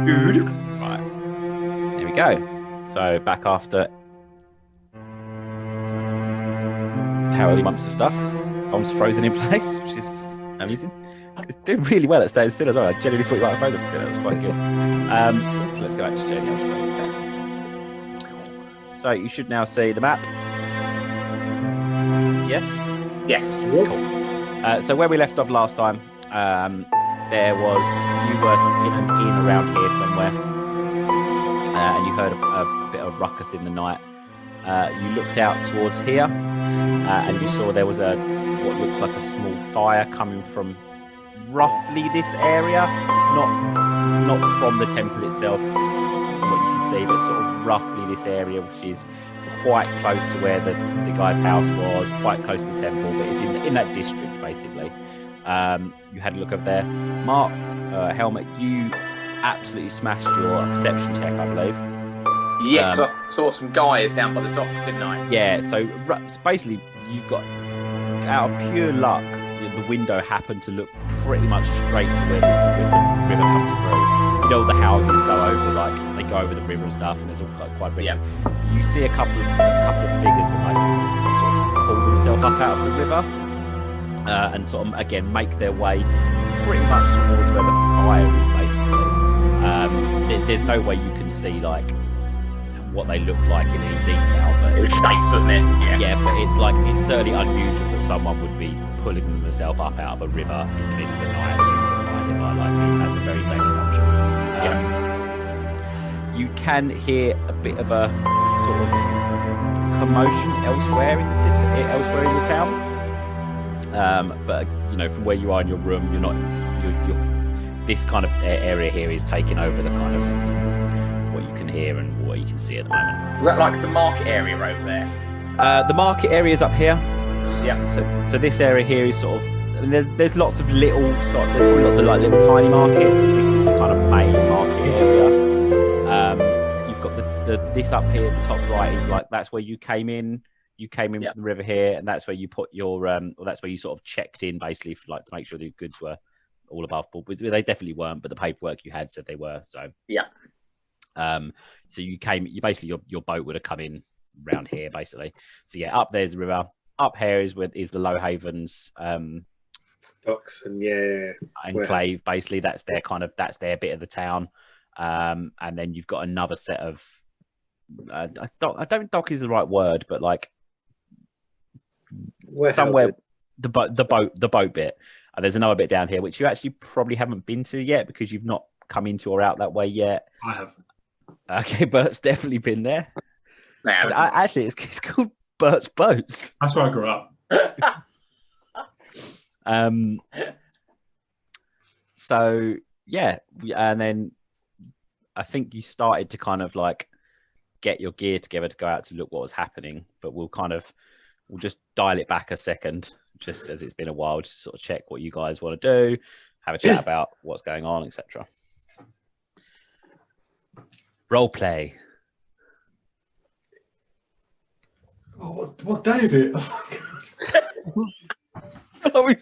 Dude. Right. There we go. So back after cowardly months of stuff. Dom's frozen in place, which is amusing. It's doing really well at staying still as well. I genuinely thought you might have frozen. That was quite good. So let's go back to Jamie. So you should now see the map. Yes? Yes. Cool. So where we left off last time, you were in around here somewhere, and you heard a bit of ruckus in the night. You looked out towards here, and you saw there was what looked like a small fire coming from roughly this area, not from the temple itself, from what you can see, but sort of roughly this area, which is quite close to where the guy's house was, quite close to the temple, but it's in that district basically. You had a look up there. Mark, Helmet, you absolutely smashed your perception check, I believe. Yes, I saw some guys down by the docks, didn't I? Yeah, so basically you got, out of pure luck, the window happened to look pretty much straight to where the river comes through. You know, the houses go over, like they go over the river and stuff, and there's all quite big. Yeah. You see a couple of figures that like sort of pull themselves up out of the river, and sort of again make their way pretty much towards where the fire is. Basically, there's no way you can see like what they look like in any detail, but It was shapes, wasn't it? yeah, but it's certainly unusual that someone would be pulling themselves up out of a river in the middle of the night to find it. That's a very safe assumption. You can hear a bit of a sort of commotion elsewhere in the city, elsewhere in the town. But you know, from where you are in your room, you're this kind of area here is taking over the kind of what you can hear and what you can see at the moment. Was that like the market area over there? The market area is up here. Yeah. So this area here is sort of, and there's lots of little lots of like little tiny markets. But this is the kind of main market area. You've got this up here at the top right is like, that's where you came in. You came in from the river here, and that's where you put your or that's where you sort of checked in basically, for like to make sure the goods were all above board. But they definitely weren't, but the paperwork you had said they were. So yeah. So you basically your boat would have come in around here basically. So yeah, up there's the river. Up here is the Low Havens Docks and enclave. Basically, that's their bit of the town. And then you've got another set of I don't dock is the right word, but like somewhere the boat bit. And there's another bit down here which you actually probably haven't been to yet because you've not come into or out that way yet. I have. Okay, Bert's definitely been there. Actually, it's called Bert's Boats. That's where I grew up. So yeah, and then I think you started to kind of like get your gear together to go out to look what was happening, but we'll just dial it back a second, just as it's been a while, just to sort of check what you guys want to do, have a chat about what's going on, etc. Role play. Oh, what day is it? Oh, I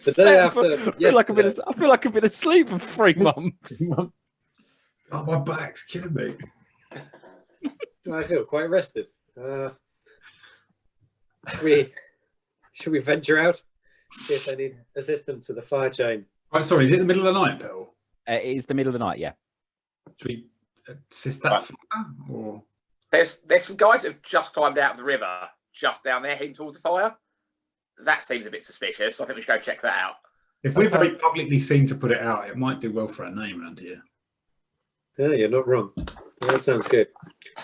feel like I've been asleep for 3 months. Oh, my back's killing me. I feel quite rested. Should we venture out? See if they need assistance with the fire chain. Right, sorry, is it the middle of the night, Bill? It is the middle of the night, yeah. Should we assist that fire? Or... There's some guys that have just climbed out of the river, just down there, heading towards the fire. That seems a bit suspicious. I think we should go check that out. If we're very publicly seen to put it out, it might do well for our name around here. Yeah, you're not wrong. That sounds good.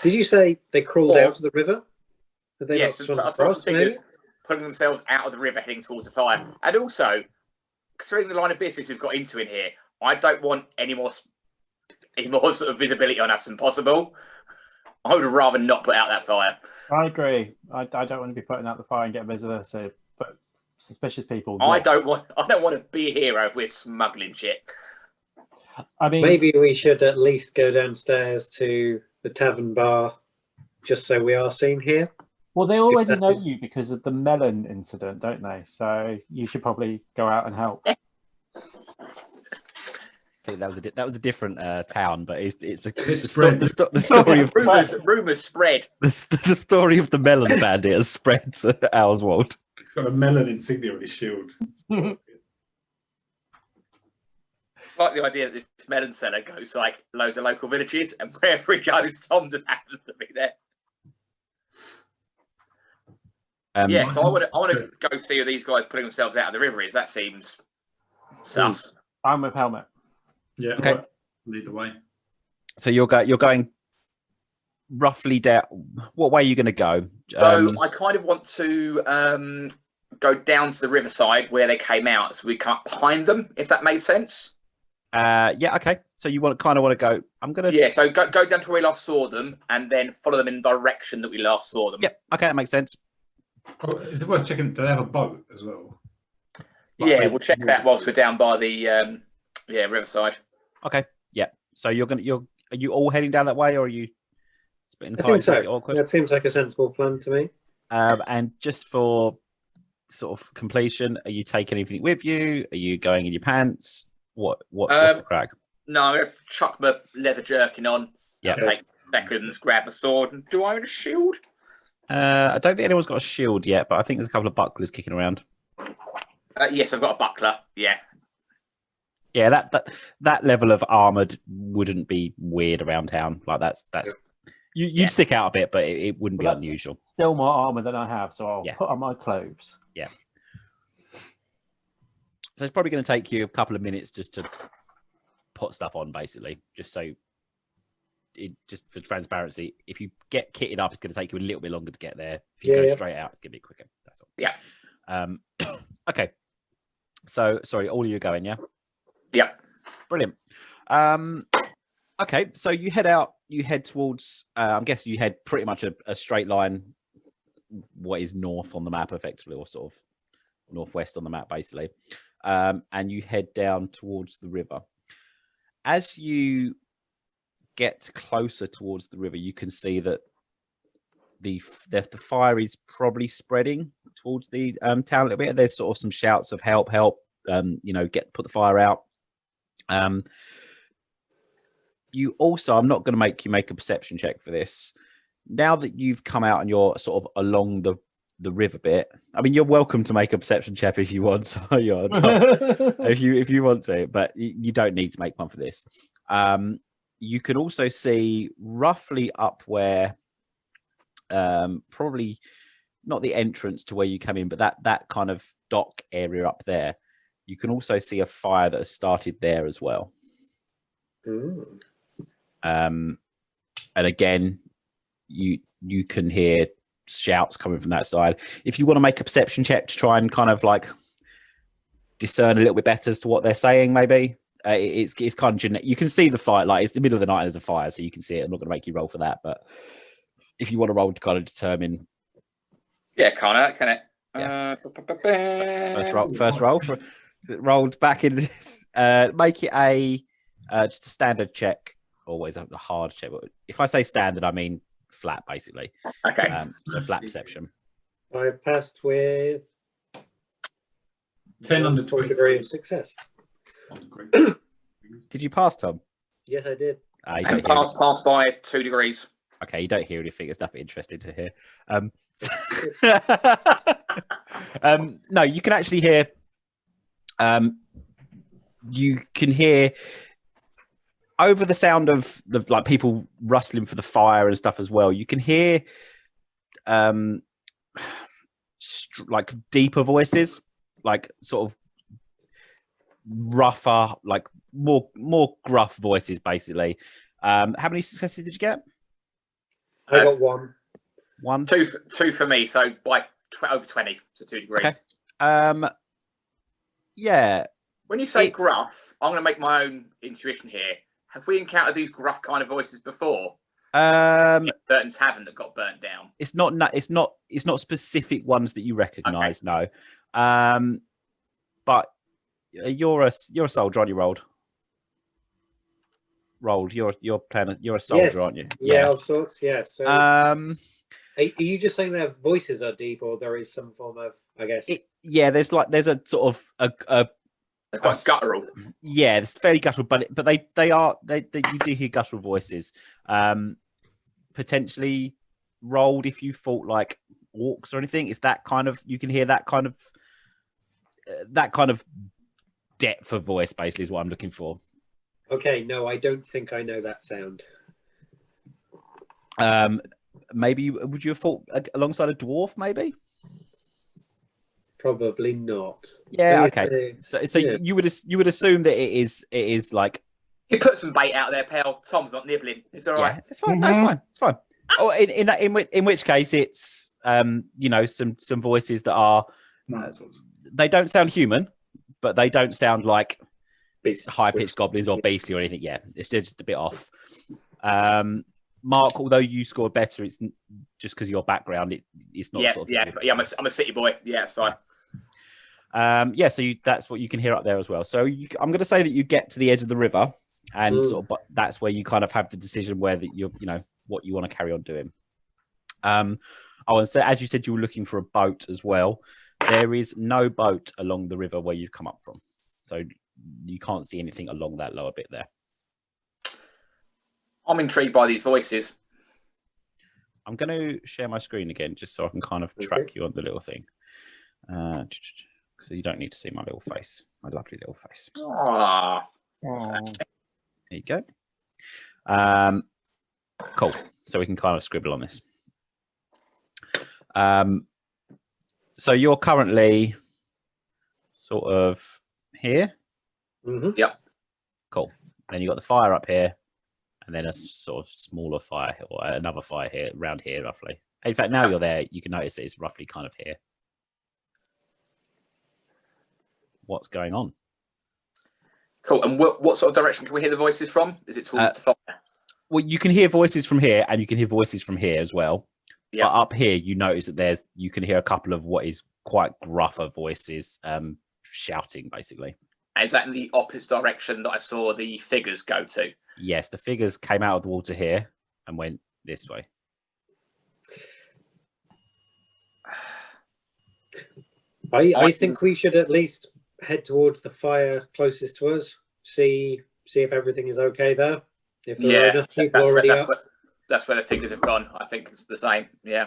Did you say they crawled out of the river? Did they Yes, I saw some figures putting themselves out of the river, heading towards the fire. And also, considering the line of business we've got into in here, I don't want any more sort of visibility on us than possible. I would rather not put out that fire. I agree. I don't want to be putting out the fire and get visibility, but suspicious people. I don't want to be a hero if we're smuggling shit. I mean, maybe we should at least go downstairs to the tavern bar, just so we are seen here. Well, they already know you because of the melon incident, don't they? So you should probably go out and help. think that was a different town, but it's the story of rumors spread. The story of the melon bandit has spread to Owlswold. He's got a melon insignia on his shield. Like the idea that this melon seller goes like loads of local villages, and wherever he goes, Tom just happens to be there. Yeah, so I want to go see these guys putting themselves out of the river. That seems sus. I'm with Helmet. Yeah. Okay. Right. Lead the way. So you're going roughly down. What way are you going to go? So I kind of want to go down to the riverside where they came out, so we cut behind them, if that makes sense. Yeah. Okay. So you want to go. I'm gonna. Yeah. So go down to where we last saw them, and then follow them in the direction that we last saw them. Yep. Okay, that makes sense. Oh, is it worth checking? Do they have a boat as well? Yeah, we'll check that whilst we're down by the riverside. Okay. Yeah. So are you all heading down that way, or are you splitting the I think party? so. Awkward? That seems like a sensible plan to me. And just for sort of completion, are you taking anything with you? Are you going in your pants? What's the crack? No, I'm going to chuck my leather jerkin on. Yeah. Take seconds, grab a sword, and do I own a shield? I don't think anyone's got a shield yet, but I think there's a couple of bucklers kicking around. Yes, I've got a buckler. Yeah. Yeah, that level of armored wouldn't be weird around town. Like that's you'd stick out a bit, but it wouldn't be unusual. Still more armor than I have, so I'll Yeah. put on my clothes. Yeah. So it's probably going to take you a couple of minutes just to put stuff on, basically, just so. Just for transparency, if you get kitted up, it's going to take you a little bit longer to get there. If you go straight out, it's going to be quicker. That's all. Yeah. Okay. So, sorry, all of you are going, yeah? Yeah. Brilliant. Okay, so you head out. You head towards. I'm guessing you head pretty much a straight line. What is north on the map, effectively, or sort of northwest on the map, basically. And you head down towards the river. As you get closer towards the river, you can see that the fire is probably spreading towards the town a little bit. There's sort of some shouts of help, put the fire out. You also, I'm not going to make you make a perception check for this. Now that you've come out and you're sort of along the river bit, I mean, you're welcome to make a perception check if you want. So if you want to, but you don't need to make one for this. You can also see roughly up where, probably not the entrance to where you come in, but that kind of dock area up there. You can also see a fire that has started there as well. Ooh. And again, you can hear shouts coming from that side. If you want to make a perception check to try and kind of like discern a little bit better as to what they're saying, maybe. It's kind of generic. You can see the fire, like it's the middle of the night and there's a fire, so you can see it. I'm not going to make you roll for that, but if you want to roll to kind of determine. Yeah, can it? Yeah. First roll for rolled back in this. Make it a just a standard check. Always a hard check. But if I say standard, I mean flat, basically. Okay. So flat perception. I passed with 10 under 1 20 degree of success. Did you pass, Tom? Yes, I did. You And don't hear pass by 2 degrees. Okay, you don't hear anything. It's nothing interesting to hear. No, you can actually hear. You can hear over the sound of the like people rustling for the fire and stuff as well. You can hear like deeper voices, like sort of rougher, like more gruff voices, basically. How many successes did you get? I got one. One. Two for me, so by over 20, so 2 degrees. Okay. Yeah. When you say gruff, I'm going to make my own intuition here. Have we encountered these gruff kind of voices before? In a certain tavern that got burnt down. It's not specific ones that you recognise, okay. No. But you're a soldier, aren't you? Rolled. You're a soldier, yes. Aren't you? Yeah, of sorts. Yeah. So, are you just saying their voices are deep, or there is some form of, I guess? There's a sort of They're quite guttural. Yeah, it's fairly guttural, but you do hear guttural voices. Potentially rolled if you thought like orcs or anything. It's that kind of, you can hear that kind of depth of voice. Basically, is what I'm looking for. Okay, no, I don't think I know that sound. Maybe would you have thought alongside a dwarf? Maybe. Probably not. Yeah. Okay. So yeah. you would assume that it is like. You put some bait out there, pal. Tom's not nibbling. It's all right. Yeah, it's fine. No, it's fine. It's fine. Oh, in which case it's some voices that are they don't sound human, but they don't sound like high pitched goblins or beastly or anything. Yeah, it's just a bit off. Mark, although you scored better, it's just because of your background. It's not. I'm a city boy. Yeah, it's fine. So that's what you can hear up there as well. So I'm going to say that you get to the edge of the river, and but that's where you kind of have the decision where that what you want to carry on doing. And so as you said, you were looking for a boat as well. There is no boat along the river where you've come up from, so you can't see anything along that lower bit there. I'm intrigued by these voices. I'm going to share my screen again just so I can kind of track you on the little thing. So you don't need to see my little face, my lovely little face. Aww. There you go. Cool. So we can kind of scribble on this. So you're currently sort of here. Mm-hmm. Yep. Cool. Then you got the fire up here, and then a sort of smaller fire or another fire here, around here, roughly. In fact, now you're there, you can notice that it's roughly kind of here. What's going on? Cool. And what sort of direction can we hear the voices from? Is it towards the fire? Well, you can hear voices from here, and you can hear voices from here as well. Yeah. But up here, you notice that you can hear a couple of what is quite gruffer voices shouting, basically. Is that in the opposite direction that I saw the figures go to? Yes, the figures came out of the water here and went this way. I think we should at least head towards the fire closest to us. See if everything is okay there. If there are enough people already up. That's where the figures have gone. I think it's the same. Yeah.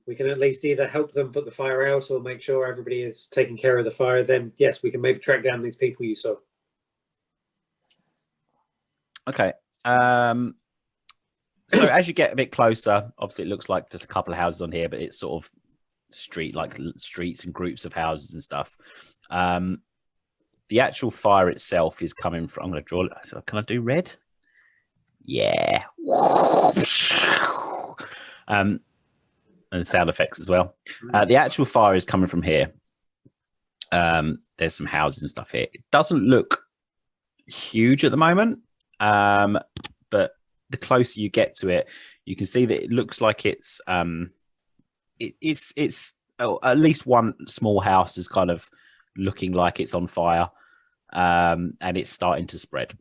We can at least either help them put the fire out or make sure everybody is taking care of the fire. Then, yes, we can maybe track down these people you saw. Okay. So as you get a bit closer, obviously it looks like just a couple of houses on here, but it's sort of streets and groups of houses and stuff. The actual fire itself is coming from. I'm going to draw it. So can I do red? Yeah. And sound effects as well. The actual fire is coming from here. There's some houses and stuff here. It doesn't look huge at the moment, but the closer you get to it, you can see that it looks like it's at least one small house is kind of looking like it's on fire, and it's starting to spread.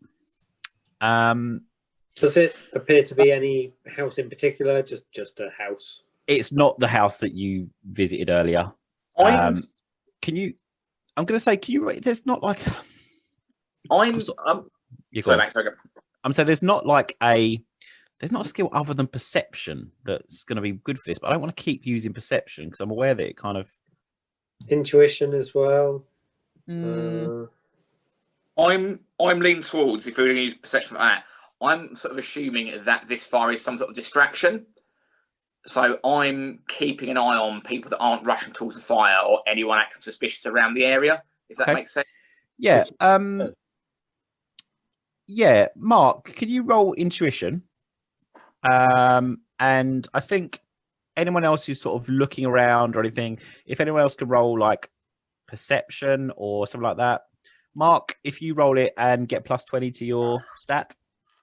Does it appear to be any house in particular? Just a house? It's not the house that you visited earlier. Can you? I'm going to say, can you? There's not like. I'm saying there's not like there's not a skill other than perception that's going to be good for this, but I don't want to keep using perception because I'm aware that it kind of intuition as well. I'm leaning towards, if we're going to use perception like that, I'm sort of assuming that this fire is some sort of distraction. So I'm keeping an eye on people that aren't rushing towards the fire or anyone acting suspicious around the area, if that makes sense. Yeah. Yeah, Mark, can you roll intuition? And I think anyone else who's sort of looking around or anything, if anyone else can roll like perception or something like that. Mark, if you roll it and get plus 20 to your stat.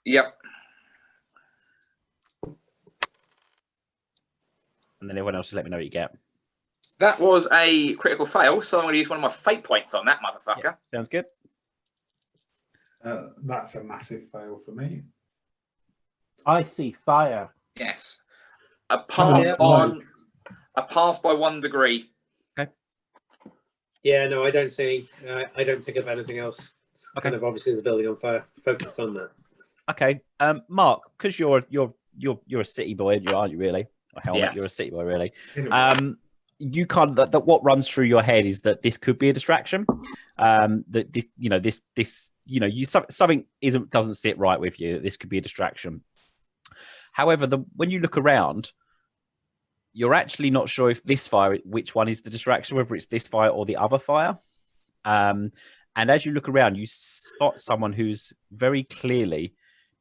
Yep. And then everyone else just let me know what you get. That was a critical fail, so I'm going to use one of my fate points on that motherfucker. Yeah, sounds good. That's a massive fail for me. I see fire. Yes. A pass by 1 degree. Okay. Yeah, no, I don't see. I don't think of anything else. It's Okay. kind of obviously the building on fire. Focused on that. Okay, Mark, because you're a city boy, aren't you? Really, or Helmet, Yeah. you're a city boy, really. Anyway. You can't. That what runs through your head is that this could be a distraction. That something doesn't sit right with you. That this could be a distraction. However, when you look around, you're actually not sure if this fire, which one is the distraction, whether it's this fire or the other fire. And as you look around, you spot someone who's very clearly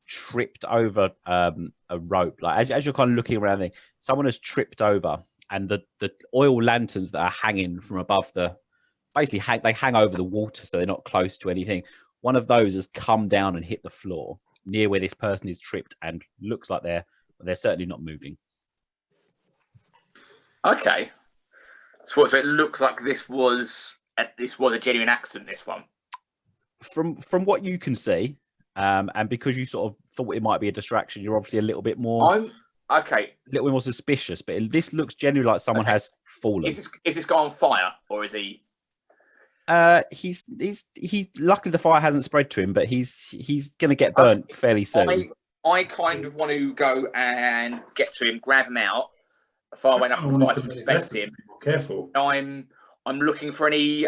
tripped over a rope. Like as you're kind of looking around there, someone has tripped over, and the oil lanterns that are hanging from above they hang over the water, so they're not close to anything. One of those has come down and hit the floor near where this person is tripped, and looks like they're certainly not moving. Okay. So it looks like this was a genuine accident, this one. From what you can see, and because you sort of thought it might be a distraction, you're obviously a little bit more suspicious. But this looks genuinely like someone has fallen. Is this guy on fire, or is he? He's luckily the fire hasn't spread to him, but he's going to get burnt fairly soon. I kind of want to go and get to him, grab him out, far away enough to try to suspect him. Careful. I'm looking for any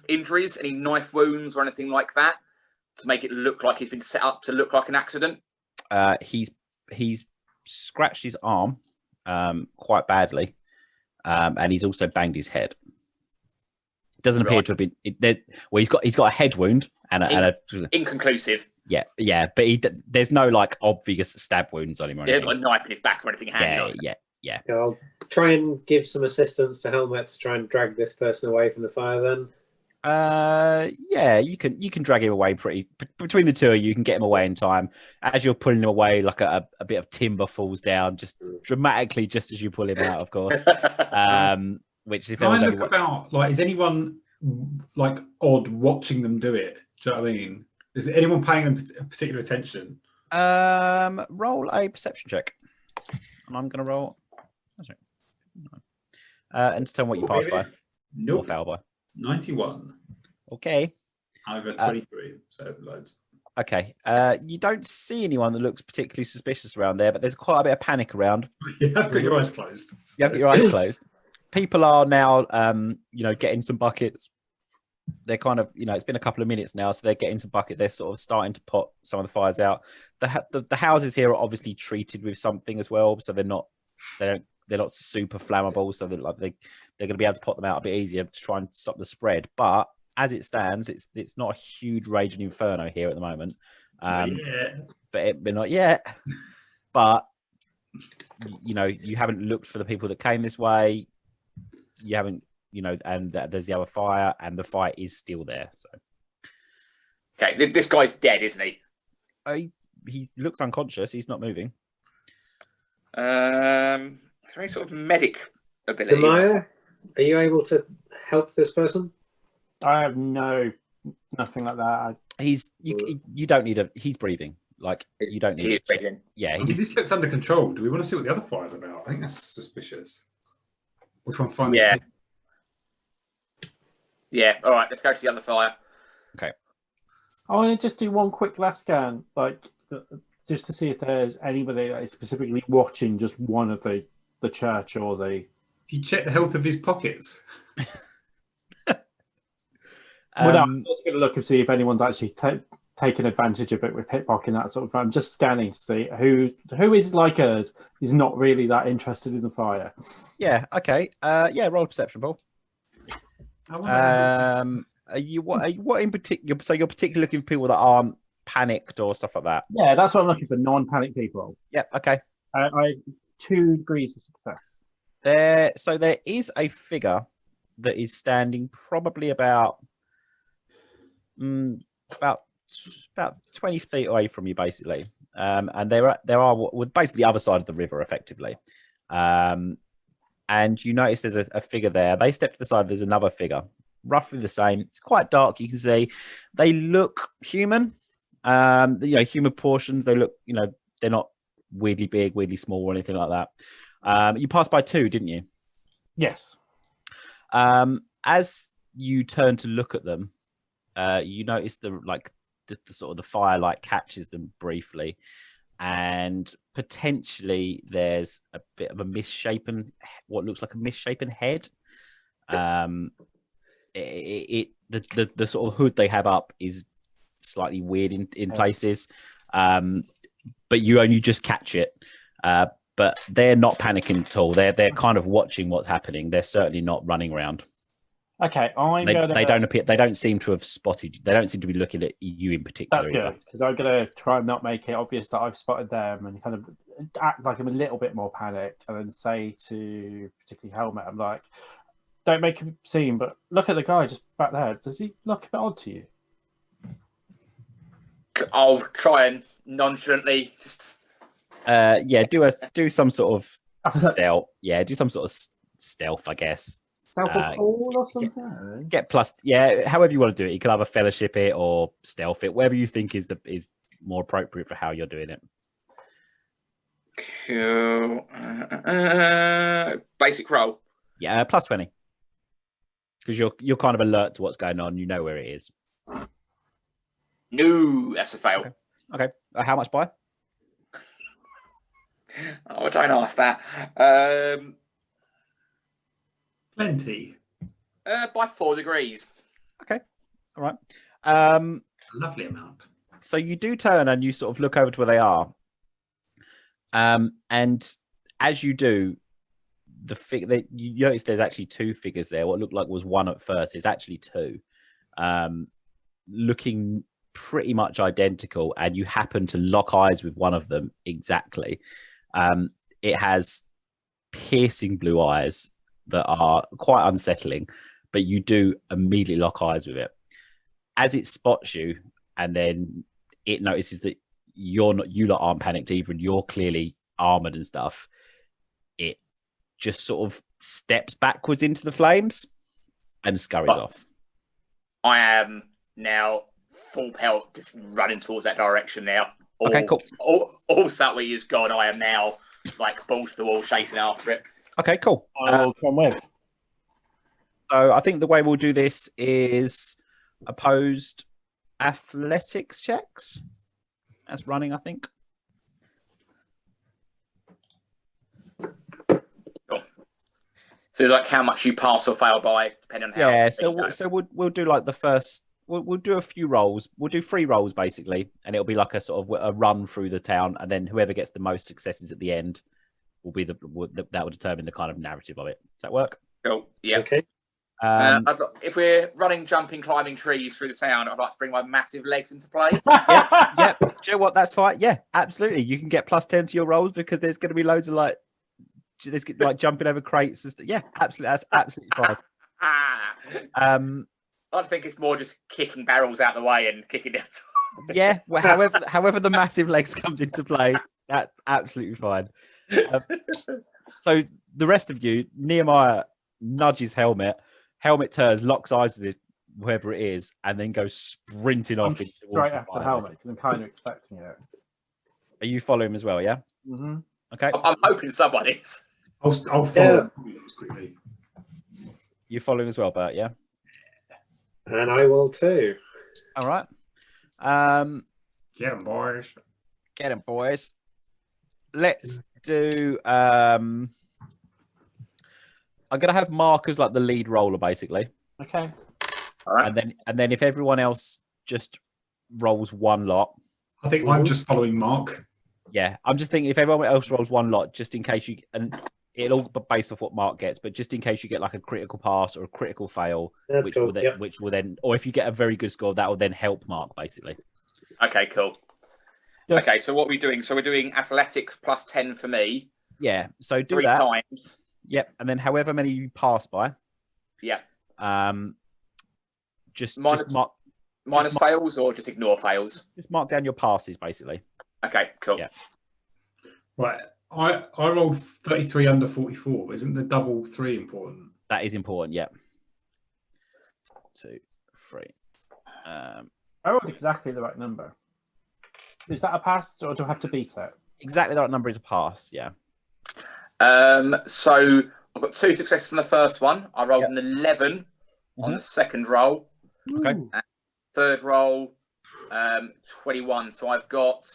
injuries, any knife wounds or anything like that, to make it look like he's been set up to look like an accident. He's scratched his arm quite badly, and he's also banged his head. It doesn't appear to have been. He's got a head wound and a inconclusive. Yeah, but there's no like obvious stab wounds on him. He hasn't got a knife in his back or anything hanging on. Yeah. I'll try and give some assistance to Helmet to try and drag this person away from the fire. Then. You can drag him away between the two of you. You can get him away in time. As you're pulling him away, like a bit of timber falls down, just dramatically, just as you pull him out, of course. Which if Can I look about, like, is anyone like odd watching them do it? Do you know what I mean? Is anyone paying them particular attention? Roll a perception check, and I'm going to roll. And tell me what you pass by. Nope. Or fail by. 91. Okay. I got 23, so loads. Okay. You don't see anyone that looks particularly suspicious around there, but there's quite a bit of panic around. You have got your eyes closed. You have got your eyes closed. People are now, getting some buckets. They're kind of, it's been a couple of minutes now, so they're getting some buckets. They're sort of starting to put some of the fires out. The houses here are obviously treated with something as well, so they're not super flammable. So they're going to be able to put them out a bit easier to try and stop the spread. But as it stands, it's not a huge raging inferno here at the moment. But not yet. But you haven't looked for the people that came this way. You haven't, and there's the other fire, and the fire is still there. So, okay, this guy's dead, isn't he? He looks unconscious. He's not moving. Is there any sort of medic ability? Demaya, are you able to help this person? I have nothing like that. You don't need he's breathing. Like, you don't need. He is breathing. Yeah, This looks under control. Do we want to see what the other fire's about? I think that's suspicious. Which one finally? Yeah. Yeah. All right. Let's go to the other fire. Okay. I want to just do one quick last scan, just to see if there's anybody that is specifically watching just one of the church or the. You check the health of his pockets. I'm just going to look and see if anyone's actually taken advantage of it with pickpocketing, that sort of thing. I'm just scanning to see who is like us is not really that interested in the fire. Yeah. Okay. Roll a perception, Paul. What in particular? So you're particularly looking for people that aren't panicked or stuff like that. Yeah, that's what I'm looking for. Non-panic people. Yeah. Okay. I 2 degrees of success. There is a figure that is standing probably about 20 feet away from you, basically. And there are basically the other side of the river, effectively. And you notice there's a figure there. They step to the side. There's another figure, roughly the same. It's quite dark. You can see they look human. Human portions. They look, they're not weirdly big, weirdly small, or anything like that. You passed by 2, didn't you? Yes. As you turn to look at them, you notice the sort of the firelight catches them briefly, and potentially there's a bit of a what looks like a misshapen head. The sort of hood they have up is slightly weird in places, but you only just catch it. But they're not panicking at all. They're kind of watching what's happening. They're certainly not running around. Okay, They don't appear. They don't seem to have spotted. They don't seem to be looking at you in particular. That's good, because I'm going to try and not make it obvious that I've spotted them and kind of act like I'm a little bit more panicked, and then say to particularly Helmet, I'm like, don't make a scene, but look at the guy just back there. Does he look a bit odd to you? I'll try and nonchalantly just. Do some sort of stealth. Yeah, do some sort of stealth, I guess. Stealth or call or something? Get plus, however you want to do it. You can either fellowship it or stealth it, whatever you think is more appropriate for how you're doing it. Cool. Basic roll. Yeah, plus 20. Because you're kind of alert to what's going on. You know where it is. No, that's a fail. Okay. How much by? Oh, don't ask that. Plenty. By 4 degrees. Okay. All right. A lovely amount. So you do turn and you sort of look over to where they are. And as you do, you notice there's actually 2 figures there. What looked like was one at first is actually 2, looking pretty much identical. And you happen to lock eyes with one of them exactly. It has piercing blue eyes that are quite unsettling, but you do immediately lock eyes with it. As it spots you, and then it notices that you lot aren't panicked either, and you're clearly armored and stuff. It just sort of steps backwards into the flames and scurries off. I am now full pelt, just running towards that direction now. Okay, cool. All Satwee is gone. I am now like balls to the wall, chasing after it. Okay, cool. I'll come with. So I think the way we'll do this is opposed athletics checks. That's running, I think. Cool. So it's like how much you pass or fail by, depending on how. Yeah. So we'll do like the first. We'll do a few rolls. We'll do 3 rolls basically, and it'll be like a sort of a run through the town, and then whoever gets the most successes at the end will be that will determine the kind of narrative of it. Does that work? Cool. Yeah. Okay. If we're running, jumping, climbing trees through the town, I'd like to bring my massive legs into play. Yeah. Do you know what? That's fine. Yeah, absolutely. You can get plus 10 to your rolls because there's going to be loads of like jumping over crates and stuff. Yeah, absolutely. That's absolutely fine. I think it's more just kicking barrels out of the way and kicking down. Yeah, well, however the massive legs comes into play, that's absolutely fine. So the rest of you, Nehemiah nudges Helmet. Helmet turns, locks eyes with whoever it is, and then goes sprinting off into towards Straight the after fire, Helmet, because I'm kind of expecting it. Are you following him as well? Yeah. Mm-hmm. Okay. I'm hoping someone is. I'll follow quickly. You following as well, Bert? Yeah. And I will too. All right. Get 'em, boys. Get him, boys. Let's do. I'm gonna have Mark as like the lead roller, basically. Okay. All right. And then if everyone else just rolls one lot. I think I'm just following Mark. Yeah, I'm just thinking if everyone else rolls one lot, just in case and it'll all be based off what Mark gets, but just in case you get like a critical pass or a critical fail, That's cool. Which will then, or if you get a very good score, that will then help Mark basically. Okay, cool. Yes. Okay, so what are we doing? So we're doing athletics plus 10 for me. Yeah, so do 3 that. times. Yep, and then however many you pass by. Yeah. Just Minus mark fails or just ignore fails? just mark down your passes basically. Okay, cool. Yeah. Right. I rolled 33 under 44. But isn't the double 3 important? That is important. Yeah. 2, 3. I rolled exactly the right number. Is that a pass, or do I have to beat it? Exactly the right number is a pass. Yeah. So I've got 2 successes in the first one. I rolled an 11 on the second roll. Okay. Ooh. And third roll, 21. So I've got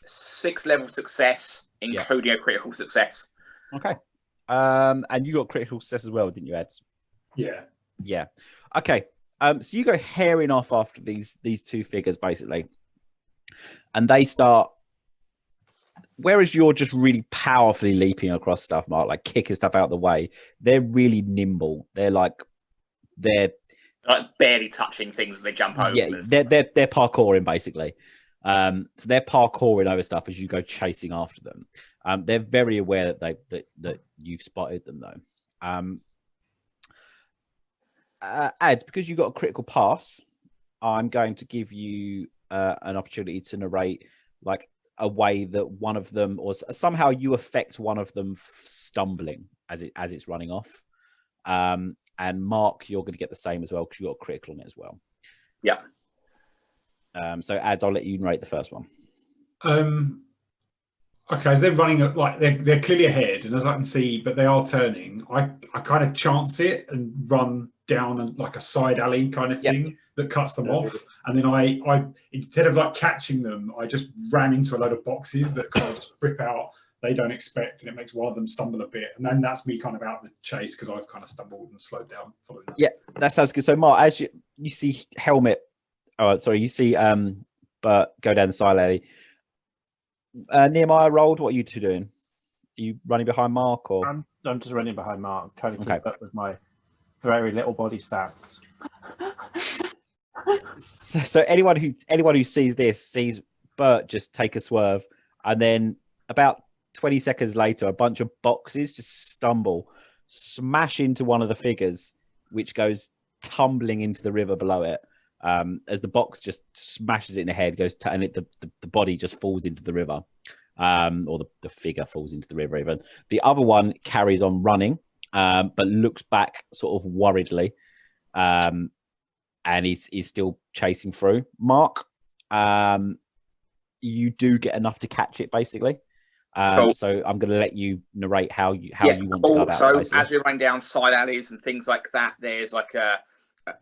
6 level success, including a critical success. Okay. And you got critical success as well, didn't you, Ads? Yeah. Yeah. Okay. So you go herring off after these two figures, basically. And they start, whereas you're just really powerfully leaping across stuff, Mark, like kicking stuff out of the way, they're really nimble. They're like barely touching things as they jump over. Yeah, they're parkouring, basically. So they're parkouring over stuff as you go chasing after them. They're very aware that you've spotted them, though. Ads, because you got a critical pass, I'm going to give you an opportunity to narrate like a way that one of them, or somehow you affect one of them stumbling as it's running off. And Mark, you're going to get the same as well because you got a critical on it as well. Yeah. So Ads, I'll let you narrate the first one. Okay, as they're running, like they're clearly ahead, and as I can see, but they are turning. I kind of chance it and run down like a side alley kind of thing that cuts them off, and then I instead of like catching them, I just ran into a load of boxes that kind of rip out. They don't expect, and it makes one of them stumble a bit, and then that's me kind of out of the chase because I've kind of stumbled and slowed down. Following them. Yeah, that sounds good. So Mark, as you see Helmet, you see Bert go down the side alley. Nehemiah rolled. What are you two doing? Are you running behind Mark, or I'm just running behind Mark, trying to keep up with my very little body stats. So anyone who sees this sees Bert just take a swerve, and then about 20 seconds later, a bunch of boxes just stumble, smash into one of the figures, which goes tumbling into the river below it. As the box just smashes it in the head, and the body just falls into the river, or the figure falls into the river. Even the other one carries on running, but looks back sort of worriedly, and he's still chasing through. Mark, you do get enough to catch it, basically. Cool. So I'm going to let you narrate how you want to go about it. So as we're running down side alleys and things like that, there's like a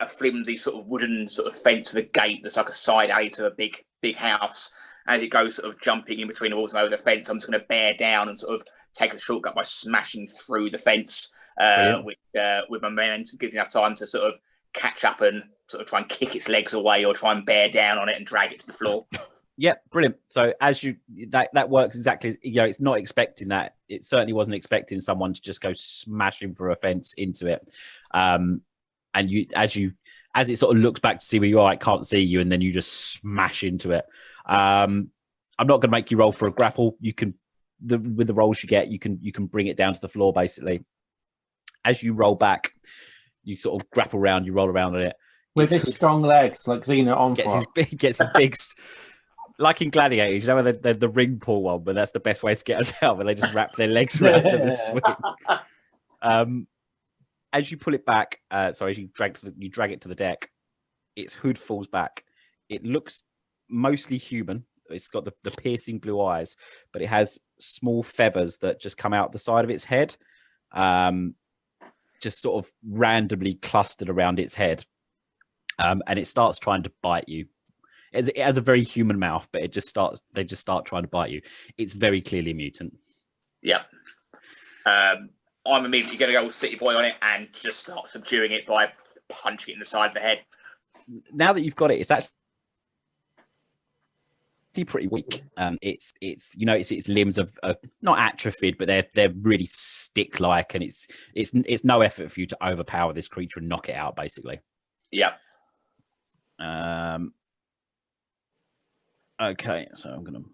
flimsy sort of wooden sort of fence with a gate that's like a side alley to a big house. As it goes sort of jumping in between the walls and over the fence, I'm just going to bear down and sort of take the shortcut by smashing through the fence with my momentum, giving enough time to sort of catch up and sort of try and kick its legs away or try and bear down on it and drag it to the floor. Yeah, brilliant. So as that works exactly, it's not expecting that. It certainly wasn't expecting someone to just go smashing through a fence into it. And as it sort of looks back to see where you are, it can't see you, and then you just smash into it. I'm not going to make you roll for a grapple. You can, with the rolls you get, you can bring it down to the floor basically. As you roll back, you sort of grapple around, you roll around on it. With his strong legs, like Xena on gets his big. Like in Gladiators, you know, where they're the ring pull one, but that's the best way to get them down, where they just wrap their legs around them and swing. As you pull it back, as you drag it to the deck, its hood falls back. It looks mostly human. It's got the piercing blue eyes, but it has small feathers that just come out the side of its head, just sort of randomly clustered around its head. And it starts trying to bite you. It has a very human mouth, but they just start trying to bite you. It's very clearly a mutant. Yeah. I'm immediately going to go City Boy on it and just start subduing it by punching it in the side of the head. Now that you've got it, it's actually pretty weak. Its limbs are not atrophied, but they're really stick-like, and it's no effort for you to overpower this creature and knock it out, basically. Yeah. Okay, so I'm going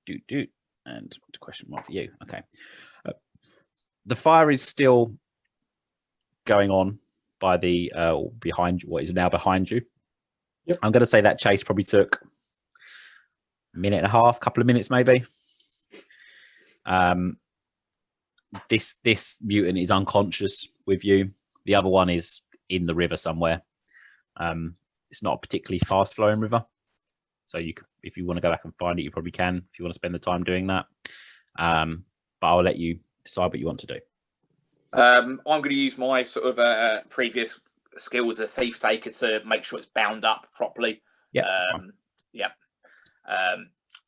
to do and to question mark for you. Okay. The fire is still going on by the behind what is now behind you. Yep. I'm going to say that chase probably took a minute and a half, couple of minutes maybe. This mutant is unconscious with you. The other one is in the river somewhere. It's not a particularly fast flowing river. So you could, if you want to go back and find it, you probably can, if you want to spend the time doing that. But I'll let you decide what you want to do. I'm going to use my sort of previous skill as a thief taker to make sure it's bound up properly. Yeah.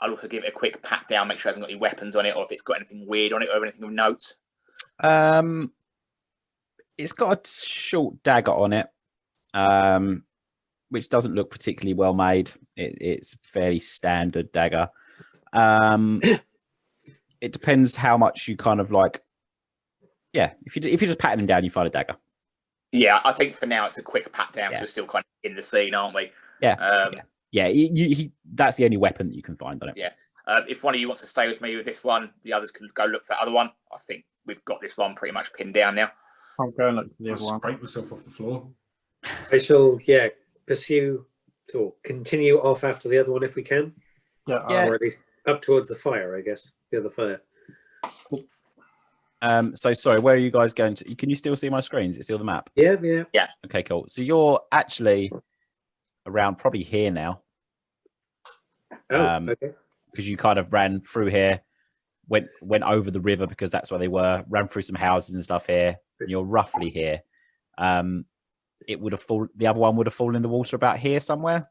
I'll also give it a quick pat down, make sure it hasn't got any weapons on it, or if it's got anything weird on it, or anything of note. It's got a short dagger on it, which doesn't look particularly well made. It's a fairly standard dagger. It depends how much you kind of like. Yeah, if you're just patting him down, you find a dagger. Yeah, I think for now it's a quick pat down because we're still kind of in the scene, aren't we? Yeah. That's the only weapon that you can find on it. Yeah. If one of you wants to stay with me with this one, the others can go look for the other one. I think we've got this one pretty much pinned down now. I'll go and look for the I'll other one. scrape myself off the floor. I shall, pursue or continue off after the other one if we can. Yeah. Or at least up towards the fire, I guess. The other fire. So sorry, where are you guys going to? Can you still see my screen? Is it still the map? Yeah. Yes. Okay, cool. So you're actually around probably here now. Okay. Because you kind of ran through here, went over the river because that's where they were, ran through some houses and stuff here, and you're roughly here. It would have fallen. The other one would have fallen in the water about here somewhere.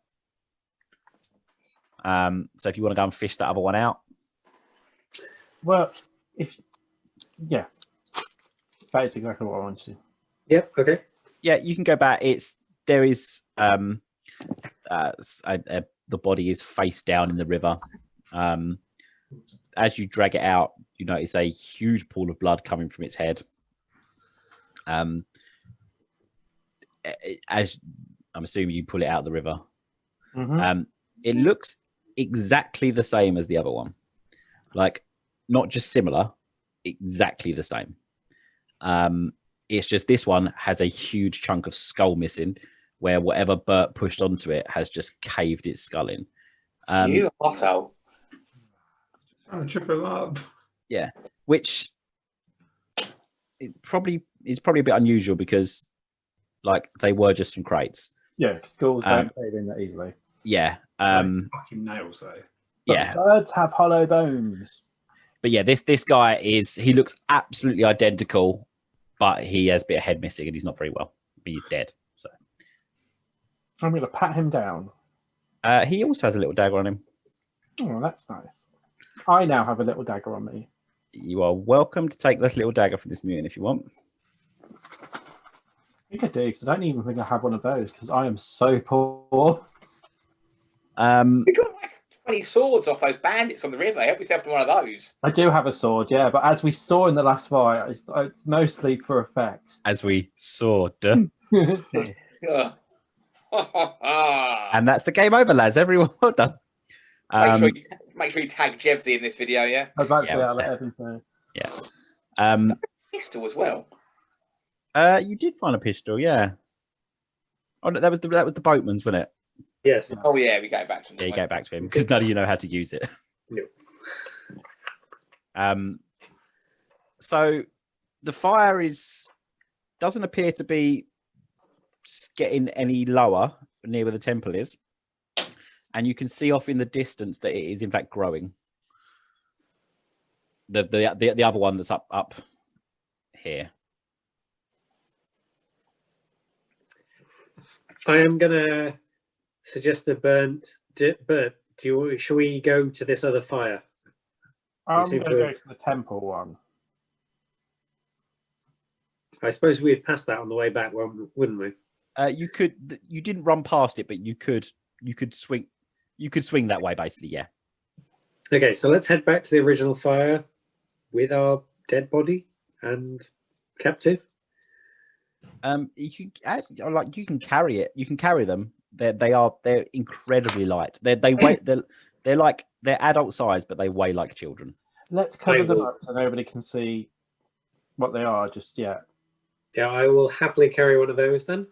So if you want to go and fish that other one out, Well, that is exactly what I want to. Yep. Okay. yeah, you can go back. There is the body is face down in the river. As you drag it out, you notice a huge pool of blood coming from its head. As I'm assuming you pull it out of the river. Mm-hmm. It looks exactly the same as the other one. Like, not just similar, exactly the same. It's just this one has a huge chunk of skull missing, where whatever Bert pushed onto it has just caved its skull in. You asshole. Trying to trip him up. Yeah, which is probably a bit unusual because, like, they were just some crates. Yeah, skulls don't cave in that easily. Yeah. Fucking nails though. But Yeah. birds have hollow bones. But yeah, this guy he looks absolutely identical, but he has a bit of head missing and he's not very well. He's dead. So I'm going to pat him down. he also has a little dagger on him. Oh, that's nice. I now have a little dagger on me. You are welcome to take this little dagger from this mutant if you want. I think I do, because I don't even think I have one of those, because I am so poor. We got like 20 swords off those bandits on the river. Help yourself to one of those. I do have a sword, yeah, but as we saw in the last fight, it's mostly for effect. As we saw. Yeah. And that's the game over, lads. Everyone, well done. Make sure you tag Jevsy in this video, yeah? I was about to say, I'll let Evan say. Yeah. Pistol as well. You did find a pistol, yeah. Oh, no, that was the boatman's, wasn't it? Yes. Oh yeah, we go back to him. Yeah, you go back to him because none of you know how to use it. No. So the fire doesn't appear to be getting any lower near where the temple is, and you can see off in the distance that it is in fact growing. The other one that's up here. I am gonna suggest that Bert, shall we go to this other fire? I'm seem going to to- go to the temple one. I suppose we'd pass that on the way back, wouldn't we? You didn't run past it, but you could swing. You could swing that way, basically. Yeah. Okay, so let's head back to the original fire with our dead body and captive. You can carry it. You can carry them. They're incredibly light. They weigh. They're adult size, but they weigh like children. Let's cover them up so nobody can see what they are just yet. Yeah, I will happily carry one of those then.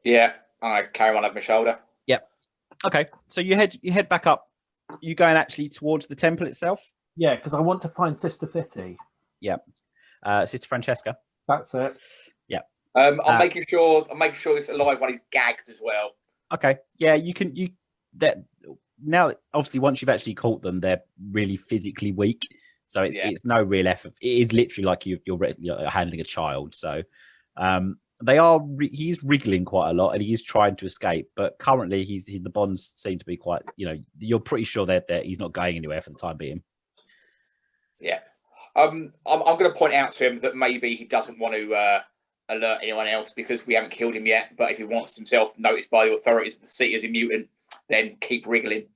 Yeah, I carry one over my shoulder. Yep. Okay, so you head back up. You going actually towards the temple itself? Yeah, because I want to find Sister Fitty. Yep. Sister Francesca. That's it. I'm making sure this alive one is gagged as well. Okay. Yeah, now obviously once you've actually caught them, they're really physically weak. So it's no real effort. It is literally like you're handling a child. So he's wriggling quite a lot, and he is trying to escape. But currently, the bonds seem to be quite. You're pretty sure that he's not going anywhere for the time being. Yeah. I'm going to point out to him that maybe he doesn't want to alert anyone else because we haven't killed him yet. But if he wants himself noticed by the authorities to see as a mutant, then keep wriggling.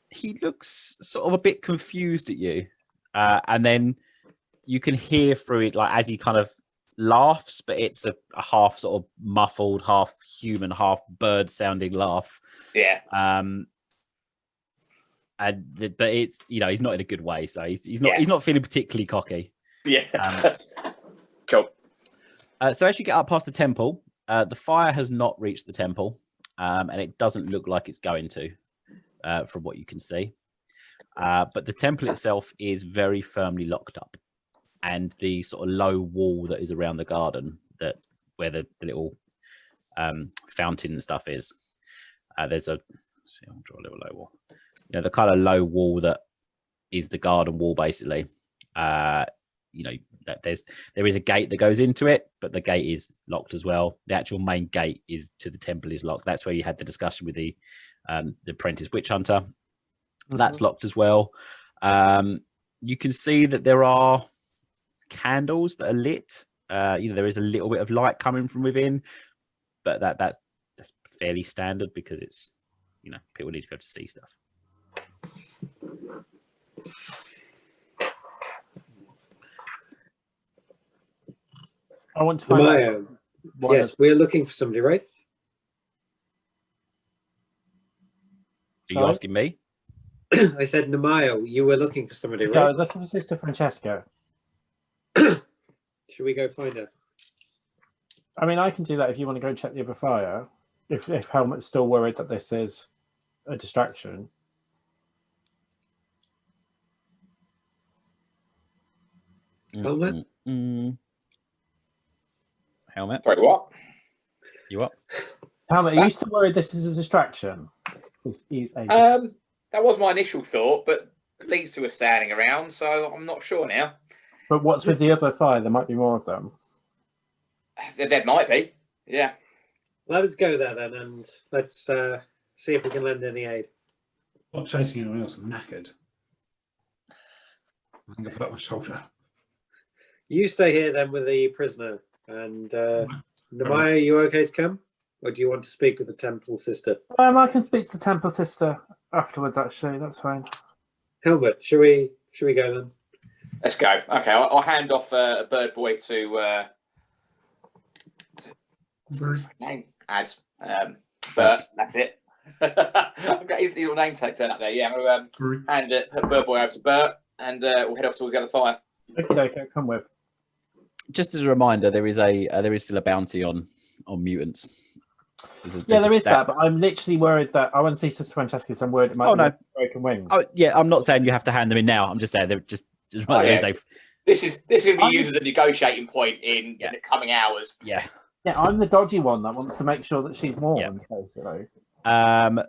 He looks sort of a bit confused at you, and then you can hear through it, like as he kind of laughs, but it's a half sort of muffled, half human, half bird sounding laugh. Yeah. But it's he's not in a good way, so he's not feeling particularly cocky. Yeah. Cool. So as you get up past the temple, the fire has not reached the temple, and it doesn't look like it's going to, from what you can see. But the temple itself is very firmly locked up, and the sort of low wall that is around the garden, where the little fountain and stuff is, there's a. I'll draw a little low wall. The kind of low wall that is the garden wall, basically. That there is a gate that goes into it, but the gate is locked as well. The actual main gate to the temple is locked. That's where you had the discussion with the apprentice witch hunter. Mm-hmm. That's locked as well. You can see that there are candles that are lit. There is a little bit of light coming from within, but that's fairly standard because it's people need to go to see stuff. I want to find out. Yes, we're looking for somebody, right? Are you asking me? I said, Namayo, you were looking for somebody, right? Yeah, I was looking for Sister Francesca. Should we go find her? I mean, I can do that if you want to go and check the other fire. If Helmut's still worried that this is a distraction. Helmet? Helmet? Sorry, what? You what? Helmet, are you still worried this is a distraction? That was my initial thought, but these two are standing around, so I'm not sure now. But what's with the other fire? There might be more of them. There might be, yeah. Let us go there then, and let's see if we can lend any aid. I'm not chasing anyone else. I'm knackered. I think I put up my shoulder. You stay here then with the prisoner. And Namaya, are you okay to come? Or do you want to speak with the temple sister? I can speak to the temple sister afterwards, actually. That's fine. Helmut, should we go then? Let's go. Okay, I'll hand off a bird boy to name ads. But that's it. I've got his little name tag turn up there. Yeah, I'm going to hand a bird boy over to Bert, and we'll head off towards the other fire. Okay, come with. Just as a reminder, there is still a bounty on mutants. There is that, but I'm literally worried that I want to see Sister Francesca. I'm worried it might be broken wings. Oh yeah, I'm not saying you have to hand them in now. I'm just saying they're just. This is going to be used as a negotiating point in the coming hours. Yeah. Yeah, I'm the dodgy one that wants to make sure that she's warm. Basically.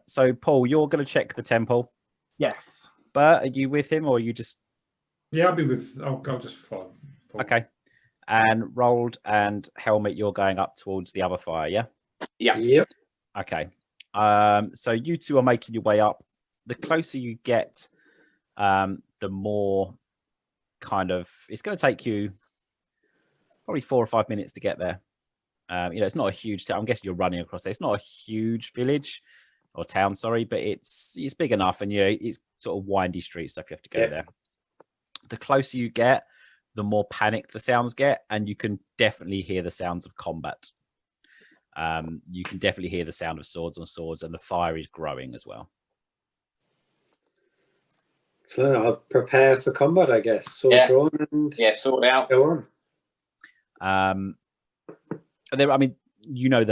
So Paul, you're going to check the temple. Yes. Bert, are you with him, or are you just? Yeah, I'll go just fine. Okay. And Rolled and Helmet, you're going up towards the other fire, yeah? Yeah. Yep. Okay. So you two are making your way up. The closer you get, the more kind of it's going to take you probably 4 or 5 minutes to get there. It's not a huge town. I'm guessing you're running across there. It's not a huge village or town, sorry, but it's big enough, and it's sort of windy street stuff. You have to go there. The closer you get, the more panicked the sounds get, and you can definitely hear the sounds of combat. You can definitely hear the sound of swords on swords, and the fire is growing as well. So I'll prepare for combat, I guess. Sword drawn and sword out. Go And on. there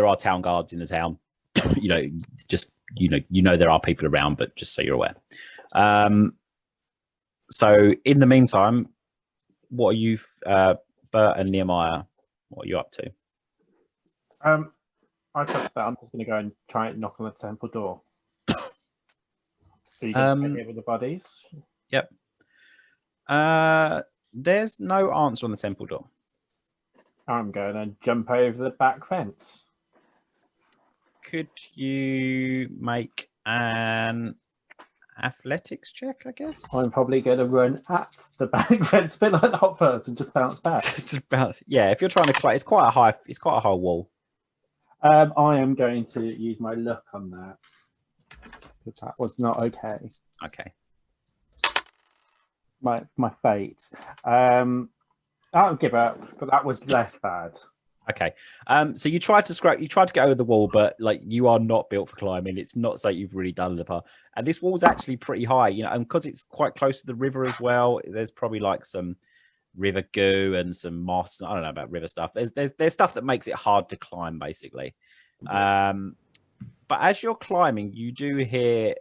are town guards in the town. There are people around, but just so you're aware. So in the meantime, what are you, Bert and Nehemiah? What are you up to? I trust that. I'm just going to go and try and knock on the temple door. Are you going to stay here with the bodies? Yep. There's no answer on the temple door. I'm going to jump over the back fence. Could you make an athletics check, I guess? I'm probably going to run at the back fence, a bit like the hot fuzz, and just bounce back. Just bounce. Yeah, if you're trying to climb, it's quite a high wall. I am going to use my luck on that. Because that was not okay. Okay. My fate. I'll give up, but that was less bad. Okay. So you tried to get over the wall, but like you are not built for climbing. It's not something you've really done in the past. And this wall's actually pretty high, you know, and because it's quite close to the river as well, there's probably like some river goo and some moss. I don't know about river stuff. There's stuff that makes it hard to climb, basically. But as you're climbing, you do hear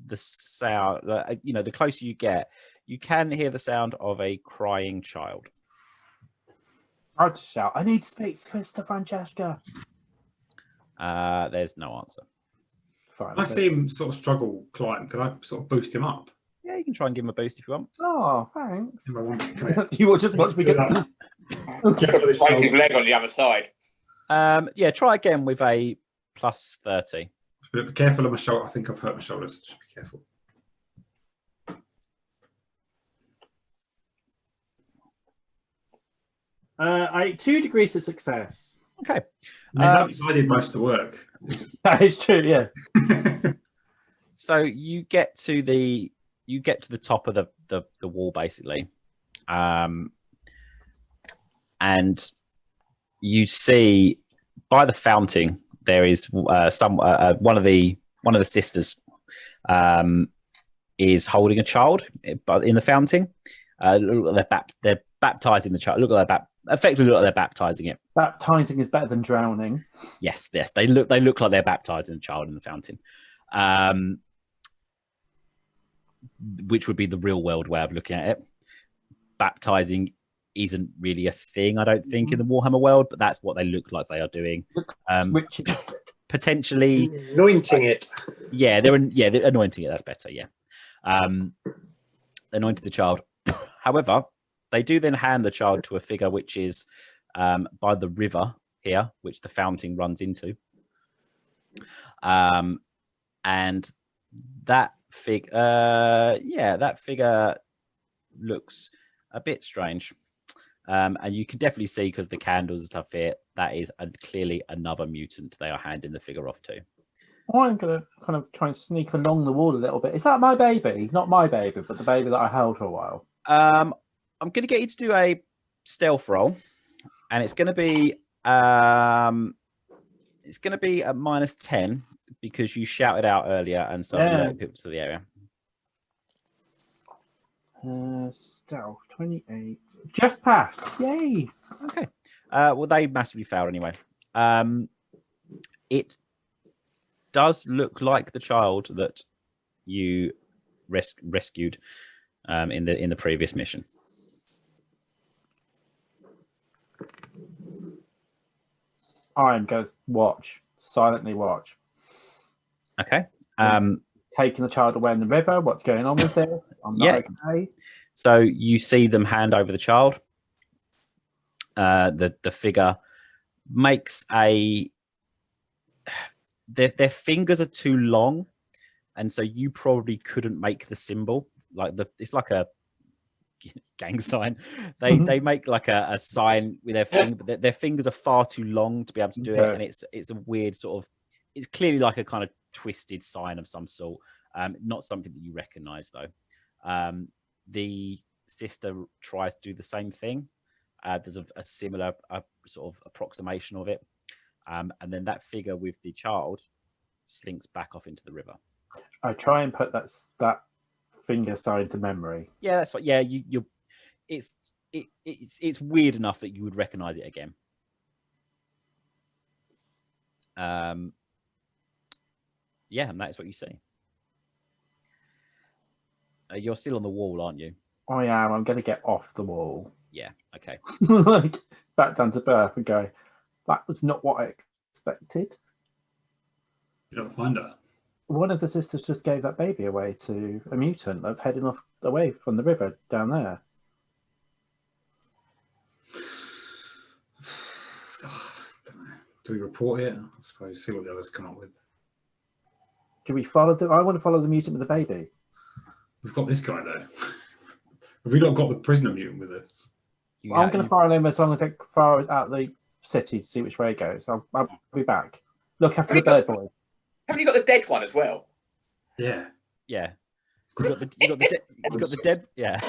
the sound, you know, the closer you get, you can hear the sound of a crying child. I'll just shout, I need to speak to Mr. Francesca. There's no answer. Fine. I see him sort of struggle climb. Can I sort of boost him up? Yeah, you can try and give him a boost if you want. Oh, thanks. If I want to. Come here. You will just watch me get Get that. Breaks his leg on the other side. Yeah, try again with a plus 30. But be careful of my shoulder. I think I've hurt my shoulders. Just be careful. I 2 degrees of success. Okay. I did most of the work. That is true, yeah. So you get to the top of the wall, basically, and you see by the fountain there is one of the sisters is holding a child, but in the fountain, they're baptizing the child. Effectively look like they're baptizing it. Baptizing is better than drowning. Yes, they look like they're baptizing the child in the fountain. Which would be the real world way of looking at it. Baptizing isn't really a thing, I don't think, in the Warhammer world, but that's what they look like they are doing. Potentially anointing it. Yeah, they're anointing it. That's better. Yeah, anointing the child. However, they do then hand the child to a figure which is by the river here, which the fountain runs into, and that figure looks a bit strange, and you can definitely see because the candles and stuff here that is clearly another mutant they are handing the figure off to. I'm going to kind of try and sneak along the wall a little bit. Is that my baby? Not my baby, but the baby that I held for a while. I'm going to get you to do a stealth roll, and it's going to be at -10 because you shouted out earlier and so people to the area. Stealth 28, just passed. Yay! Okay. Well, they massively failed anyway. It does look like the child that you rescued in the previous mission. I'm going to silently watch. Okay. Taking the child away in the river. What's going on with this? I'm not okay. So you see them hand over the child. The figure makes their fingers are too long, and so you probably couldn't make the symbol. It's like a gang sign. They make like a sign with their finger, but their fingers are far too long to be able to do it, and it's a weird sort of. It's clearly like a kind of twisted sign of some sort. Not something that you recognize though. The sister tries to do the same thing. There's a similar sort of approximation of it, and then that figure with the child slinks back off into the river. I try and put that finger sign to memory. Yeah, that's what. Yeah, it's weird enough that you would recognize it again. Yeah, and that's what you see. You're still on the wall, aren't you? I am. I'm going to get off the wall. Yeah. Okay. Like back down to birth and go. That was not what I expected. You don't find her. one of the sisters just gave that baby away to a mutant that's heading off away from the river down there. Do we report it? I suppose, see what the others come up with. Do we follow I want to follow the mutant with the baby. We've got this guy, though. Have we not got the prisoner mutant with us? I'm going to follow him as long as I far out the city to see which way it goes. I'll be back. Look after the bird boy. Haven't you got the dead one as well? Yeah. Yeah. You got the dead. Yeah.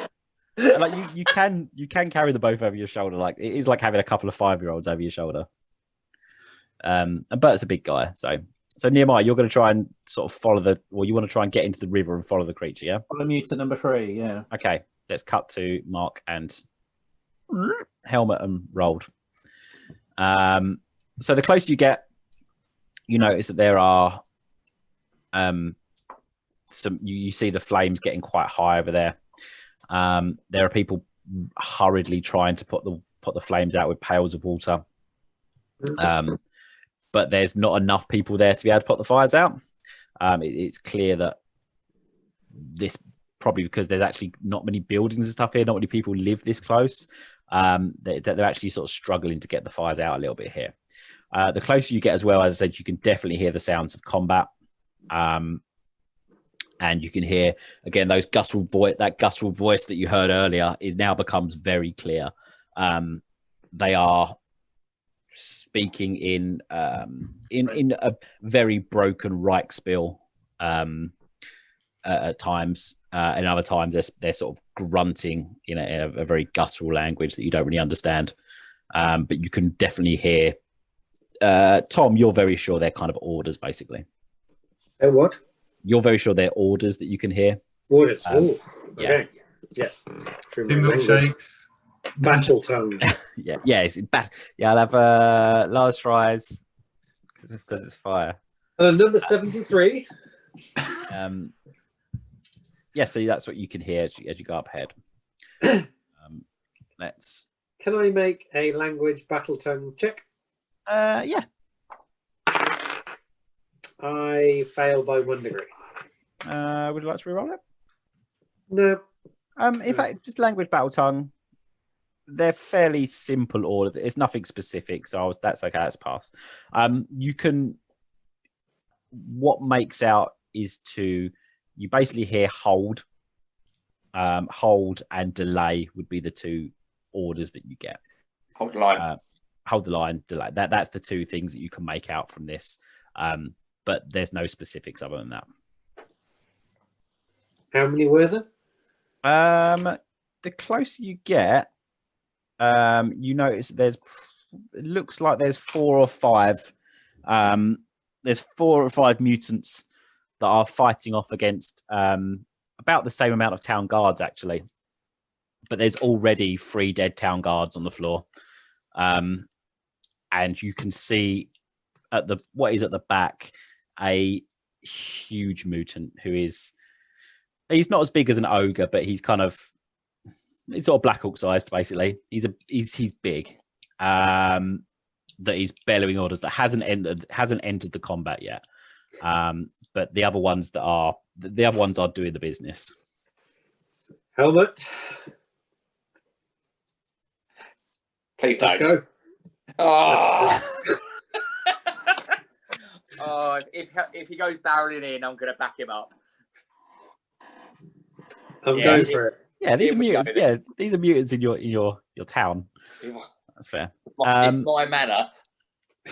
And like you can carry the both over your shoulder. Like it is like having a couple of 5-year-olds over your shoulder. And Bert's a big guy, so Nehemiah, you're going to try and sort of you want to try and get into the river and follow the creature, yeah? Follow mutant number 3, yeah. Okay, let's cut to Mark and Helmet and rolled. So the closer you get, you notice that there are you see the flames getting quite high over there. There are people hurriedly trying to put the flames out with pails of water. But there's not enough people there to be able to put the fires out. It's clear that this probably because there's actually not many buildings and stuff here, not many people live this close. They're actually sort of struggling to get the fires out a little bit here. The closer you get as well, as I said, you can definitely hear the sounds of combat. And you can hear, again, that guttural voice that you heard earlier now becomes very clear. They are speaking in a very broken Reichspiel at times, and other times they're sort of grunting in a very guttural language that you don't really understand. But you can definitely hear. Tom, you're very sure they're kind of orders, basically. They're what? You're very sure they're orders that you can hear. Orders. Okay. Yes. Milkshakes. Battle tongue. I'll have large fries because it's fire. Number 73. So that's what you can hear as you go up ahead. Let's. Can I make a language battle tongue check? Yeah. I fail by 1 degree. Would you like to reroll it? No. In fact, just language battle tongue. They're fairly simple order. It's nothing specific, so that's okay. That's pass. You can. What makes out is you basically hear hold. Hold and delay would be the 2 orders that you get. Hold the line. Hold the line. Delay. That's the 2 things that you can make out from this. But there's no specifics other than that. How many were there? The closer you get, you notice it looks like there's 4 or 5. There's 4 or 5 mutants that are fighting off against about the same amount of town guards, actually. But there's already 3 dead town guards on the floor. And you can see what is at the back a huge mutant he's not as big as an ogre, but he's sort of Black Hawk sized, basically. He's big. That he's bellowing orders that hasn't entered the combat yet. But the other ones are doing the business. Helmet. Please don't. Let's go. Oh. If he goes barreling in, I'm going to back him up. I'm going for it. Yeah, these are mutants. Yeah, these are mutants in your town. That's fair. It's my manner.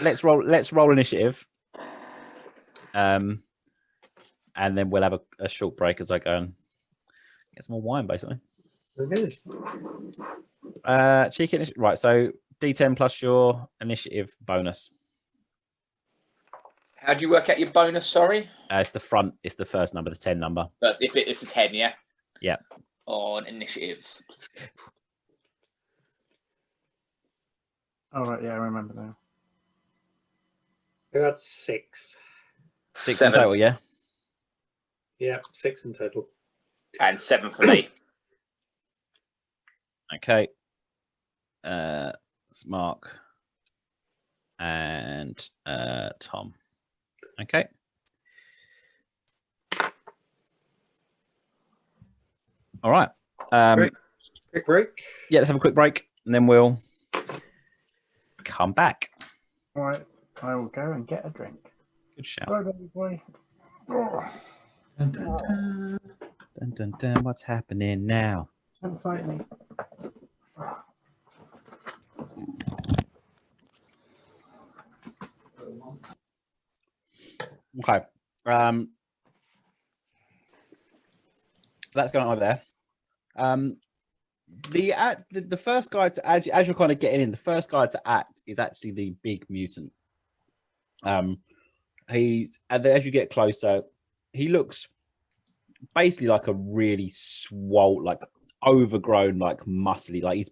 Let's roll initiative. And then we'll have a short break as I go and get some more wine, basically. Okay. Cheeky initiative. Right, so D10 plus your initiative bonus. How do you work out your bonus? Sorry. It's the front. It's the first number, the 10 number. But it's a 10, yeah. Yeah. On initiative. All right, yeah, I remember now. I got 6. 6 7. in total, yeah. Yeah, 6 in total. And 7 for me. Okay. It's Mark and Tom. Okay. All right. Quick break. Yeah, let's have a quick break, and then we'll come back. All right, I will go and get a drink. Good shout. Bye, baby boy. Oh, Dun, dun, dun. Dun, dun, dun. What's happening now? don't fight me. Okay. So that's going on over there. The first guy to as you're kind of getting in, the first guy to act is actually the big mutant. He's as you get closer, he looks basically like a really swole, like overgrown, like muscly, like he's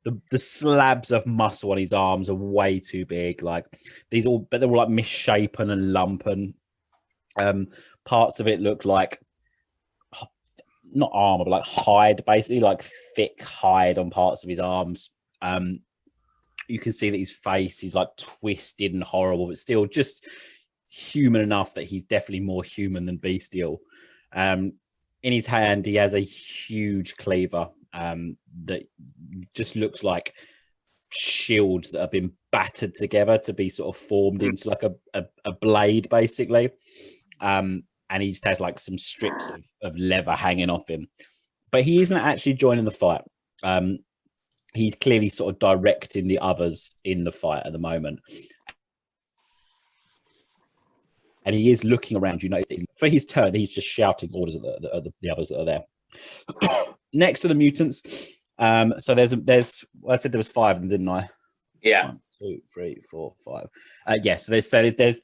the slabs of muscle on his arms are way too big. Like but they're all like misshapen and lumpen. Parts of it look like not armor, but like hide, basically like thick hide on parts of his arms. You can see that his face is like twisted and horrible, but still just human enough that he's definitely more human than bestial. In his hand, he has a huge cleaver that just looks like shields that have been battered together to be sort of formed into like a blade, basically. And he just has like some strips of leather hanging off him. But he isn't actually joining the fight. He's clearly sort of directing the others in the fight at the moment. And he is looking around. You know, for his turn, he's just shouting orders at the others that are there. Next to the mutants, so there's well, I said there was 5 of them, didn't I? Yeah. 1, 2, 3, 4, 5. Yes, so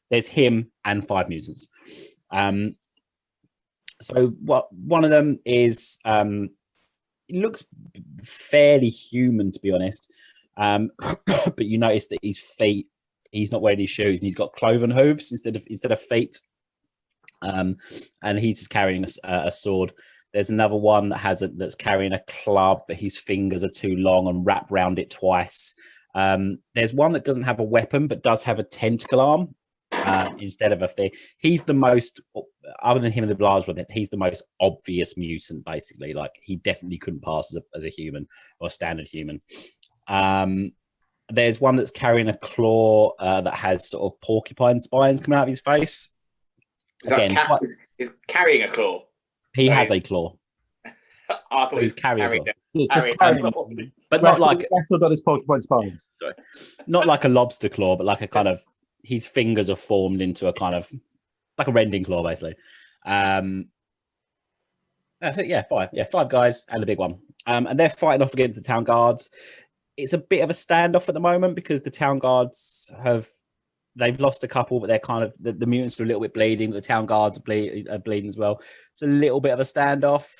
there's him and 5 mutants. So one of them is it looks fairly human, to be honest. But you notice that his feet, he's not wearing his shoes, and he's got cloven hooves instead of feet. And he's just carrying a sword. There's another one that's carrying a club, but his fingers are too long and wrapped around it twice. There's one that doesn't have a weapon but does have a tentacle arm instead of a thing. He's the most, other than him and the large one, he's the most obvious mutant, basically. Like, he definitely couldn't pass as a human or a standard human. There's one that's carrying a claw that has sort of porcupine spines coming out of his face. Again, he's carrying a claw. He has a claw. I thought he was carrying a claw. But not like still got his porcupine spines. Sorry. Not like a lobster claw, but like a kind of, his fingers are formed into a kind of like a rending claw, basically. That's it. Yeah, 5. Yeah, 5 guys and a big one. And they're fighting off against the town guards. It's a bit of a standoff at the moment because the town guards they've lost a couple, but they're kind of the mutants are a little bit bleeding. The town guards are bleeding as well. It's a little bit of a standoff.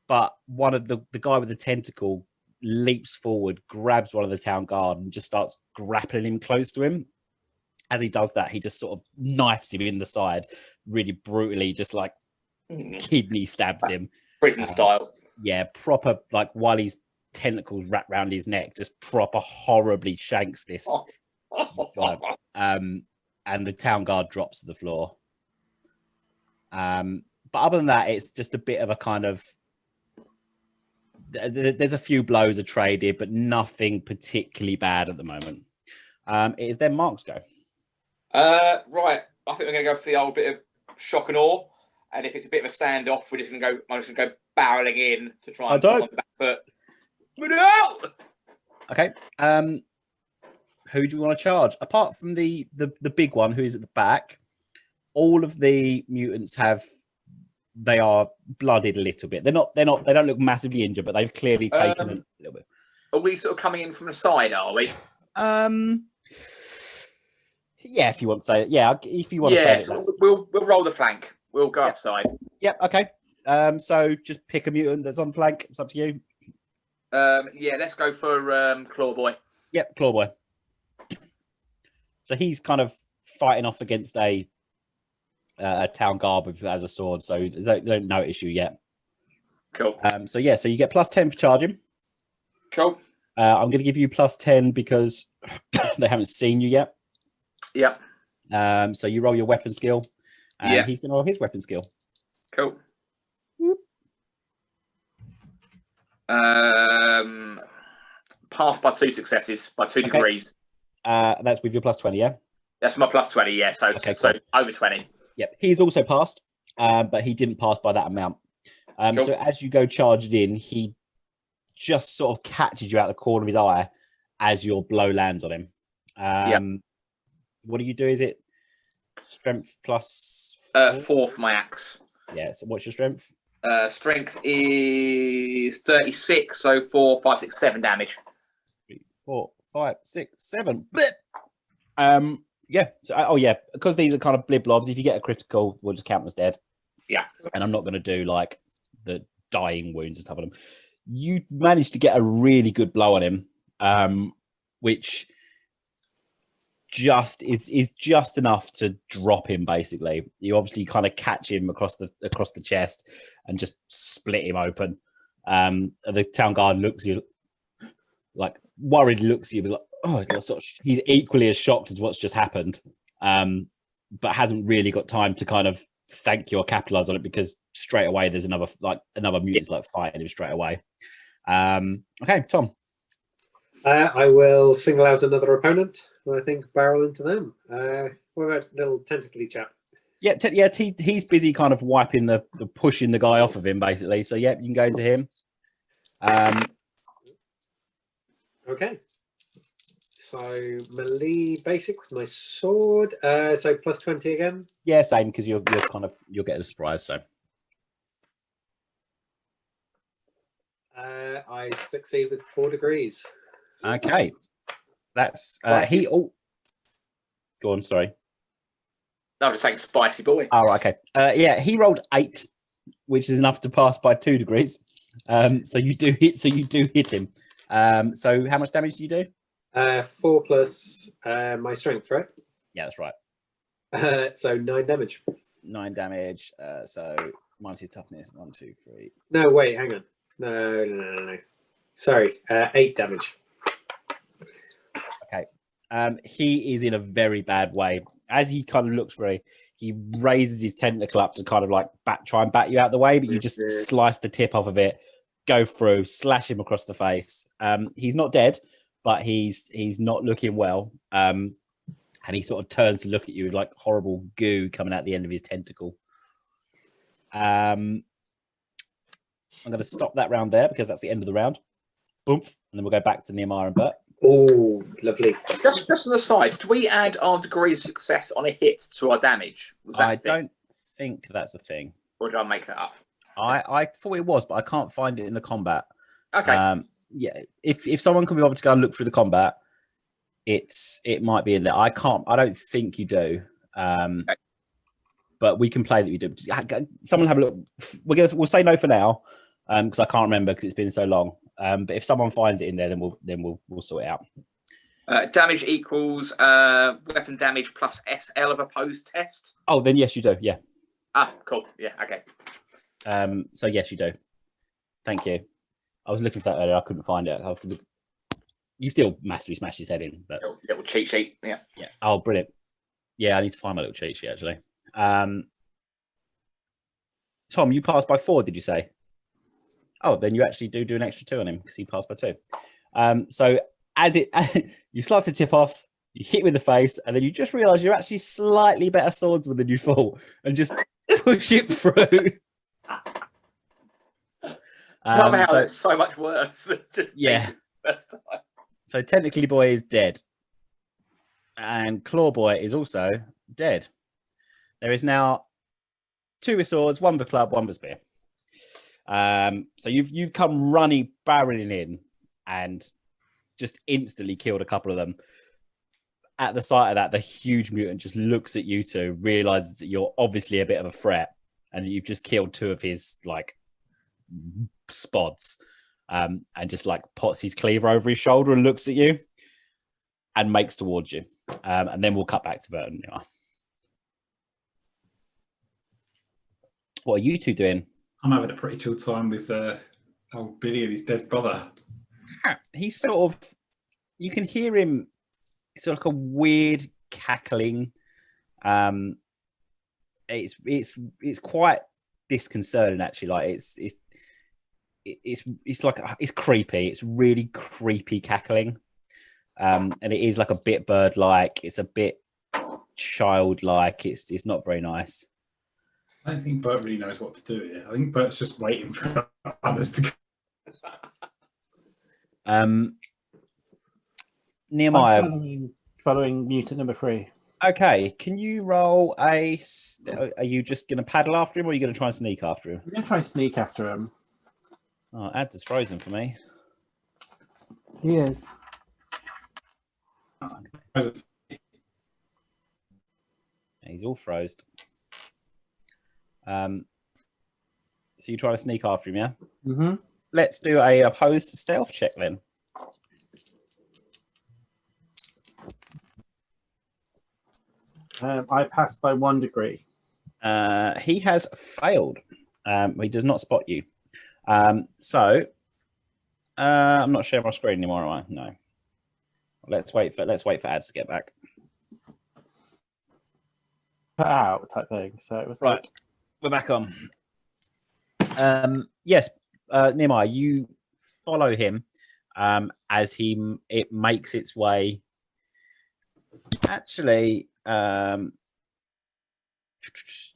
But one of the guy with the tentacle leaps forward, grabs one of the town guard, and just starts grappling him close to him. As he does that, he just sort of knifes him in the side, really brutally, just like kidney stabs him. Prison style. Yeah, proper, like, while his tentacles wrap around his neck, just proper horribly shanks this guy. And the town guard drops to the floor. But other than that, it's just a bit of a kind of, there's a few blows are traded, but nothing particularly bad at the moment. It is then Mark's go. Right. I think we're going to go for the old bit of shock and awe. And if it's a bit of a standoff, I'm just going to go barreling in to try and put on the back foot. No! Okay. Who do you want to charge? Apart from the big one who is at the back, all of the mutants they are blooded a little bit. They don't look massively injured, but they've clearly taken a little bit. Are we sort of coming in from the side, are we? Yeah, if you want to say it. Yeah, if you want to say it. So we'll roll the flank. We'll go upside. Yep, okay. So just pick a mutant that's on flank. It's up to you. Yeah, let's go for Claw Boy. Yep, Claw Boy. So he's kind of fighting off against a town guard who has a sword, so they don't no issue yet. Cool. So you get +10 for charging. Cool. I'm going to give you +10 because they haven't seen you yet. Yep. So you roll your weapon skill, and he's going to roll his weapon skill. Cool. Passed by 2 successes, by 2 degrees. That's with your plus 20, yeah? That's my plus 20, yeah. So, Okay, so cool. over 20. Yep. He's also passed, but he didn't pass by that amount. Cool. So as you go charged in, he just sort of catches you out the corner of his eye as your blow lands on him. What do you do? Is it strength plus 4 for my axe? Yeah. So what's your strength? Strength is 36, so 4, 5, 6, 7 damage. 3, 4, 5, 6, 7. Yeah. So, because these are kind of blib-blobs, if you get a critical, we'll just count them as dead. Yeah. And I'm not going to do like the dying wounds and stuff on him. You managed to get a really good blow on him, which just is just enough to drop him. Basically, you obviously kind of catch him across the chest and just split him open. The town guard looks at you like worried, looks at you, but like, oh, he's equally as shocked as what's just happened, but hasn't really got time to kind of thank you or capitalize on it because straight away there's another mutant's like fighting him straight away. Okay, Tom. I will single out another opponent. I think barrel into them. What about little tentacly chap? Yeah, he's busy kind of wiping the pushing the guy off of him basically. So yeah, you can go into him. Okay. So melee basic with my sword. So plus 20 again. Yeah, same because you'll get a surprise. So I succeed with 4 degrees. Okay, that's he. Oh, go on. Sorry. I'm just saying, spicy boy. Oh, okay. Yeah, he rolled 8, which is enough to pass by 2 degrees. So you do hit him. So how much damage do you do? 4 plus my strength, right? Yeah, that's right. So 9 damage. 9 damage. So minus his toughness. 1, 2, 3. No, wait, hang on. No. Sorry, 8 damage. Okay. He is in a very bad way. As he kind of looks for he raises his tentacle up to kind of like try and bat you out the way, but you just slice the tip off of it, go through, slash him across the face. He's not dead, but he's not looking well. And he sort of turns to look at you with like horrible goo coming out the end of his tentacle. I'm going to stop that round there because that's the end of the round. Boom. And then we'll go back to Nehemiah and Bert. Oh, lovely. Just on the side, do we add our degree of success on a hit to our damage? I don't think that's a thing. Or did I make that up? I thought it was, but I can't find it in the combat. Okay. Yeah, if someone can be able to go and look through the combat, it might be in there. I don't think you do. Okay. But we can play that you do. Someone have a look. We'll say no for now, because I can't remember because it's been so long. But if someone finds it in there, then we'll sort it out. Damage equals weapon damage plus SL of opposed test. Oh, then yes, you do. Yeah. Ah, cool. Yeah. Okay. So yes, you do. Thank you. I was looking for that earlier. I couldn't find it. You still massively smashed his head in, but little cheat sheet. Yeah. Yeah. Oh, brilliant. Yeah, I need to find my little cheat sheet actually. Tom, you passed by 4. Did you say? Oh, then you actually do an extra 2 on him because he passed by 2. So as you slice the tip off, you hit him in the face, and then you just realise you're actually slightly better swordsman than you thought, and just push it through. Somehow it's so much worse. Yeah. So technically, boy is dead, and Claw Boy is also dead. There is now 2 with swords, 1 with club, 1 with spear. So you've come running, barreling in, and just instantly killed a couple of them. At the sight of that, the huge mutant just looks at you two, realizes that you're obviously a bit of a threat, and you've just killed 2 of his like spods, and just like pots his cleaver over his shoulder and looks at you, and makes towards you. And then we'll cut back to Burton. What are you two doing? I'm having a pretty chill time with old Billy and his dead brother. He's sort of, you can hear him, sort of like a weird cackling. It's quite disconcerting actually. Like it's like it's creepy. It's really creepy cackling, and it is like a bit bird-like. It's a bit childlike. It's not very nice. I don't think Bert really knows what to do here. I think Bert's just waiting for others to go. Nehemiah, following mutant number 3. okay, can you roll a? Are you just going to paddle after him, or are you going to try and sneak after him? I'm going to try and sneak after him. Oh, Ads is frozen for me. He is. He's all froze. So you try to sneak after him, yeah? Mm-hmm. Let's do a opposed stealth check then. I passed by 1 degree. He has failed. He does not spot you. So I'm not sharing my screen anymore, am I? No. Let's wait for Ads to get back. Put out type thing. So it was Right. We're back on. Yes, Nehemiah, you follow him as it makes its way. Actually, I'm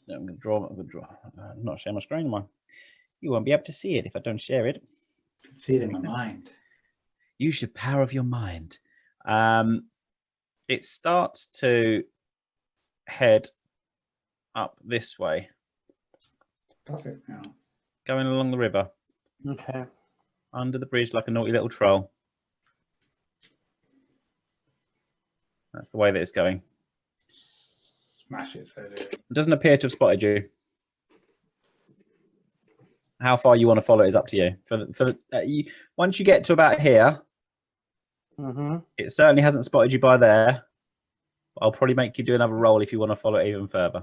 going to draw. I'm not sharing my screen anymore. You won't be able to see it if I don't share it. I can see it in my mind. Use your power of your mind. It starts to head up this way. Does it now? Going along the river. okay. Under the bridge like a naughty little troll. That's the way that it's going. Smash its head in. It doesn't appear to have spotted you. How far you want to follow is up to you. Once you get to about here, Mm-hmm. it certainly hasn't spotted you by there. I'll probably make you do another roll if you want to follow it even further.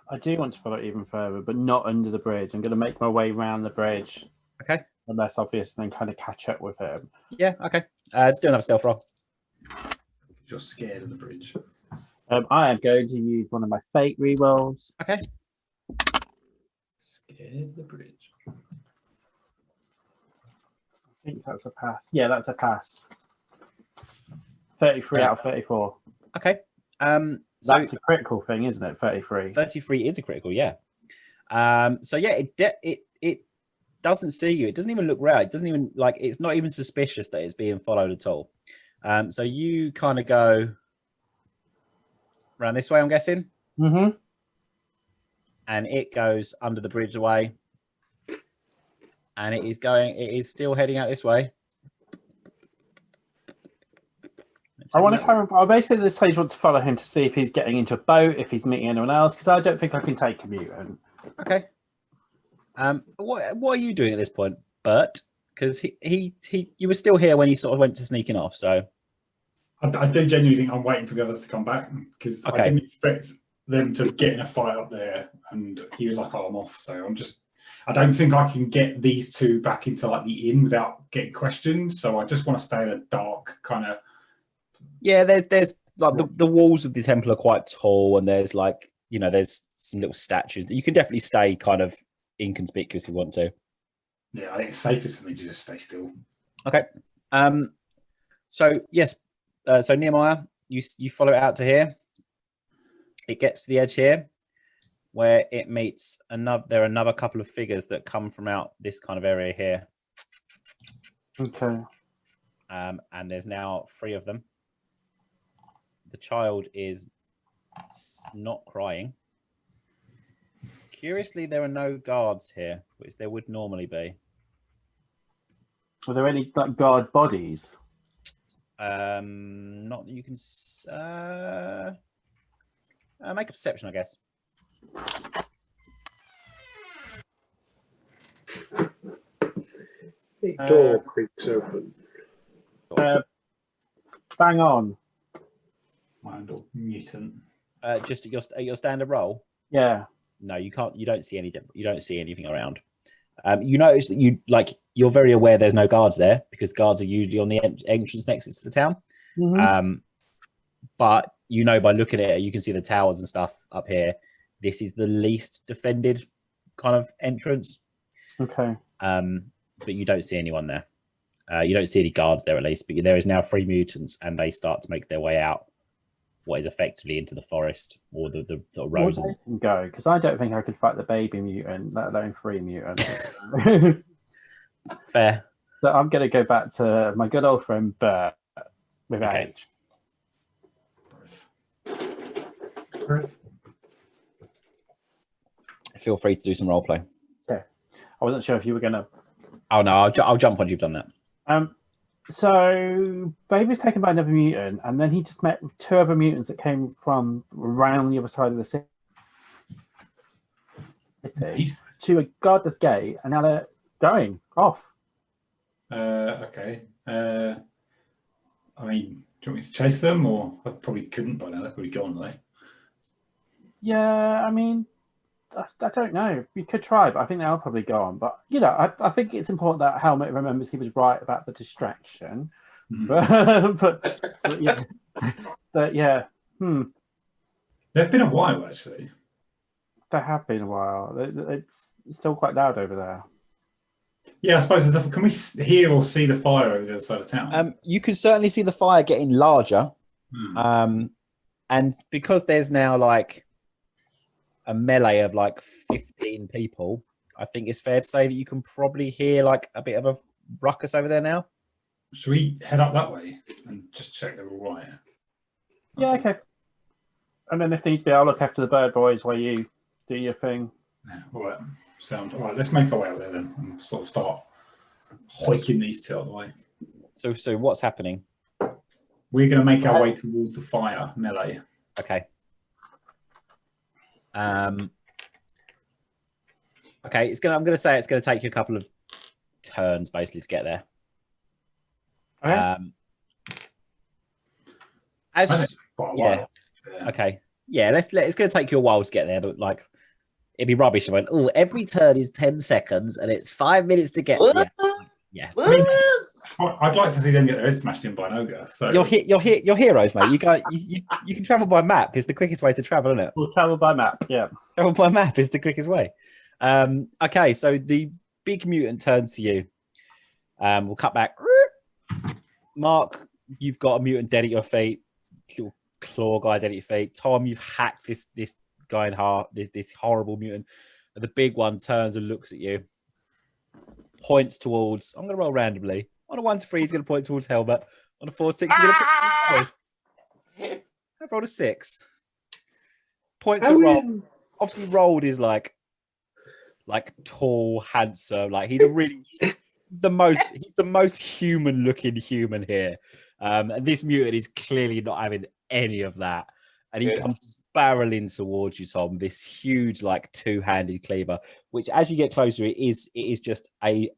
I do want to follow it even further, but not under the bridge. I'm going to make my way around the bridge. Okay. Less obvious, and then kind of catch up with him. Yeah, okay. Let's do another stealth roll. You're scared of the bridge. I am going to use one of my fate rerolls. Okay. Scared of the bridge. I think that's a pass. Yeah, that's a pass. 33 out of 34. Okay. So That's a critical thing, isn't it? 33. 33 is a critical, yeah. So yeah, it doesn't see you. It doesn't even look right. It doesn't even it's not even suspicious that it's being followed at all. So you kind of go around this way, I'm guessing. Mm-hmm. And it goes under the bridge away. And it is still heading out this way. I basically at this stage want to follow him to see if he's getting into a boat, if he's meeting anyone else, because I don't think I can take a mutant. Okay. What are you doing at this point, Bert? Because you were still here when he sort of went to sneaking off. So I do genuinely think I'm waiting for the others to come back because I didn't expect them to get in a fight up there, and he was like, "Oh, I'm off." So I don't think I can get these two back into the inn without getting questioned. So I just want to stay in a dark kind of. Yeah, there's like the walls of the temple are quite tall, and there's there's some little statues. You can definitely stay kind of inconspicuous if you want to. Yeah, I think it's safest for me to just stay still. Okay. So yes. So Nehemiah, you follow it out to here. It gets to the edge here, where it meets there are another couple of figures that come from out this kind of area here. Okay. And there's now 3 of them. The child is not crying. Curiously, there are no guards here, which there would normally be. Were there any guard bodies? Not that you can make a perception, I guess. The door creaks open. Bang on. Mind or mutant. Just at your standard roll. Yeah. No, you can't. You don't see anything. You don't see anything around. You notice that you're very aware there's no guards there because guards are usually on the entrance exits to the town. Mm-hmm. But by looking at it, you can see the towers and stuff up here. This is the least defended kind of entrance. Okay. but you don't see anyone there. You don't see any guards there, at least. But there is now 3 mutants, and they start to make their way out what is effectively into the forest or the sort of roads. Well, they can go, because I don't think I could fight the baby mutant, let alone 3 mutants. Fair. So I'm going to go back to my good old friend Bert with H. Feel free to do some roleplay. Okay. I wasn't sure if you were going to. Oh no, I'll jump once you've done that. So Baby's taken by another mutant, and then he just met with 2 other mutants that came from around the other side of the city to a godless gate, and now they're going off. Okay. I mean, do you want me to chase them, or I probably couldn't by now? They're probably gone, right? Yeah, I mean, I don't know. We could try, but I think they'll probably go on. But, you know, I think it's important that Helmet remembers he was right about the distraction. Mm-hmm. but yeah. They've been a while, actually. They have been a while. It's still quite loud over there. Yeah, I suppose. Can we hear or see the fire over the other side of town? You can certainly see the fire getting larger. And because there's now like a melee of like 15 people, I think it's fair to say that you can probably hear like a bit of a ruckus over there now. Should we head up that way and just check they're all right? Yeah, okay. And then if needs be, I'll look after the bird boys while you do your thing. Yeah, all right. All right, let's make our way out there then and sort of start hoiking these 2 out of the way. So what's happening? We're going to make our way towards the fire melee. Okay. Okay, I'm going to say it's going to take you a couple of turns basically to get there. Okay. Okay. Yeah, it's going to take you a while to get there, but like it'd be rubbish. I went, oh, every turn is 10 seconds and it's 5 minutes to get there. Yeah. I mean, I'd like to see them get their head smashed in by an ogre. So you're heroes, mate. You can travel by map. It's the quickest way to travel, isn't it? We'll travel by map. Yeah. Travel by map is the quickest way. Okay, so the big mutant turns to you. We'll cut back. Mark, you've got a mutant dead at your feet. Little claw guy dead at your feet. Tom, you've hacked this guy in half. This horrible mutant. And the big one turns and looks at you. Points towards. I'm going to roll randomly. On a 1 to 3, he's going to point towards Helmet. On a 4 6, he's going to point. I've rolled a 6. Points at roll. Obviously, rolled is like tall, handsome. Like he's the most human-looking human here. And this mutant is clearly not having any of that. And he comes barreling towards you, Tom. This huge, like 2-handed cleaver, which, as you get closer, it is just a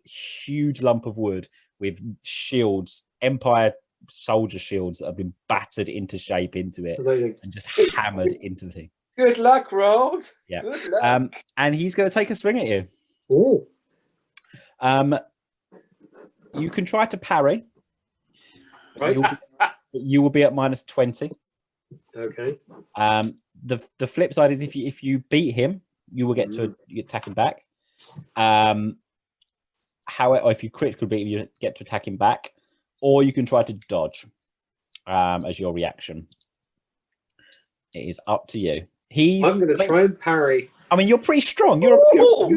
huge lump of wood with shields, Empire soldier shields that have been battered into shape into it. Amazing. And just hammered into the thing. Good luck, Rod. Yeah. Good luck. And he's going to take a swing at you. Ooh. You can try to parry. Right. You will be at -20. Okay. The flip side is if you beat him, you will get to attack him back. However, if you critically beat him, you get to attack him back, or you can try to dodge as your reaction. It is up to you. I'm going to try and parry. I mean, you're pretty strong. You're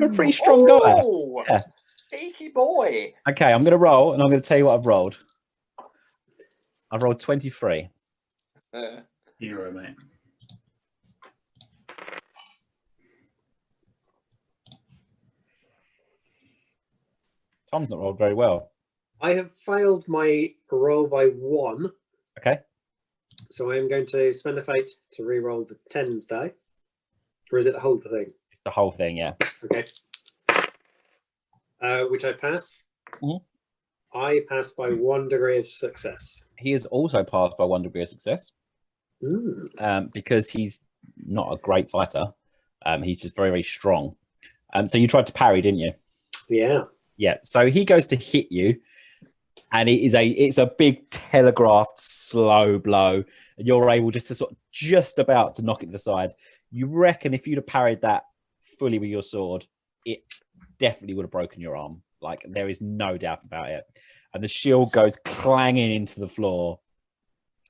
a pretty strong guy. Yeah. Cheeky boy. Okay, I'm going to roll, and I'm going to tell you what I've rolled. I've rolled 23. Hero, mate. Tom's not rolled very well. I have failed my roll by 1. Okay. So I am going to spend a fate to re-roll the 10s die. Or is it the whole thing? It's the whole thing, yeah. Okay. Which I pass. Mhm. I pass by 1 degree of success. He is also passed by 1 degree of success. Because he's not a great fighter. He's just very, very strong. So you tried to parry, didn't you? Yeah. Yeah. So he goes to hit you, and it's a big telegraphed slow blow, and you're able just to just about to knock it to the side. You reckon if you'd have parried that fully with your sword, it definitely would have broken your arm. Like there is no doubt about it. And the shield goes clanging into the floor.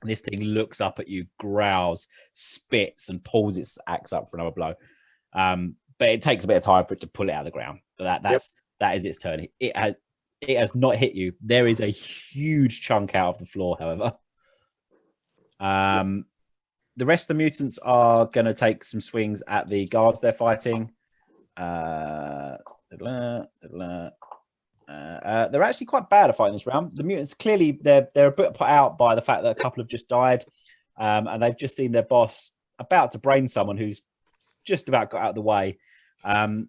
And this thing looks up at you, growls, spits, and pulls its axe up for another blow. But it takes a bit of time for it to pull it out of the ground. But that is its turn. It has not hit you. There is a huge chunk out of the floor, however. The rest of the mutants are going to take some swings at the guards they're fighting. They're actually quite bad at fighting this round. The mutants clearly they're a bit put out by the fact that a couple have just died, and they've just seen their boss about to brain someone who's just about got out of the way. And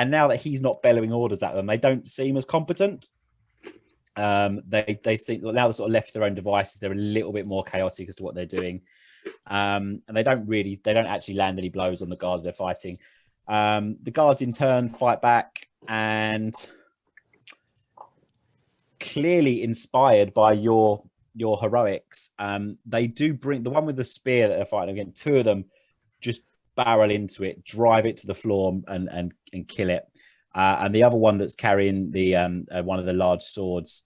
now that he's not bellowing orders at them, they don't seem as competent. They seem now they're sort of left to their own devices. They're a little bit more chaotic as to what they're doing, and they don't actually land any blows on the guards they're fighting. The guards in turn fight back, and clearly inspired by your heroics, they do bring the one with the spear that they're fighting against. Two of them just barrel into it, drive it to the floor, and kill it. And the other one that's carrying the one of the large swords,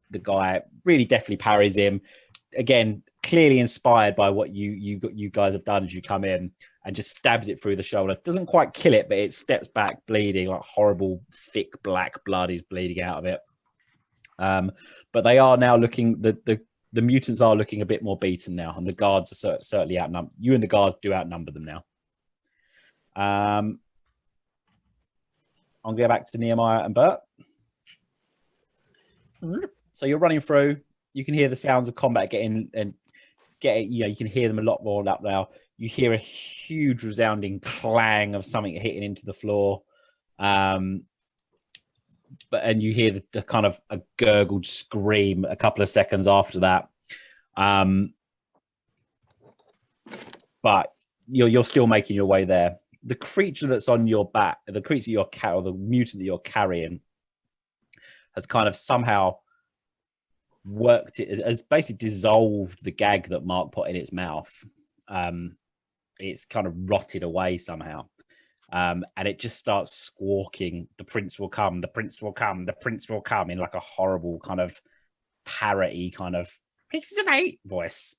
the guy really definitely parries him. Again, clearly inspired by what you guys have done as you come in, and just stabs it through the shoulder. Doesn't quite kill it, but it steps back bleeding, like horrible thick black blood is bleeding out of it. But they are now looking, the mutants are looking a bit more beaten now, and the guards are certainly outnumbered. You and the guards do outnumber them now. I'll go back to Nehemiah and Bert. So you're running through. You can hear the sounds of combat you can hear them a lot more up now. You hear a huge resounding clang of something hitting into the floor. And you hear the kind of a gurgled scream a couple of seconds after that. But you're still making your way there. The creature that's on your back, the mutant that you're carrying, has kind of somehow worked it, has basically dissolved the gag that Mark put in its mouth. It's kind of rotted away somehow. And it just starts squawking, "The prince will come, the prince will come, the prince will come," in like a horrible kind of parrot-y kind of pieces of eight voice.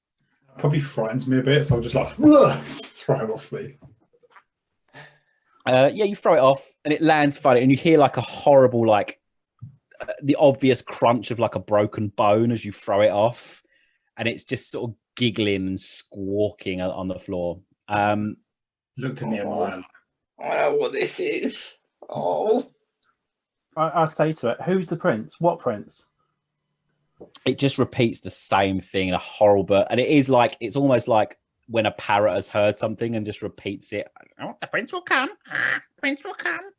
Probably frightens me a bit, so I'm just like, throw it off me. You throw it off and it lands funny, and you hear like a horrible, like the obvious crunch of like a broken bone as you throw it off, and it's just sort of giggling and squawking on the floor. Looked at Nehemiah. I know what this is. Oh, I say to it, "Who's the prince? What prince?" It just repeats the same thing in a horrible, and it's almost like when a parrot has heard something and just repeats it. "Oh, the prince will come. Prince will come."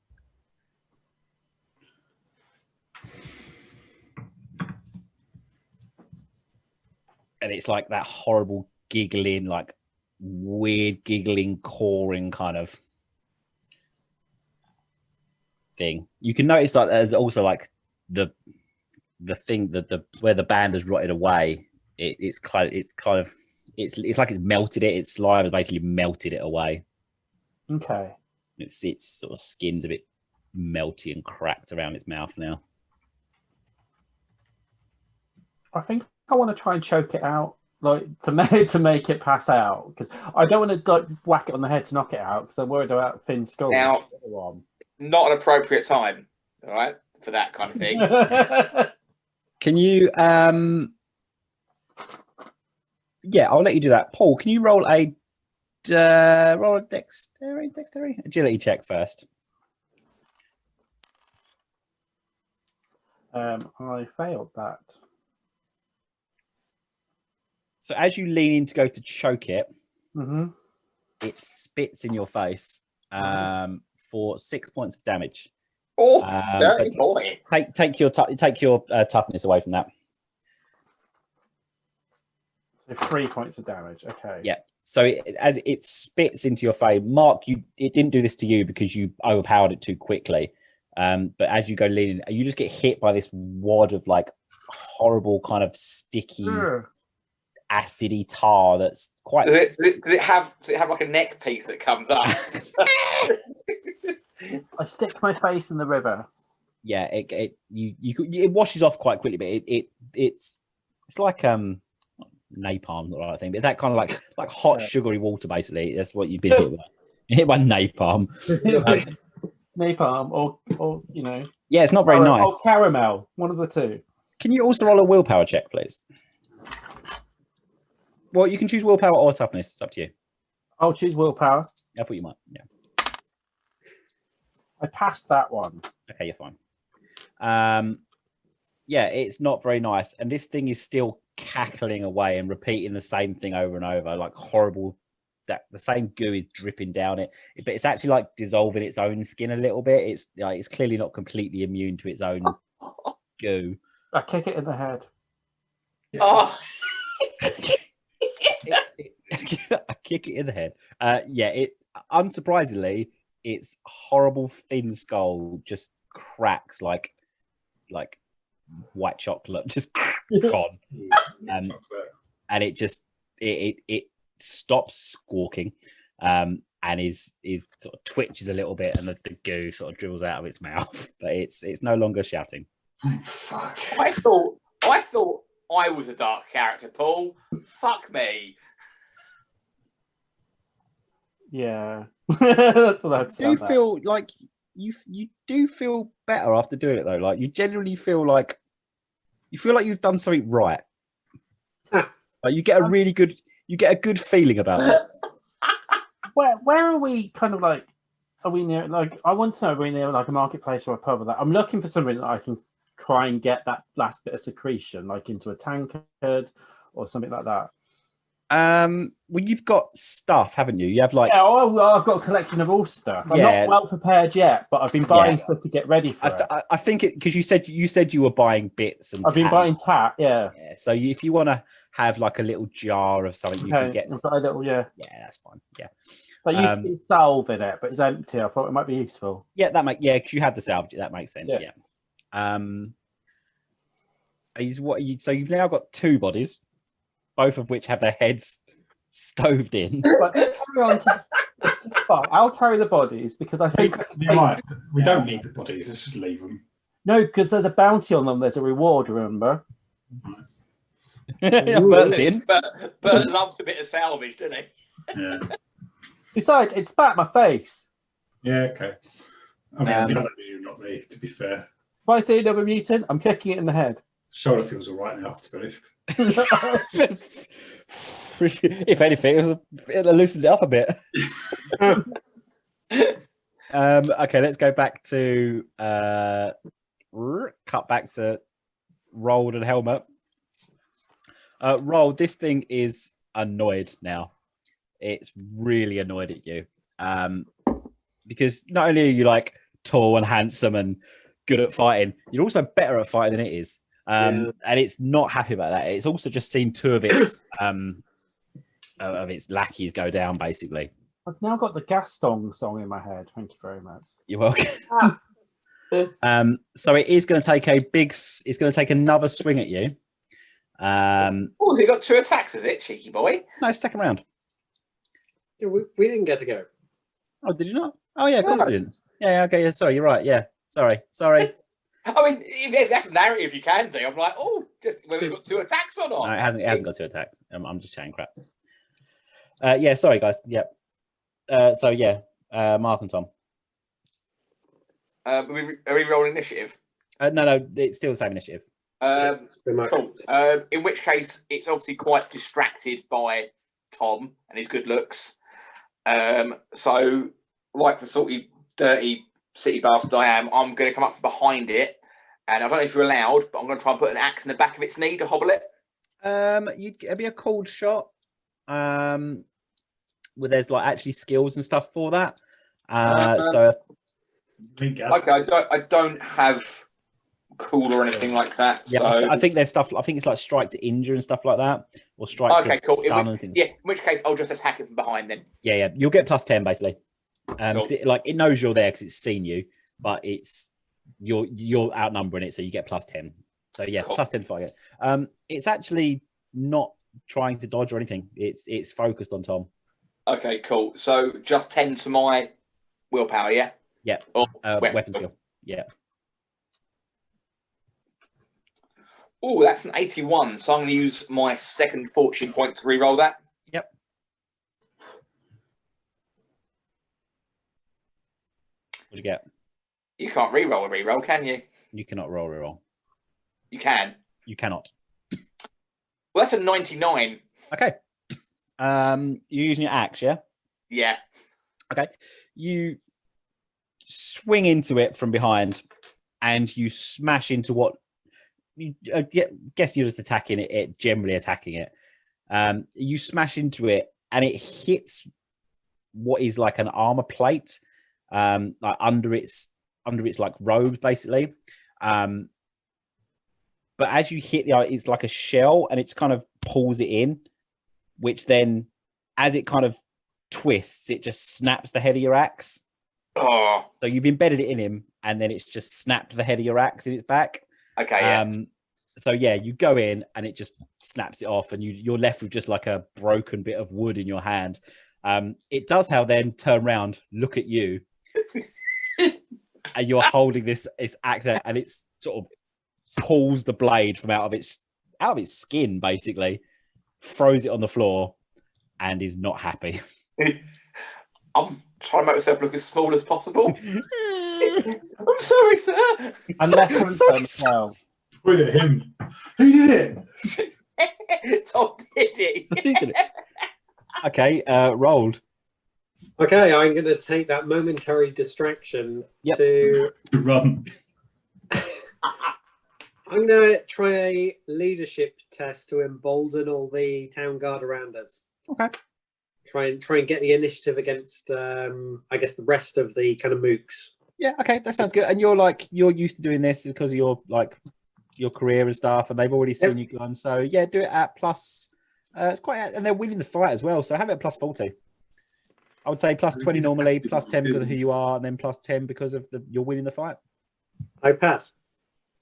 And it's like that horrible giggling, like weird giggling, cawing kind of thing. You can notice that there's also like the thing that where the band has rotted away. It's like it's melted it. Its slime has basically melted it away. Okay. Its sort of skin's a bit melty and cracked around its mouth now. I think I want to try and choke it out, like to make it pass out, because I don't want to whack it on the head to knock it out, because I'm worried about Finn's skull. Now, not an appropriate time, all right, for that kind of thing. Can you? Yeah, I'll let you do that. Paul, can you roll a dexterity agility check first? I failed that. So as you lean in to go to choke it, it spits in your face for 6 points of damage. Oh, dirty boy! Take your toughness away from that. So 3 points of damage. Okay. Yeah. So as it spits into your face, Mark, it didn't do this to you because you overpowered it too quickly. But as you go leaning, you just get hit by this wad of like horrible kind of sticky, acidy tar that's quite. Does it have like a neck piece that comes up? I stick my face in the river. yeah, it washes off quite quickly, but it's like napalm, the right thing, but that kind of like hot sugary water, basically. That's what you've been hit with. Hit by napalm. Napalm or Yeah, it's not very nice. Or caramel, one of the two. Can you also roll a willpower check, please? Well, you can choose willpower or toughness. It's up to you. I'll choose willpower. I thought you might. Yeah. I passed that one. Okay, you're fine. Yeah, it's not very nice, and this thing is still cackling away and repeating the same thing over and over, like horrible. That the same goo is dripping down it, but it's actually like dissolving its own skin a little bit. It's like it's clearly not completely immune to its own goo. I kick it in the head. Yeah. Oh, I kick it in the head. Yeah, it unsurprisingly, its horrible thin skull just cracks like white chocolate, just gone. And it just it stops squawking, and is sort of twitches a little bit, and the goo sort of dribbles out of its mouth, but it's no longer shouting. Fuck. I thought I was a dark character, Paul. Fuck me. Yeah, that's what I'd say. Do you feel like you do feel better after doing it though? Like you generally feel like you've done something right. Like you get a good feeling about it. Where are we? Kind of like, are we near? Like, I want to know, are we near like a marketplace or a pub? Or that I'm looking for something that I can try and get that last bit of secretion, like into a tankard or something like that. Well, you've got stuff, haven't you? You have like I've got a collection of all stuff. I'm not well prepared yet, but I've been buying stuff to get ready for it. I think it because you said you were buying bits and I've been buying tat, yeah. So if you want to have like a little jar of something, you can get. I've got a little, yeah, that's fine. Yeah, there used to be salve in it, but it's empty. I thought it might be useful. Yeah, because you had the salvage. That makes sense. Yeah. So you've now got 2 bodies, both of which have their heads stoved in. I'll carry the bodies because I think we don't need the bodies. Let's just leave them. No, because there's a bounty on them. There's a reward. Remember? Bert's in. Bert loves a bit of salvage, doesn't he? Yeah. Besides, it's spat my face. Yeah. Okay. I mean, you, not me. To be fair. If I see another mutant, I'm kicking it in the head. Shoulder feels all right now, to be honest. If anything, it loosened it up a bit. Okay, let's go back to cut back to Rolled and Helmet. Roll, this thing is annoyed now. It's really annoyed at you. Because not only are you like tall and handsome and good at fighting, you're also better at fighting than it is. And it's not happy about that. It's also just seen 2 of its lackeys go down, basically. I've now got the Gaston song in my head. Thank you very much. You're welcome. So it is going to take it's going to take another swing at you. Oh, so you got 2 attacks, is it, cheeky boy? No, it's 2nd round. Yeah, we didn't get to go. Oh, did you not? Oh yeah, of course you didn't. Yeah, okay, yeah, sorry, you're right. Yeah. Sorry. I mean, if that's a narrative you can do, I'm like, oh, just whether it's got 2 attacks or not. No, it hasn't got 2 attacks. I'm just chatting crap. Yeah, sorry guys. Yep. Mark and Tom. Are we rolling initiative? No, it's still the same initiative. Cool. In which case, it's obviously quite distracted by Tom and his good looks. So, like the salty, dirty city bastard I am, I'm going to come up from behind it, and I don't know if you're allowed, but I'm going to try and put an axe in the back of its knee to hobble it. It'd be a cold shot. Where there's like actually skills and stuff for that. Okay, so I don't have cool or anything like that. Yeah, so I think there's stuff. I think it's like strike to injure and stuff like that, or strike to cool. stun. In which case I'll just attack it from behind then. Yeah, you'll get +10 basically. Cool. It knows you're there because it's seen you, but you're outnumbering it, so you get +10. So yeah, cool. +10 fight. It's actually not trying to dodge or anything. It's focused on Tom. Okay, cool. So just 10 to my willpower, yeah? Yeah. Or weapon skill. Yeah. Oh, that's an 81. So I'm going to use my second fortune point to re-roll that. Yep. What'd you get? You can't re-roll a re-roll, can you? You cannot roll a roll. You can. You cannot. Well, that's a 99. Okay. You're using your axe, yeah? Yeah. Okay. You swing into it from behind, and you smash into what you guess you're just attacking it, generally attacking it. You smash into it, and it hits what is like an armor plate, like under its like robe, basically. But as you hit it's like a shell, and it just kind of pulls it in, which then, as it kind of twists, it just snaps the head of your axe. Oh. So you've embedded it in him, and then it's just snapped the head of your axe in its back. Okay. Yeah. So yeah, you go in, and it just snaps it off, and you're left with just like a broken bit of wood in your hand. It does, how then turn around, look at you, and you're holding this axe, and it's sort of pulls the blade from out of its skin, basically, throws it on the floor, and is not happy. I'm trying to make myself look as small as possible. I'm sorry, sir. Unless now. Look at him. Who did it? Tom did it. Okay, rolled. Okay, I'm going to take that momentary distraction to run. I'm going to try a leadership test to embolden all the town guard around us. Okay. Try and get the initiative against, I guess, the rest of the kind of mooks. Yeah, okay, that sounds good. And you're used to doing this because of your career and stuff, and they've already seen you gone. So yeah, do it at plus. It's quite, and they're winning the fight as well. So have it at plus 40. I would say plus 20 normally, plus 10 because of who you are, and then plus 10 because of you're winning the fight. I pass.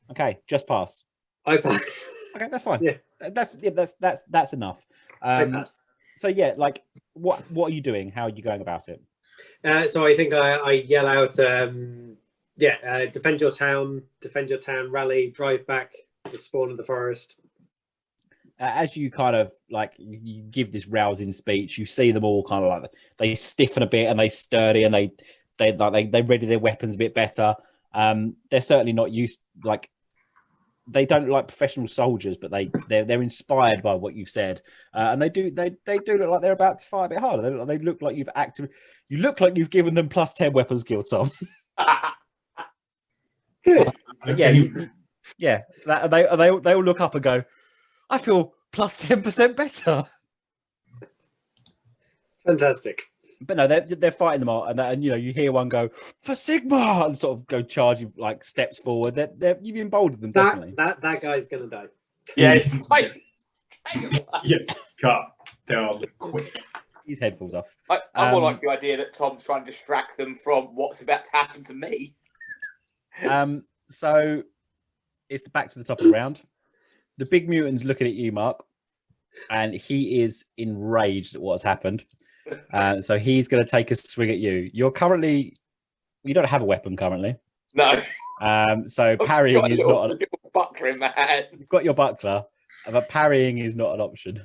Okay, just pass. I pass. Okay, that's fine. Yeah, that's enough. I pass. So yeah, like what are you doing? How are you going about it? So I think I yell out, defend your town, rally, drive back the spawn of the forest. As you kind of like you give this rousing speech, you see them all kind of like they stiffen a bit and they sturdy and they ready their weapons a bit better. They're certainly not used, like they don't look like professional soldiers, but they're inspired by what you've said, and they do look like they're about to fight a bit harder. They look like you look like you've given them plus 10 weapon skill, Tom. Good. Yeah, they all look up and go, I feel plus 10% better. Fantastic. But no, they're fighting them all, and you hear one go for Sigma and sort of go charging like steps forward. You've emboldened them definitely. That guy's gonna die. Yeah, wait. Yes, cut down quick. His head falls off. I more like the idea that Tom's trying to distract them from what's about to happen to me. So it's back to the top of the round. The big mutant's looking at you, Mark, and he is enraged at what's happened. So he's going to take a swing at you. You don't have a weapon currently. No. So parrying is not. Buckler in my hand. You've got your buckler, but parrying is not an option.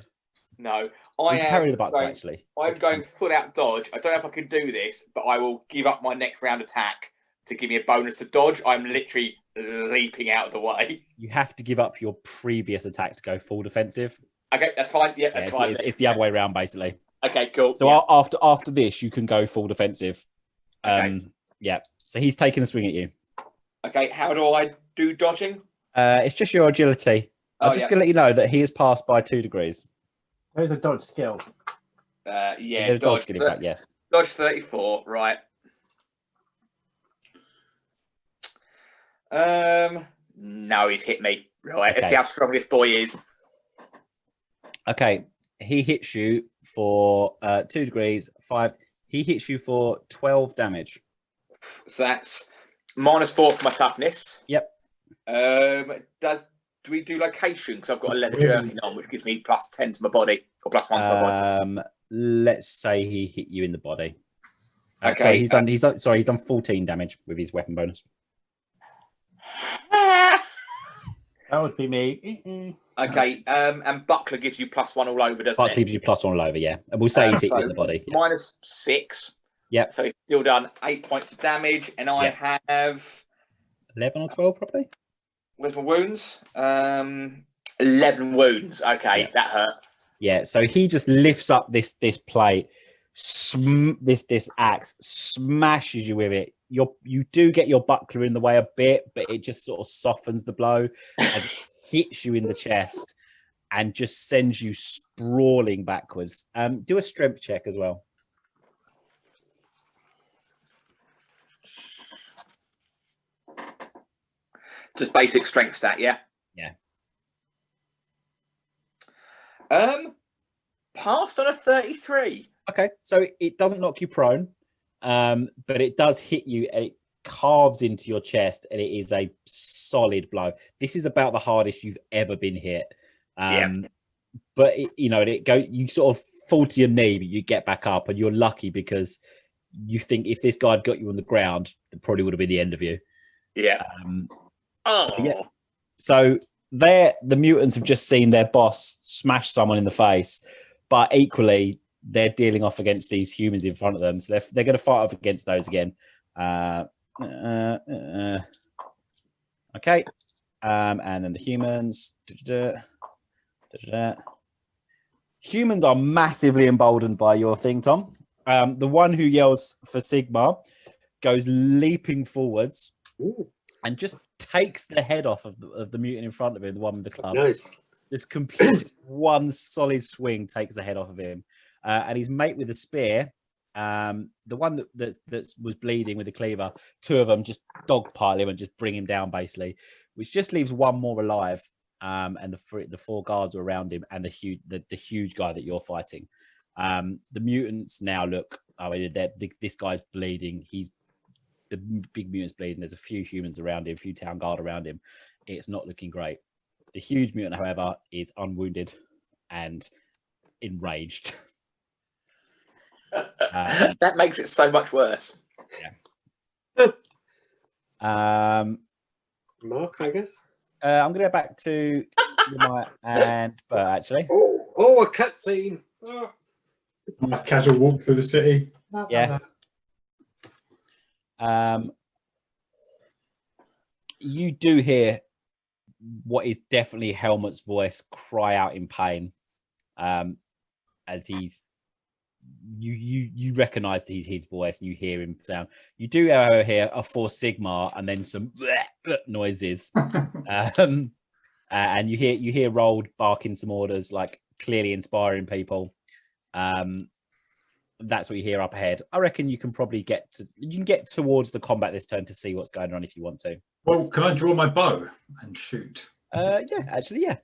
No, I am parry the buckler actually. I'm going full out dodge. I don't know if I can do this, but I will give up my next round attack to give me a bonus to dodge. I'm literally leaping out of the way. You have to give up your previous attack to go full defensive. Okay, that's fine. Yeah, that's fine. It's the other way around, basically. Okay, cool. So after this, you can go full defensive. Okay. Yeah. So he's taking a swing at you. Okay, how do I do dodging? It's just your agility. I'm just going to let you know that he has passed by 2 degrees. There's a dodge skill. Yeah, dodge skill, in fact, yes. Dodge 34, right. No, he's hit me. Right, let's see how strong this boy is. Okay, he hits you for 2 degrees, 5. He hits you for 12 damage. So that's -4 for my toughness. Yep. Do we do location? Because I've got a leather jerkin on, which gives me +10 to my body, or +1 to my body. Let's say he hit you in the body. Okay. So he's done 14 damage with his weapon bonus. That would be me. Okay, and Buckler gives you +1 all over, doesn't Buckley it? gives you +1 all over, yeah. And we'll say he's hit you in the body. -6. Yep. So he's still done 8 points of damage, and I have 11 or 12, probably. Where's my wounds? 11 wounds. Okay, that hurt. Yeah, so he just lifts up this plate, this axe, smashes you with it. You do get your buckler in the way a bit, but it just sort of softens the blow and hits you in the chest and just sends you sprawling backwards. Do a strength check as well. Just basic strength stat, yeah? Yeah. Passed on a 33. Okay, so it doesn't knock you prone, but it does hit you and it carves into your chest, and it is a solid blow. This is about the hardest you've ever been hit. But you sort of fall to your knee, but you get back up, and you're lucky because you think if this guy had got you on the ground, it probably would have been the end of you. Yeah. So the mutants have just seen their boss smash someone in the face, but equally they're dealing off against these humans in front of them, so they're going to fight off against those again. Okay, and then the humans. Humans are massively emboldened by your thing, Tom. The one who yells for Sigma goes leaping forwards. Ooh. And just takes the head off of the mutant in front of him, the one with the club. Nice. Just complete one solid swing takes the head off of him. And his mate with the spear, the one that was bleeding with the cleaver, two of them just dogpile him and just bring him down, basically, which just leaves one more alive. And the four guards are around him, and the huge guy that you're fighting. The mutants now look. I mean, this guy's bleeding. The big mutant's bleeding. There's a few humans around him, a few town guard around him. It's not looking great. The huge mutant, however, is unwounded and enraged. That makes it so much worse. Yeah. Mark, I guess. I'm going to go back to Maya and Bert, actually. Oh, a cutscene. Oh. Nice casual walk through the city. Yeah. You do hear what is definitely Helmut's voice cry out in pain, as you recognize his voice, and you hear him sound. You do hear a 4 Sigma and then some noises, and you hear Rold barking some orders, like clearly inspiring people. That's what you hear up ahead. I reckon you can probably get towards the combat this turn to see what's going on if you want to. Well, can I draw my bow and shoot? Yeah, actually, yeah.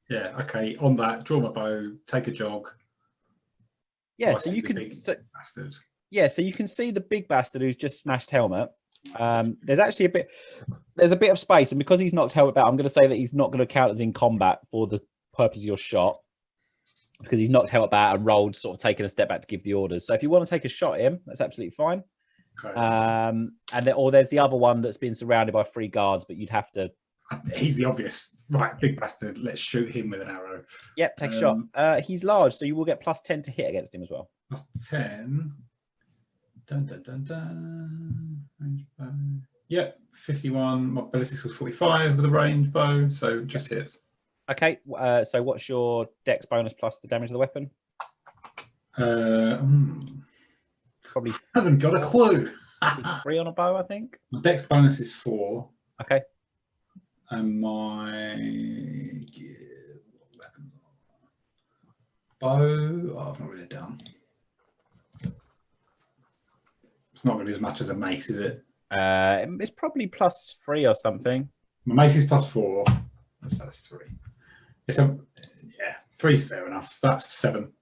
Yeah, okay. On that, draw my bow, take a jog. Yeah, so you can. Bastard. Yeah, so you can see the big bastard who's just smashed Helmet. There's actually a bit of space, and because he's knocked Helmet back, I'm going to say that he's not going to count as in combat for the purpose of your shot, because he's knocked Helmet back and Rolled, sort of taken a step back to give the orders. So if you want to take a shot at him, that's absolutely fine. Okay. Or there's the other one that's been surrounded by 3 guards, but you'd have to. He's the obvious. Right, big bastard. Let's shoot him with an arrow. Yep, take a shot. He's large, so you will get +10 to hit against him as well. +10. Dun, dun, dun, dun. Yep, 51. My ballistics was 45 with a ranged bow, so just hits. Okay, so what's your dex bonus plus the damage of the weapon? Probably haven't got a clue. 3 on a bow, I think. My dex bonus is 4. Okay. And my bow, I've not really done. It's not really as much as a mace, is it? It's probably +3 or something. My mace is +4. That's 3. It's 3's fair enough. That's 7.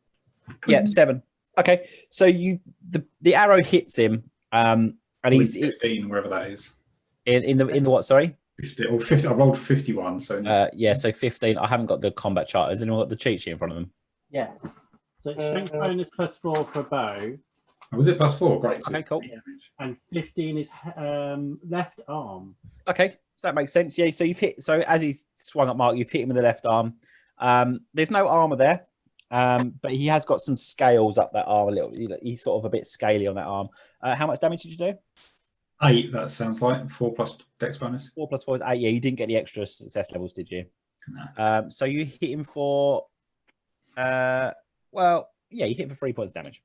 Yeah, 7. Okay, so the arrow hits him, and he's 15, wherever that is. In the what? Sorry. 50 or 50. I rolled 51. So so 15. I haven't got the combat chart. Has anyone got the cheat sheet in front of them? Yeah. So strength bonus +4 for a bow. Oh, was it +4? Great. Okay, cool. And 15 is left arm. Okay. So that makes sense. Yeah. So you've hit. So as he's swung at Mark, you've hit him with the left arm. There's no armor there, but he has got some scales up that arm a little. He's sort of a bit scaly on that arm. How much damage did you do? 8. That sounds like 4 plus dex bonus. 4 plus 4 is 8. Yeah, you didn't get the extra success levels, did you? No. So you hit him for. Well, yeah, you hit him for 3 points of damage.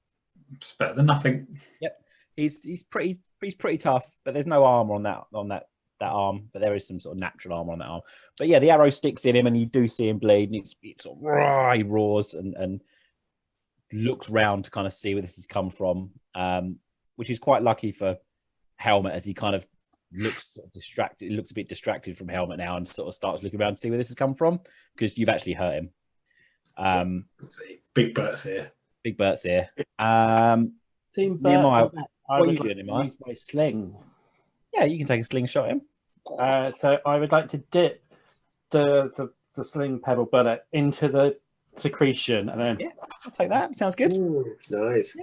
It's better than nothing. Yep. He's pretty tough, but there's no armor on that arm, but there is some sort of natural armor on that arm. But yeah, the arrow sticks in him, and you do see him bleed, and it's sort of he roars and looks round to kind of see where this has come from, which is quite lucky for Helmet, as he kind of looks sort of distracted. He looks a bit distracted from Helmet now, and sort of starts looking around to see where this has come from, because you've actually hurt him. Big Bert's here. Big Bert's here. Team Bert, Nehemiah, I what are would you like doing, to Nehemiah? use my sling. Yeah, you can take a slingshot at him. So I would like to dip the sling pebble bullet into the secretion, and then I'll take that. Sounds good. Ooh, nice.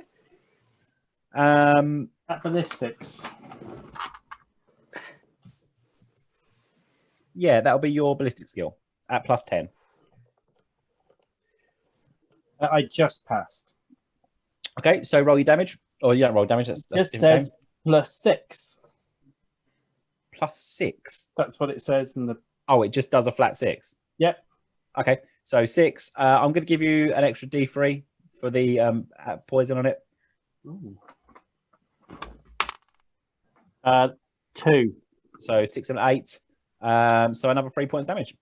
at ballistics. Yeah, that'll be your ballistic skill at +10. I just passed. Okay, so roll your damage. Or you don't roll damage. That's It in says game. +6. +6. That's what it says in the. Oh, it just does a flat 6. Yep. Okay, so 6. I'm going to give you an extra D3 for the poison on it. Ooh. 2. So 6 and 8. So another 3 points damage.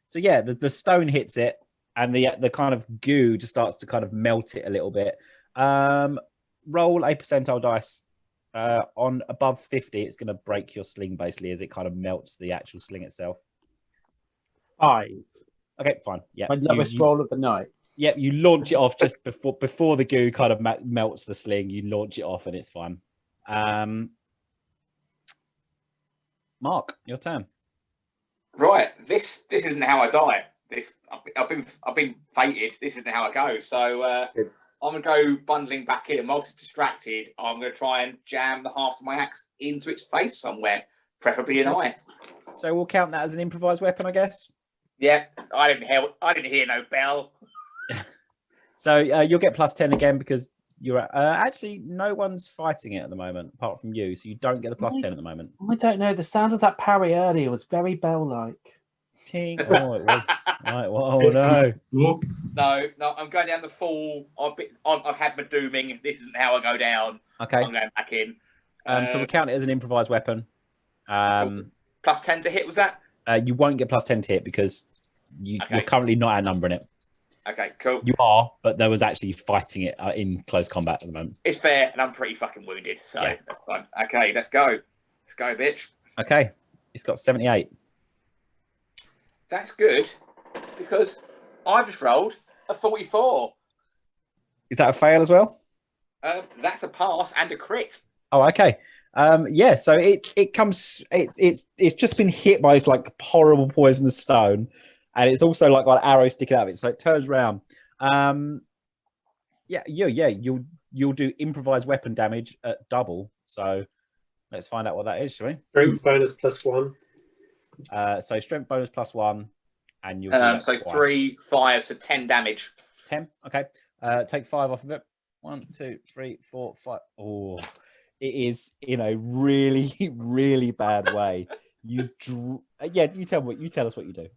So yeah, the stone hits it, and the kind of goo just starts to kind of melt it a little bit. Roll a percentile dice. On above 50, it's going to break your sling basically as it kind of melts the actual sling itself. 5. Okay, fine. Yeah, My lowest roll of the night. Yep, you launch it off just before the goo kind of melts the sling. You launch it off and it's fine. Mark, your turn. Right, this isn't how I die. I've been fated. This isn't how I go. So I'm gonna go bundling back in. And whilst it's distracted, I'm gonna try and jam the haft of my axe into its face somewhere, preferably an eye. So we'll count that as an improvised weapon, I guess. Yeah, I didn't hear no bell. So you'll get +10 again because you're actually no one's fighting it at the moment apart from you, so you don't get the +10 at the moment. I don't know. The sound of that parry earlier was very bell-like. Ting. Oh, it was. Right. Well, oh no. No, I'm going down the full. I've had my dooming. This isn't how I go down. Okay. I'm going back in. So we count it as an improvised weapon. +10 to hit, was that? You won't get +10 to hit because you're currently not outnumbering it. Okay, cool. You are, but there was actually fighting it in close combat at the moment. It's fair, and I'm pretty fucking wounded, so Yeah. that's fine. Okay, let's go. Let's go, bitch. Okay. It's got 78. That's good, because I just rolled a 44. Is that a fail as well? That's a pass and a crit. Oh, okay. Yeah, so it comes. It's just been hit by this like horrible poisonous stone, and it's also like got an arrow sticking out of it. So it turns around. You'll do improvised weapon damage at double. So let's find out what that is, shall we? Strength bonus +1. So strength bonus +1, and you'll do that So twice. 3, 5, so 10 damage. 10. Okay. Take 5 off of it. 1, 2, 3, 4, 5. Oh, it is in a really, really bad way. You tell us what you do.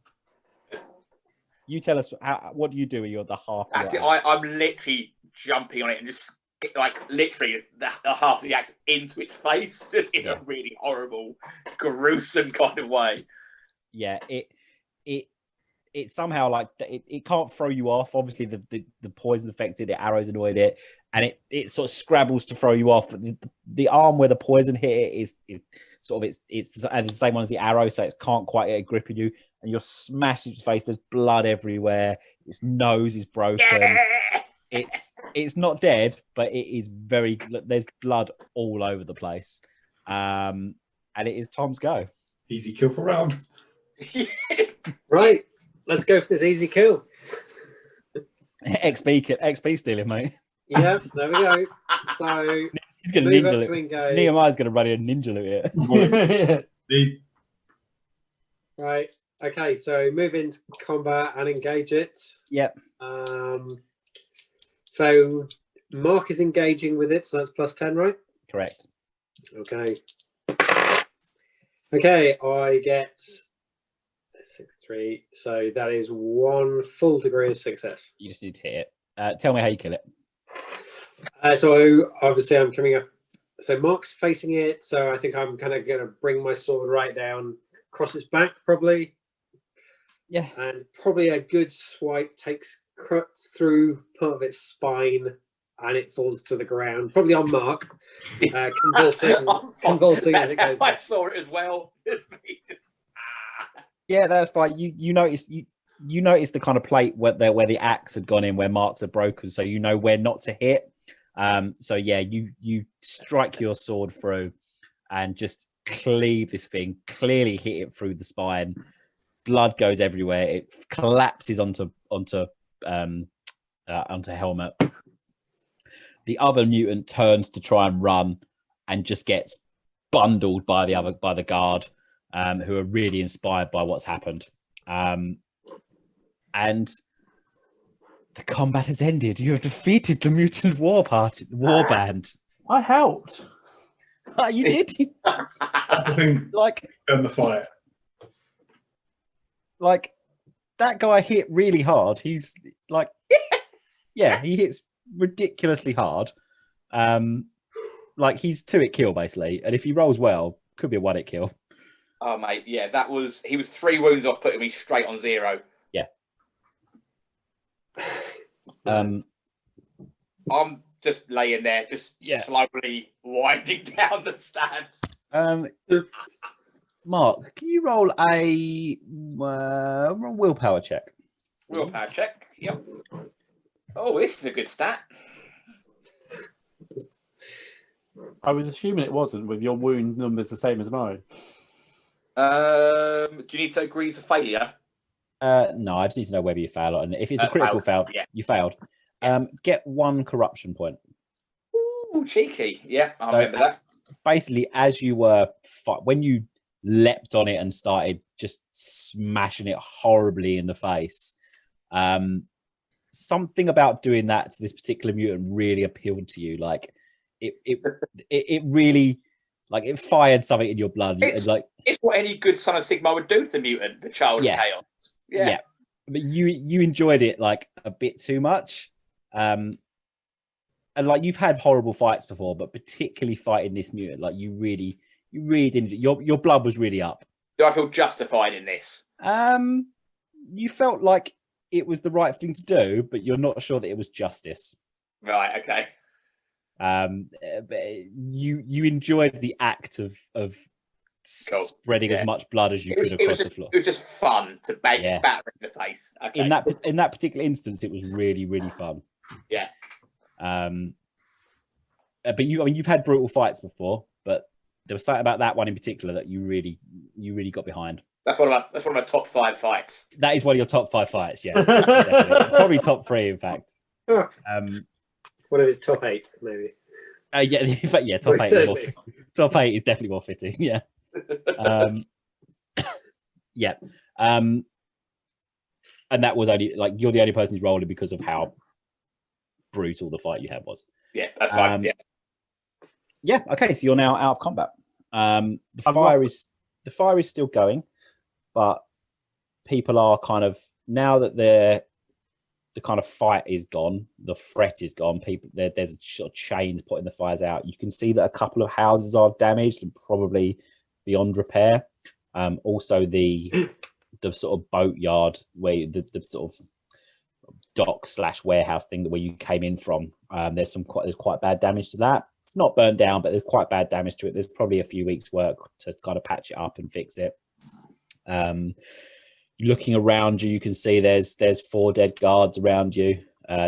You tell us what do you do when you're the half. That's it. I'm literally jumping on it and just like literally the half of the axe into its face, just in a really horrible, gruesome kind of way. Yeah, it somehow like it can't throw you off. Obviously, the poison affected it, arrows annoyed it, and it sort of scrabbles to throw you off. But the arm where the poison hit it is sort of it's the same one as the arrow, so it can't quite get a grip of you, and you're smashed in its face. There's blood everywhere. Its nose is broken. Yeah! It's not dead, but it is very. There's blood all over the place, and it is Tom's go. Easy kill for round. Right, let's go for this easy kill. XP stealing, mate. Yeah, there we go. So He's gonna move ninja up loot. to engage. Nehemiah's gonna run in ninja loot here. Right. Okay. So move into combat and engage it. Yep. So Mark is engaging with it, so that's +10, right? Correct. Okay. Okay, I get 6-3, so that is 1 full degree of success. You just need to hit it. Tell me how you kill it. So obviously I'm coming up. So Mark's facing it, so I think I'm kind of going to bring my sword right down, across its back probably. Yeah. And probably a good swipe cuts through part of its spine, and it falls to the ground, probably on Mark, convulsing as it goes. I saw it as well. Yeah, that's fine. You noticed you noticed the kind of plate where the axe had gone in, where marks are broken, so you know where not to hit. So yeah, you strike your sword through and just cleave this thing, clearly hit it through the spine. Blood goes everywhere. It collapses onto Helmet. The other mutant turns to try and run and just gets bundled by the guard, who are really inspired by what's happened. And the combat has ended. You have defeated the mutant war band. I helped. You did. The thing Like on the fire. Like that guy hit really hard. He's like, yeah, he hits ridiculously hard. Like he's 2-hit kill basically, and if he rolls well, could be a 1-hit kill. Oh mate, yeah, he was 3 wounds off, putting me straight on 0. Yeah. I'm just laying there, slowly winding down the stabs. Mark, can you roll a willpower check? Willpower check. Yep. Oh, this is a good stat. I was assuming it wasn't, with your wound numbers the same as mine. Do you need degrees of failure? No, I just need to know whether you fail or, and if it's a critical fail, yeah. You failed. Get 1 corruption point. Ooh, cheeky. Yeah, I remember that. Basically, as you were when you leapt on it and started just smashing it horribly in the face, something about doing that to this particular mutant really appealed to you. Like it really, like, it fired something in your blood. It's what any good Son of Sigma would do to the mutant, the child of chaos. Yeah. But you enjoyed it like a bit too much. And like, you've had horrible fights before, but particularly fighting this mutant, like you really didn't. Your blood was really up. Do I feel justified in this? You felt like it was the right thing to do, but you're not sure that it was justice. Right. Okay. But you enjoyed the act of spreading as much blood as you could across the floor. It was just fun to batter in the face. Okay. In that particular instance, it was really, really fun. Yeah. But you've had brutal fights before, but there was something about that one in particular that you really got behind. That's one of my top 5 fights. That is one of your top 5 fights, yeah. Definitely. Probably top 3, in fact. One of his top 8, maybe. Yeah, top 8. Top 8 is definitely more fitting. Yeah. Yeah. And that was only, like, you're the only person who's rolling because of how brutal the fight you had was. Yeah, that's fine. Yeah. Okay, so you're now out of combat. The fire is still going, but people are kind of, now that the kind of fight is gone, the threat is gone. There's sort of chains putting the fires out. You can see that a couple of houses are damaged and probably beyond repair. Also, the sort of boatyard where the sort of dock/warehouse thing where you came in from. There's quite bad damage to that. It's not burnt down, but there's quite bad damage to it. There's probably a few weeks' work to kind of patch it up and fix it. Looking around you, you can see there's 4 dead guards around you,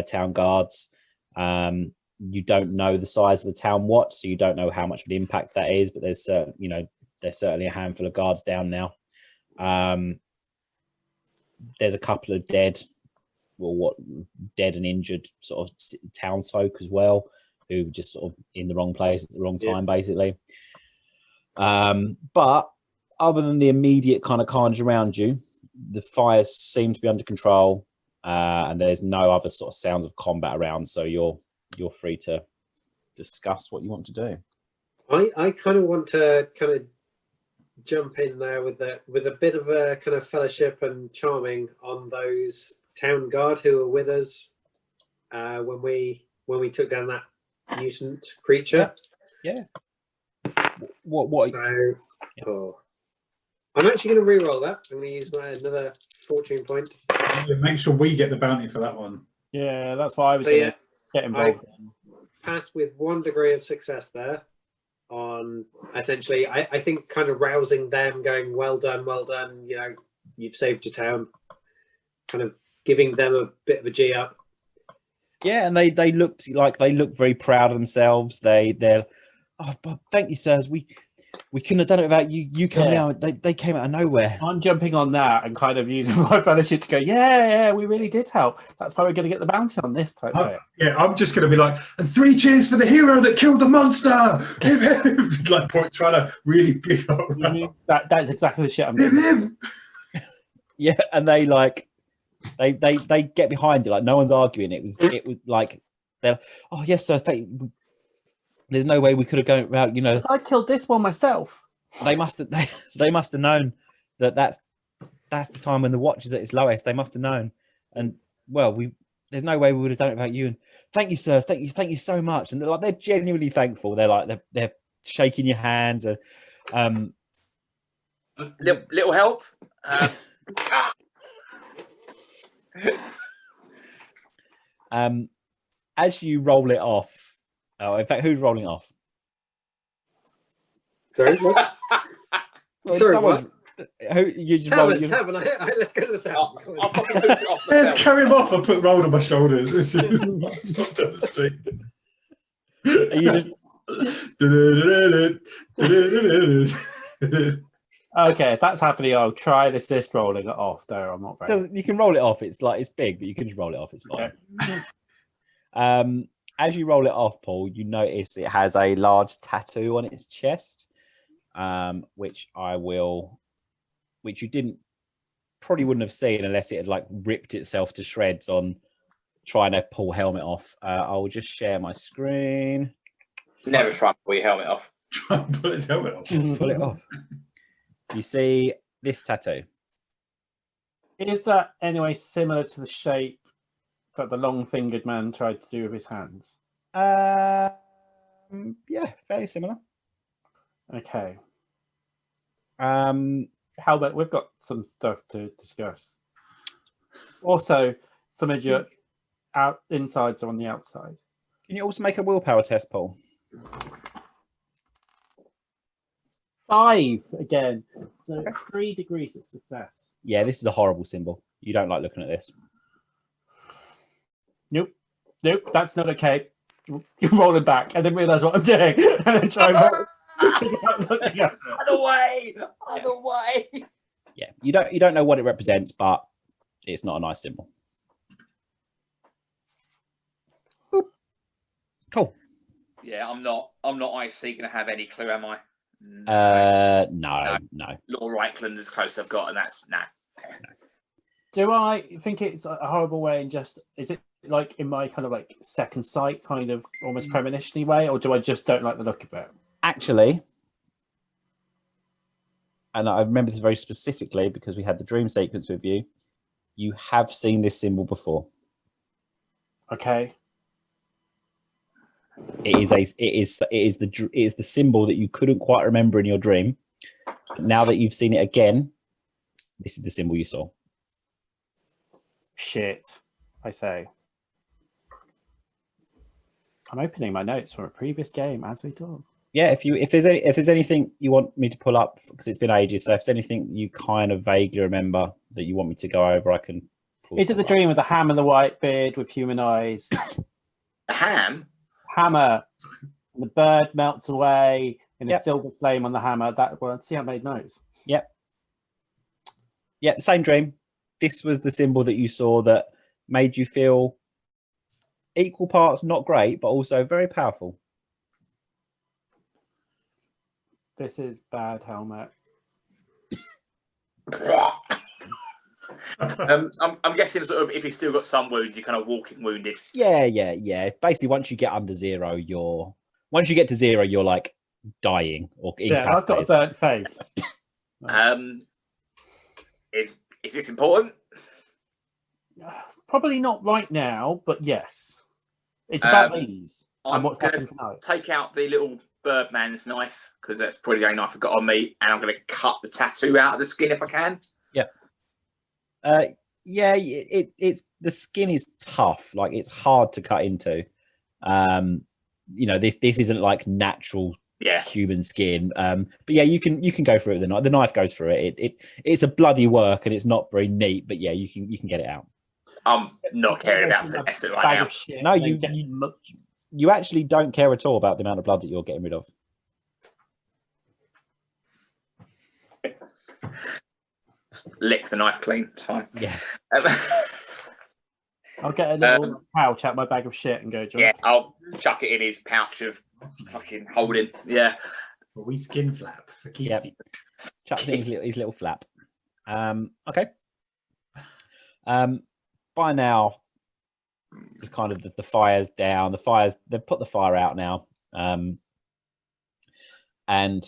town guards. You don't know the size of the town watch, so you don't know how much of an impact that is. But there's certainly a handful of guards down now. There's a couple of dead and injured sort of townsfolk as well, who were just sort of in the wrong place at the wrong time, basically. But other than the immediate kind of carnage around you, the fires seem to be under control, and there's no other sort of sounds of combat around. So you're free to discuss what you want to do. I kind of want to kind of jump in there with a bit of a kind of fellowship and charming on those town guard who were with us when we took down that mutant creature. Yeah. What? So, I'm actually going to re-roll that. I'm going to use another fortune point. Yeah, make sure we get the bounty for that one. Yeah, that's why I was going to get involved. Pass with 1 degree of success there on essentially, I think, kind of rousing them, going, well done, you know, you've saved your town, kind of giving them a bit of a G up. Yeah, and they looked very proud of themselves. They're Bob, thank you, sirs. We couldn't have done it without you coming out. They came out of nowhere. I'm jumping on that and kind of using my fellowship to go, yeah, we really did help. That's why we're going to get the bounty on this type of Yeah, I'm just going to be like, and 3 cheers for the hero that killed the monster. Like trying to really big up. That's exactly the shit I'm doing. Yeah, and they get behind it, like no one's arguing. It was like they're, oh yes, sir. There's no way we could have gone out. You know, I killed this one myself. They must have known that's the time when the watch is at its lowest. They must have known, and well, there's no way we would have done it without you. And thank you, sirs. Thank you so much. And they're genuinely thankful. They're shaking your hands and little help. As you roll it off. Oh, in fact, who's rolling off? Sorry, what? Sorry, what? Who you just Tavern, let's go to the tavern. I'll fucking move it off Let's carry him off. I put rolled on my shoulders. Down the street. Are you just... Okay, if that's happening, I'll try and assist rolling it off. Though I'm not very. You can roll it off. It's big, but you can just roll it off. It's fine. Okay. As you roll it off, Paul, you notice it has a large tattoo on its chest, which you probably wouldn't have seen unless it had like ripped itself to shreds on trying to pull helmet off. I'll just share my screen. Never try to pull your helmet off. Try and pull his helmet off. Pull it off. You see this tattoo? Is that anyway similar to the shape that the long-fingered man tried to do with his hands? Yeah, fairly similar. Okay. Halbert, we've got some stuff to discuss. Also, some of your insides are on the outside. Can you also make a willpower test, Paul? 5 again. So 3 degrees of success. Yeah, this is a horrible symbol. You don't like looking at this. Nope, that's not okay. You're rolling back and then realise what I'm doing and then try and Other way. Yeah, you don't know what it represents, but it's not a nice symbol. Boop. Cool. Yeah, I'm not IC gonna have any clue, am I? No. Lord Reichland is close I've got, and that's no. Do I think it's a horrible way and just is it like in my kind of like second sight kind of almost premonition-y way, or do I just don't like the look of it? Actually, and I remember this very specifically because we had the dream sequence with you. You have seen this symbol before. Okay. It is the symbol that you couldn't quite remember in your dream. Now that you've seen it again, this is the symbol you saw. Shit, I say. I'm opening my notes from a previous game as we talk. Yeah, if there's anything you want me to pull up, because it's been ages, so if there's anything you kind of vaguely remember that you want me to go over, I can pull. Is it the dream with the ham and the white beard with human eyes? The ham? Hammer. And the bird melts away in a silver flame on the hammer. That one. See, I made notes. Yep. Yeah, same dream. This was the symbol that you saw that made you feel equal parts not great, but also very powerful. This is bad, Helmet. I'm guessing sort of if he's still got some wounds, you're kind of walking wounded. Yeah. Basically, once you get under 0, once you get to 0, you're like dying or Yeah, I've got a incapacitated. burnt face. Is this important? Probably not right now, but yes. It's about these and I'm what's gonna happening tonight. take out the little birdman's knife because that's probably the only knife I've got on me, and I'm going to cut the tattoo out of the skin if I can. It's the skin is tough, like it's hard to cut into. This isn't like natural human skin. But yeah, you can go through it with the knife. The knife goes through it. It's a bloody work and it's not very neat, but yeah, you can get it out. I'm not caring about finesse it right now. No, you actually don't care at all about the amount of blood that you're getting rid of. Lick the knife clean. It's fine. Yeah. I'll get a little pouch out my bag of shit and go, John. Yeah, I'll chuck it in his pouch of fucking holding. Yeah. A wee skin flap for keeps. Yep. Chuck in his little flap. Okay. By now, it's kind of the fire's down. They've put the fire out now. And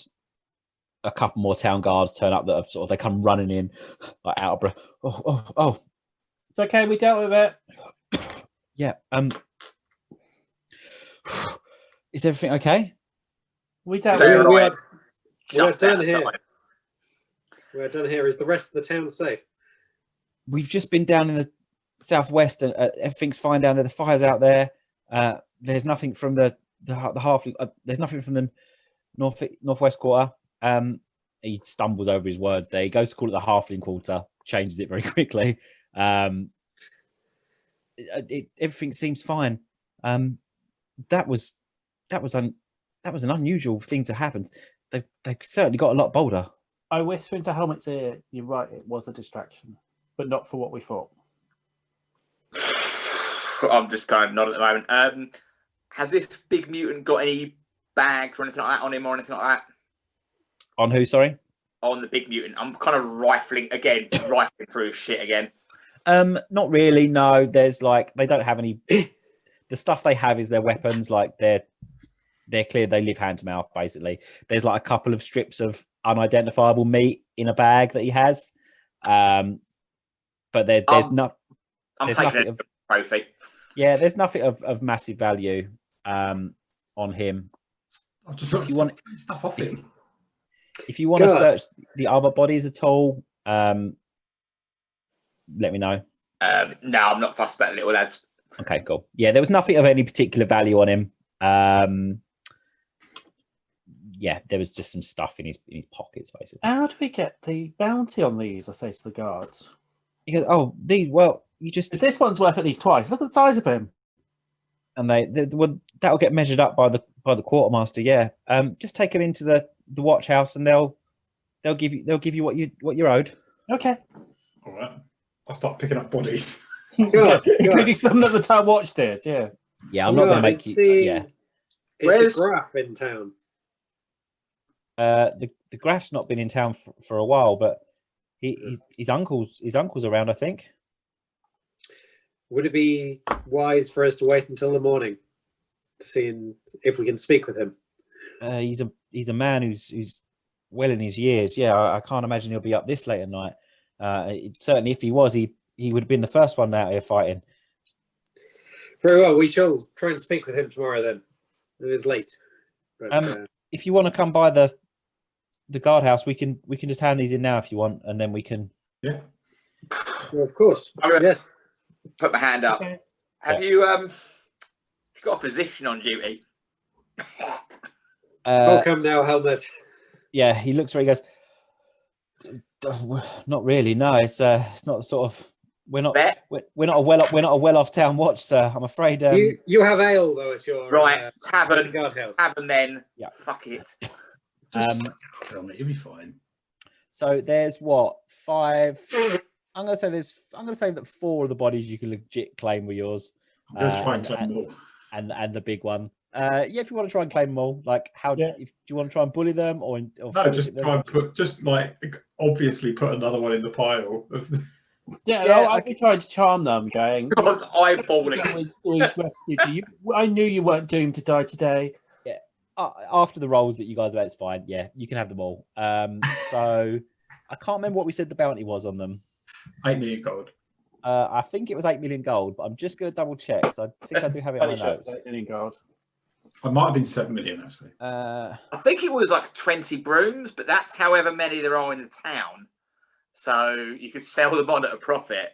a couple more town guards turn up that have they come running in like out of breath. Oh. It's okay, we dealt with it. Yeah. Is everything okay? We dealt with it. We're done here. We're done here. Is the rest of the town safe? We've just been down in the southwest and everything's fine down there. The fire's out there. There's nothing from the half. There's nothing from the northwest quarter. He stumbles over his words there. He goes to call it the halfling quarter, changes it very quickly. Everything seems fine. That was an unusual thing to happen. They certainly got a lot bolder. I whisper into Helmet's ear, you're right, it was a distraction, but not for what we thought. I'm just kind of nodding at the moment. Has this big mutant got any bags or anything like that on him or anything like that? On who, sorry? On the big mutant. I'm kind of rifling through shit again. Not really, no. There's they don't have any. The stuff they have is their weapons, they're clear, they live hand to mouth, basically. There's a couple of strips of unidentifiable meat in a bag that he has. But there's not. I'm taking a trophy. Yeah, there's nothing of massive value on him. If you want stuff off him. If you want to search the other bodies at all, let me know. No, I'm not fussed about little lads. Okay, cool. Yeah, there was nothing of any particular value on him. Yeah, there was just some stuff in his pockets, basically. How do we get the bounty on these? I say to the guards. He goes, you just. If this one's worth at least twice. Look at the size of him. And that'll get measured up by the quartermaster. Yeah. Just take him into the watch house, and they'll give you what you're owed. Okay. All right. I'll start picking up bodies. Including some that the town watch did. Yeah. Yeah, I'm not going to make you. Is the Graf in town? The Graf's not been in town for a while, but his uncle's around, I think. Would it be wise for us to wait until the morning to see if we can speak with him? He's a man who's well in his years. Yeah, I can't imagine he'll be up this late at night. Certainly, if he was, he would have been the first one out here fighting. Very well. We shall try and speak with him tomorrow then. It is late. But, if you want to come by the guardhouse, we can just hand these in now if you want, and then we can. Yeah. Well, of course. Yes. Put my hand up. Okay. Have you got a physician on duty? Welcome now, Helmet. Yeah, he looks where he goes. Not really. No, it's not sort of. We're not a well-off town watch, sir. I'm afraid. You have ale though at your tavern. Guardhouse. Tavern then. Yeah. Fuck it. You'll be fine. So there's 5. I'm gonna say that 4 of the bodies you can legit claim were yours. I'm gonna try and claim more. And the big one. Yeah, if you want to try and claim them all, like do you want to try and bully them or No, fellowship just them? try and obviously put another one in the pile. I'll be trying to charm them, going. I was eyeballing. We rescued you. I knew you weren't doomed to die today. Yeah. After the rolls that you guys have, it's fine. Yeah, you can have them all. So I can't remember what we said the bounty was on them. 8 million gold. I think it was 8 million gold, but I'm just going to double check because I think I do have it on my notes. 8 million gold. I might have been 7 million actually. I think it was like 20 brooms, but that's however many there are in the town. So you could sell them on at a profit.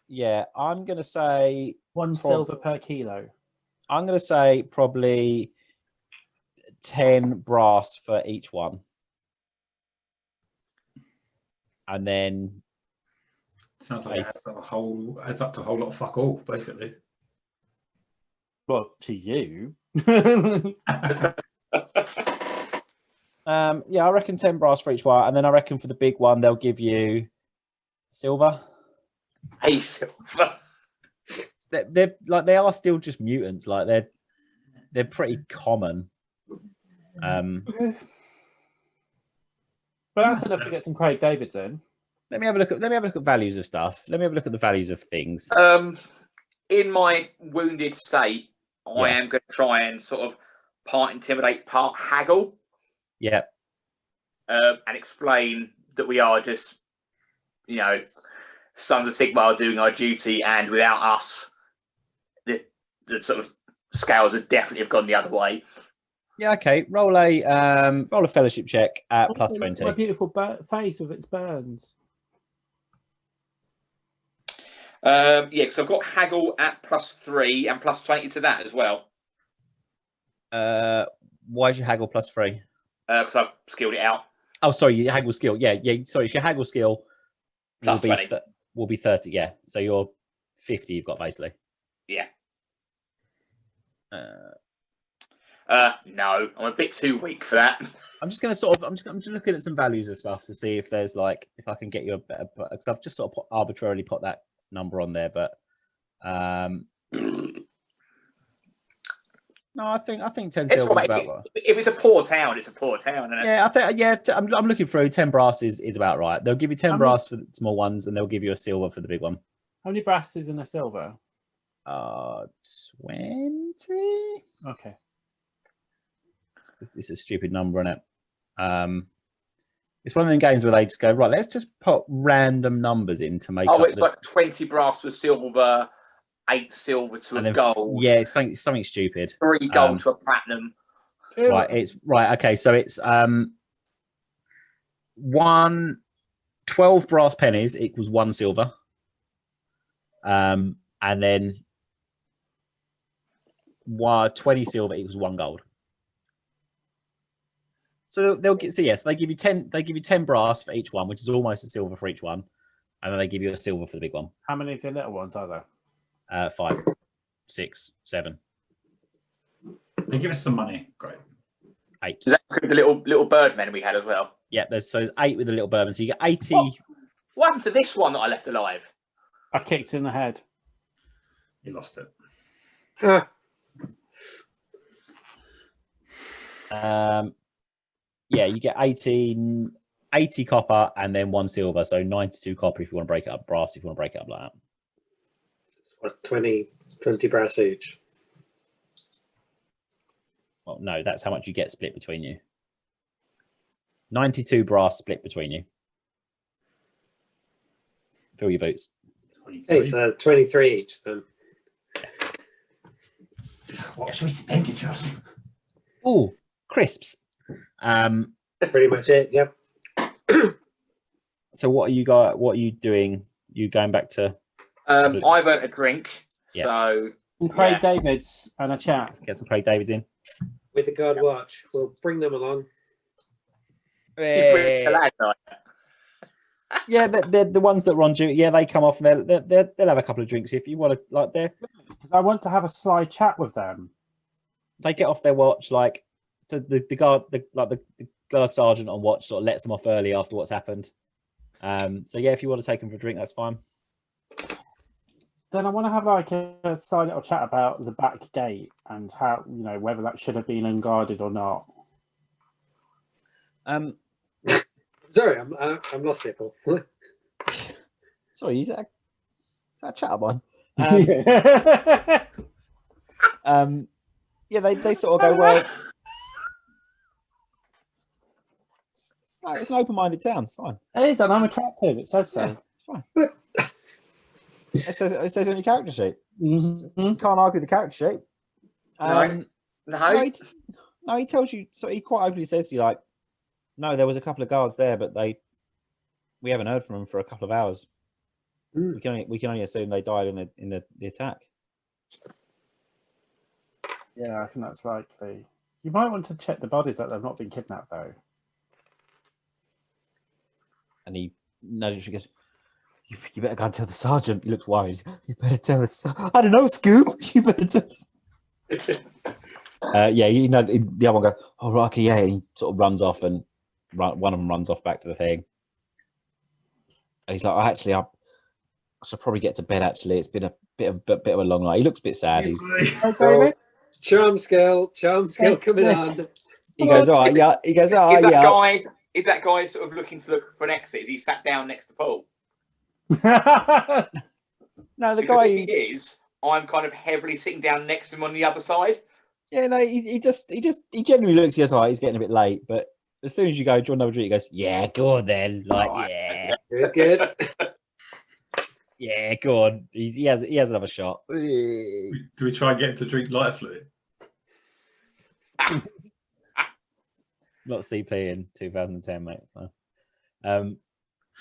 Yeah, I'm going to say 1 silver per kilo. I'm going to say probably 10 brass for each one. And then sounds like it adds up to a whole lot of fuck all, basically. Well, to you. Yeah, I reckon 10 brass for each one, and then I reckon for the big one they'll give you silver. Hey, silver. They are still just mutants. Like they're pretty common. But that's enough to get some Craig Davids in. Let me have a look at values of stuff. Let me have a look at the values of things. In my wounded state, I am going to try and sort of part intimidate, part haggle. Yeah. And explain that we are just, Sons of Sigmar are doing our duty, and without us, the sort of scales would definitely have gone the other way. Yeah, okay. Roll a fellowship check at plus 20. My beautiful face with its burns. Because I've got haggle at +3 and +20 to that as well. Why is your haggle +3? Because I've skilled it out. Oh, sorry, your haggle skill. Yeah. Sorry, it's your haggle skill Plus 20. Will be 30. Yeah, so you're 50. You've got basically. Yeah. No, I'm a bit too weak for that. I'm just looking at some values of stuff to see if there's if I can get you a better, because I've just sort of arbitrarily put that number on there, but no, I think 10 silver is about right. If it's a poor town, it's a poor town, isn't it? Yeah, I'm looking through. 10 brass is about right. They'll give you 10 brass for the small ones, and they'll give you a silver for the big one. How many brass is in a silver? 20. Okay. It's a stupid number, isn't it? It's one of them games where they just go, right, let's just put random numbers in to make. It's like 20 brass to silver, 8 silver to a gold. Yeah, it's something stupid. 3 gold to a platinum. Right. Okay, so it's 12 brass pennies equals 1 silver. And then 20 silver equals 1 gold. So they give you 10. They give you 10 brass for each one, which is almost a silver for each one, and then they give you a silver for the big one. How many of the little ones are there? 5, 6, 7. They give us some money. Great. 8. Does that include the little birdmen we had as well? Yeah, there's 8 with the little bourbon. So you get 80. What happened to this one that I left alive? I kicked in the head. You lost it. Yeah, you get 80 copper and then 1 silver, so 92 copper if you want to break it up. Brass if you want to break it up like that. What, 20 brass each? Well, no, that's how much you get split between you. 92 brass split between you. Fill your boots. It's 23 each then. What should we spend it on? Oh, crisps. Pretty much it. Yep. So what are you doing? You going back to? I've earned a drink. Yeah. So Craig Davids and a chat. Get some Craig Davids in. With the guard watch, we'll bring them along. Yeah, they're the ones that are on duty. Yeah, they come off and they'll have a couple of drinks if you want to. Because I want to have a sly chat with them. They get off their watch like the guard, the guard sergeant on watch sort of lets them off early after what's happened. So yeah, if you want to take them for a drink, that's fine. Then I want to have like a side little chat about the back gate and how, whether that should have been unguarded or not. Sorry, I'm lost here, Paul. Sorry, is that a chat one? Yeah, they sort of go, well, it's an open-minded town. It's fine. It is, and I'm attractive. It says so. Yeah, it's fine. It says on your character sheet. Mm-hmm. You can't argue the character sheet. No, he tells you. So he quite openly says to you, like, no, there was a couple of guards there, but we haven't heard from them for a couple of hours. We can only assume they died in the attack. Yeah, I think that's likely. You might want to check the bodies that they've not been kidnapped, though. And he nudges you, goes, you better go and tell the sergeant. He looks worried. You better tell the sergeant. I don't know, Scoop. You better tell yeah, the other one goes, oh, right, okay, yeah. And he sort of runs off, and one of them runs off back to the thing. And he's like, I should probably get to bed, actually. It's been a bit of a long night. He looks a bit sad. He's David? Charm skill coming on. He goes, all right, yeah. He goes, oh, yeah. Is that guy sort of looking to look for an exit? Is he sat down next to Paul? No, the guy is. I'm kind of heavily sitting down next to him on the other side. Yeah, no, he genuinely looks. He goes, all right, he's getting a bit late, but as soon as you go, do you want another drink? He goes, yeah, go on then. Like, yeah, good. Yeah, go on. He has another shot. Do we try and get him to drink lighter fluid? Not CP in 2010, mate. So, no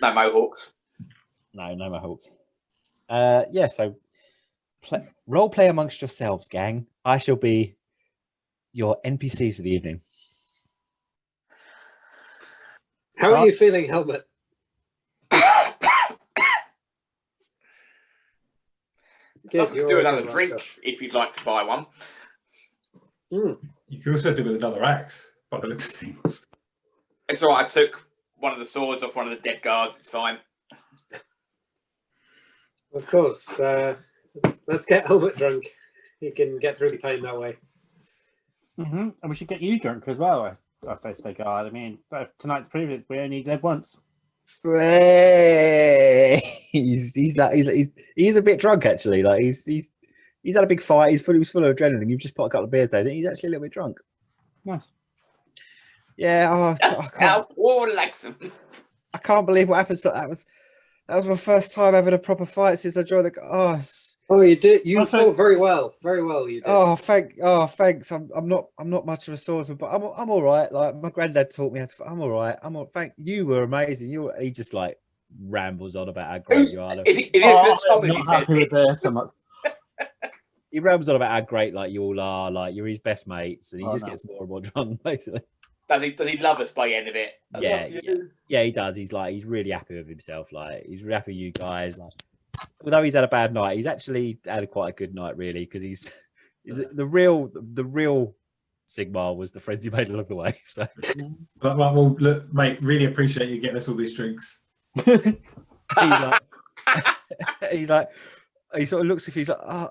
Mohawks. No Mohawks. Yeah. So, role play amongst yourselves, gang. I shall be your NPCs for the evening. How are you feeling, Helmet? I could do another drink if you'd like to buy one. You can also do with another axe, by the looks of things. It's all right. I took one of the swords off one of the dead guards. It's fine. Of course. Let's get Helmet drunk. He can get through the pain that way. Mm-hmm. And we should get you drunk as well, I say to the guard. I mean, tonight's previous, we only did once. He's a bit drunk, actually. Like he's had a big fight. He was full of adrenaline. You've just put a couple of beers down. He's actually a little bit drunk. Nice. Yeah. How Paul likes him. I can't believe what happened. That was my first time having a proper fight since I joined the. Oh, you did. You fought very well. Very well, you did. Oh, thanks. I'm not much of a swordsman, but I'm all right. Like my granddad taught me how to. I'm all right. Thank you. Were amazing. He just like rambles on about how great you are. He rambles on about how great like you all are. Like you're his best mates, and he gets more and more drunk. Basically. Does he love us by the end of it? Yeah, he does. He's really happy with himself. Like he's really happy with you guys. Like, although he's had a bad night, he's actually had quite a good night, really, because he's the real Sigmar was the friends he made along the way. So, well, look, mate, really appreciate you getting us all these drinks. he's like, he sort of looks if he's like,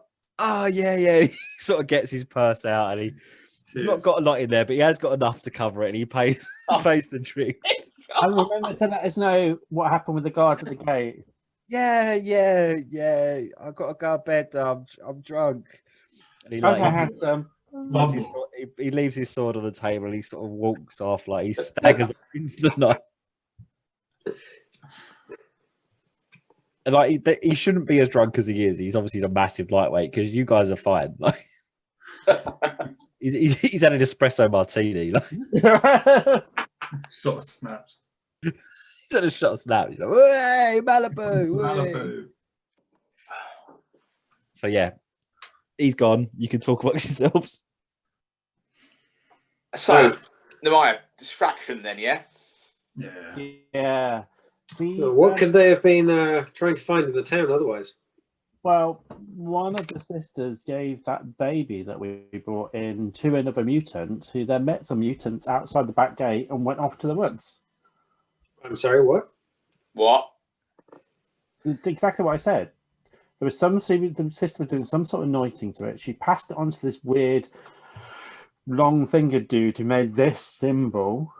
yeah. He sort of gets his purse out, and he's not got a lot in there, but he has got enough to cover it, and he pays the drinks. And remember to let us know what happened with the guards at the gate. Yeah. I've got to go to bed. I'm drunk. And he leaves his sword on the table and he sort of walks off like he staggers into the night. And like he shouldn't be as drunk as he is. He's obviously a massive lightweight because you guys are fine. Like he's had an espresso martini. Like. Shot of snaps. He's had a shot of snap. He's like, "Hey, Malibu!" So yeah, he's gone. You can talk about yourselves. So, Nehemiah, distraction then, yeah? Yeah. What could they have been trying to find in the town otherwise? Well, one of the sisters gave that baby that we brought in to another mutant, who then met some mutants outside the back gate and went off to the woods. I'm sorry, what? What? Exactly what I said. There was the system was doing some sort of noiting to it. She passed it on to this weird long-fingered dude who made this symbol.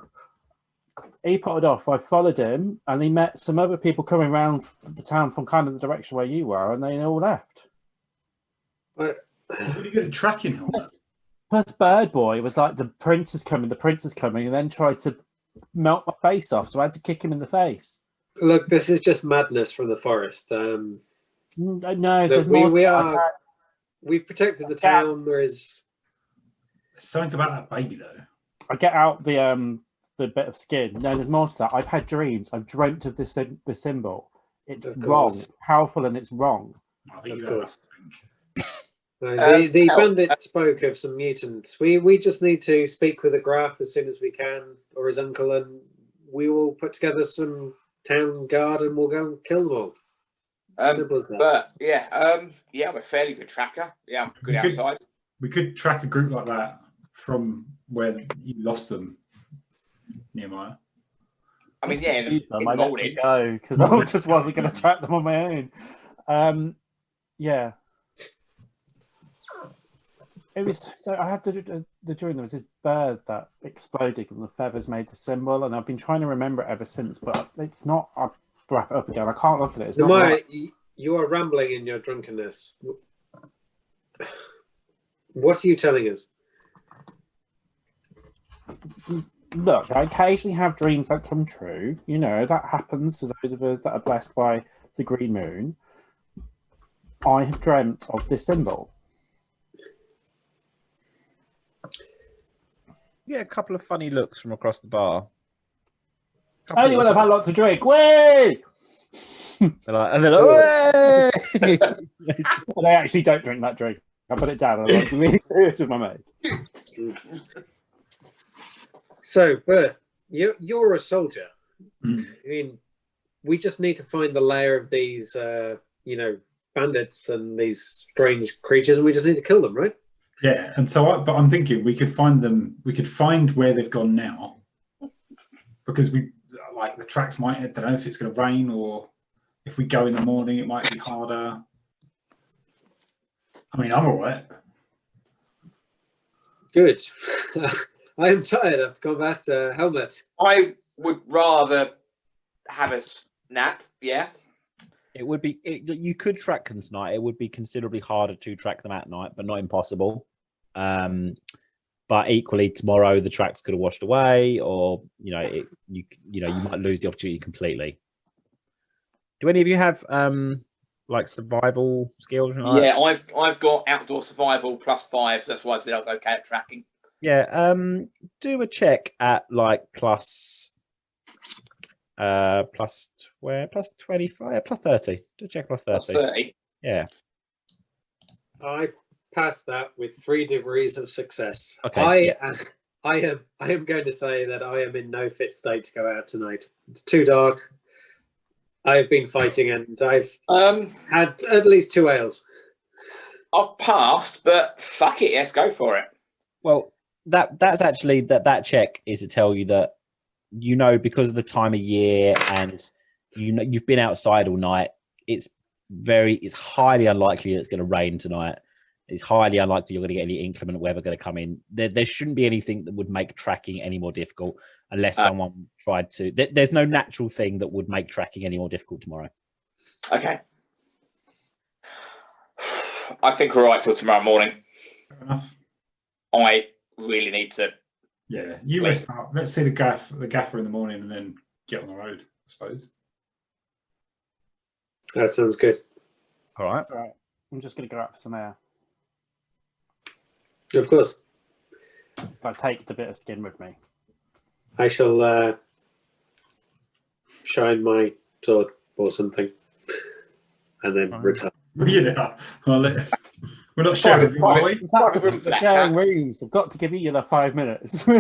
He put it off. I followed him, and he met some other people coming around the town from kind of the direction where you were, and they all left. Really good at tracking him. Plus, Bird Boy was like, the prince is coming, and then tried to melt my face off, so I had to kick him in the face. Look, this is just madness from the forest. No, there's more. We've protected the town. There's something about that baby, though. I get out the bit of skin. No, there's more to that. I've had dreams. I've dreamt of this symbol. It's wrong. It's powerful, and it's wrong. Of course. The bandit spoke of some mutants. We just need to speak with the Graf as soon as we can, or his uncle, and we will put together some town guard and we'll go and kill them all. Simple as that. But yeah, I'm a fairly good tracker. Yeah, I'm good outside. We could track a group like that from where you lost them, Nehemiah. I mean, yeah, in the morning. Go because I just wasn't going to track them on my own. Yeah. It was. So I had to do the dream. There was this bird that exploded, and the feathers made the symbol. And I've been trying to remember it ever since, but it's not. I'll wrap it up again. I can't look at it. It's not right. You are rambling in your drunkenness. What are you telling us? Look, I occasionally have dreams that come true. You know, that happens to those of us that are blessed by the green moon. I have dreamt of this symbol. Yeah, a couple of funny looks from across the bar. Only when I've had lots to drink. Way! And they're like, But I actually don't drink that drink. I put it down. I'm like, really serious with my mates. So, Bert, you're a soldier. I mean, we just need to find the lair of these, bandits and these strange creatures, and we just need to kill them, right? Yeah, and so, but I'm thinking we could find them. We could find where they've gone now, because the tracks might. I don't know if it's going to rain or if we go in the morning, it might be harder. I mean, I'm all right. Good. I am tired after combat. Helmet. I would rather have a nap. Yeah. It would be. You could track them tonight. It would be considerably harder to track them at night, but not impossible. But equally, tomorrow the tracks could have washed away, or you might lose the opportunity completely. Do any of you have survival skills? Yeah, I've got outdoor survival +5, so that's why I said I was okay at tracking. Yeah. Do a check at plus 25, plus 30. Do check plus 30. Plus 30. Yeah. I passed that with 3 degrees of success. Okay. I am going to say that I am in no fit state to go out tonight. It's too dark. I've been fighting and I've had at least 2 ales. I've passed, but fuck it, let's go for it. Well, that's actually that check is to tell you that because of the time of year and you've been outside all night. It's highly unlikely it's going to rain tonight. It's highly unlikely you're going to get any inclement weather going to come in. There shouldn't be anything that would make tracking any more difficult unless someone tried to. There's no natural thing that would make tracking any more difficult tomorrow. Okay. I think we're right till tomorrow morning. Fair enough. I really need to. Yeah, you rest up. Let's see the gaffer in the morning and then get on the road, I suppose. That sounds good. All right. I'm just going to go out for some air. Of course. I take the bit of skin with me. I shall shine my sword or something and then return. Yeah, we're not sharing. Sharing rooms. I've got to give you the 5 minutes. He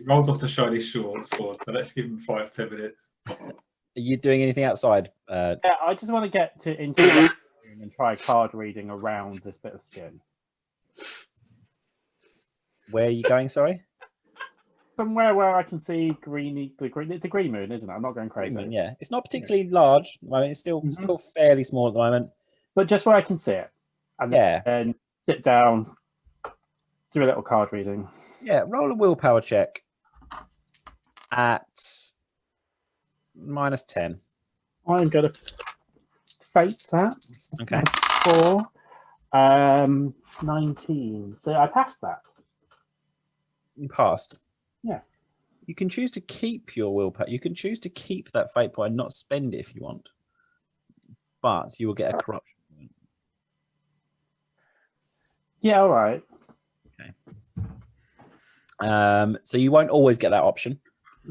rolls off to shine his sword, so let's give him 5-10 minutes. Are you doing anything outside? Yeah, I just want to get into the room and try card reading around this bit of skin. Where are you going? Sorry. Somewhere where I can see the green. It's a green moon, isn't it? I'm not going crazy. Yeah, it's not particularly large. I mean, it's still fairly small at the moment. but just where I can see it, and then sit down, do a little card reading. Yeah, roll a willpower check at -10. I'm going to fate that. Okay. 4, 19. So I passed that. You passed. Yeah. You can choose to keep your willpower. You can choose to keep that fate point and not spend it if you want. But you will get a corruption point. Yeah, all right. Okay. So you won't always get that option.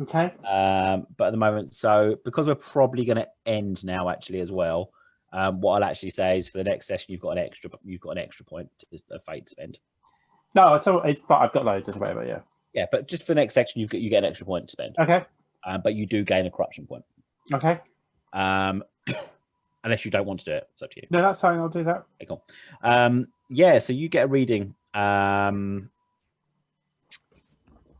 Okay. But at the moment, so because we're probably going to end now actually as well, what I'll actually say is for the next session you've got an extra point to a fate spend. No, it's but I've got loads of whatever, yeah. Yeah, but just for the next section you get an extra point to spend. Okay. But you do gain a corruption point. Okay. Unless you don't want to do it, it's up to you. No, that's fine. I'll do that. Okay, cool. Yeah, so you get a reading. I'm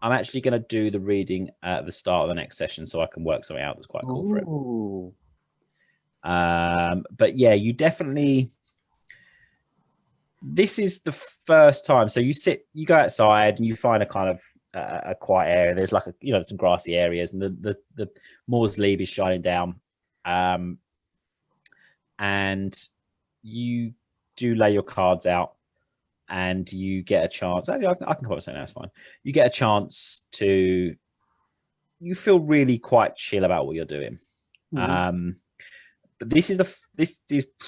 actually going to do the reading at the start of the next session so I can work something out that's quite cool for it. But yeah, you definitely. This is the first time. So you go outside and you find a kind of a quiet area. There's like some grassy areas, and the Moor's Leave is shining down. And you do lay your cards out, and you get a chance. I can come up with something that's fine. You get a chance to. You feel really quite chill about what you're doing. Mm-hmm. But this is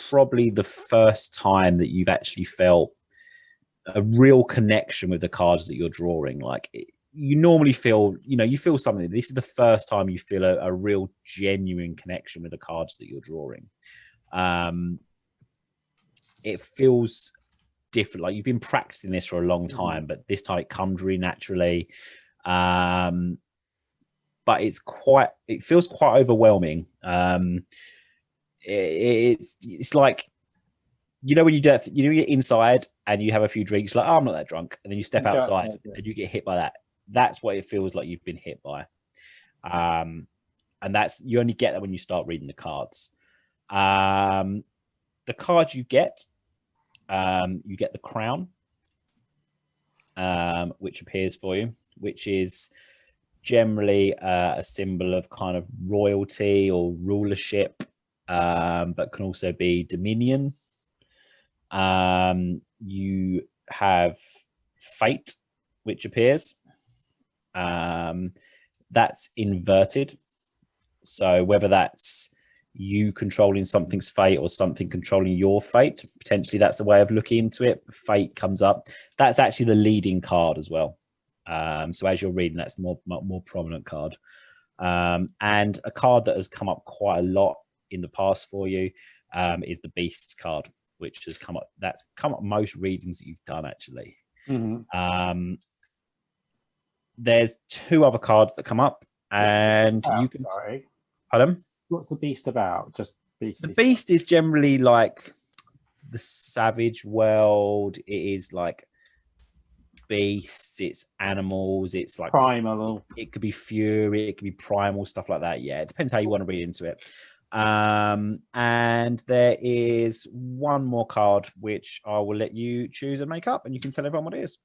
probably the first time that you've actually felt a real connection with the cards that you're drawing. Like you normally feel, you feel something. This is the first time you feel a real genuine connection with the cards that you're drawing. It feels different. Like you've been practicing this for a long time, but this time it comes really naturally. But it feels quite overwhelming. It's like, when you're inside and you have a few drinks, like, oh, I'm not that drunk. And then you step outside and you get hit by that. That's what it feels like you've been hit by. And you only get that when you start reading the cards. The cards you get the crown, which appears for you, which is generally a symbol of kind of royalty or rulership, but can also be dominion. You have fate, which appears. That's inverted. So whether that's you controlling something's fate or something controlling your fate, potentially that's a way of looking into it. Fate comes up. That's actually the leading card as well. So as you're reading, that's the more prominent card. And a card that has come up quite a lot in the past for you is the Beast card, which has come up. That's come up most readings that you've done actually. Mm-hmm. There's two other cards that come up, and you can. Sorry. Pardon? What's the Beast about? Just Beast. The Beast is generally like the savage world. It is like beasts, it's animals, it's like primal. It could be fury, it could be primal, stuff like that. Yeah, it depends how you want to read into it. And there is one more card which I will let you choose and make up, and you can tell everyone what it is.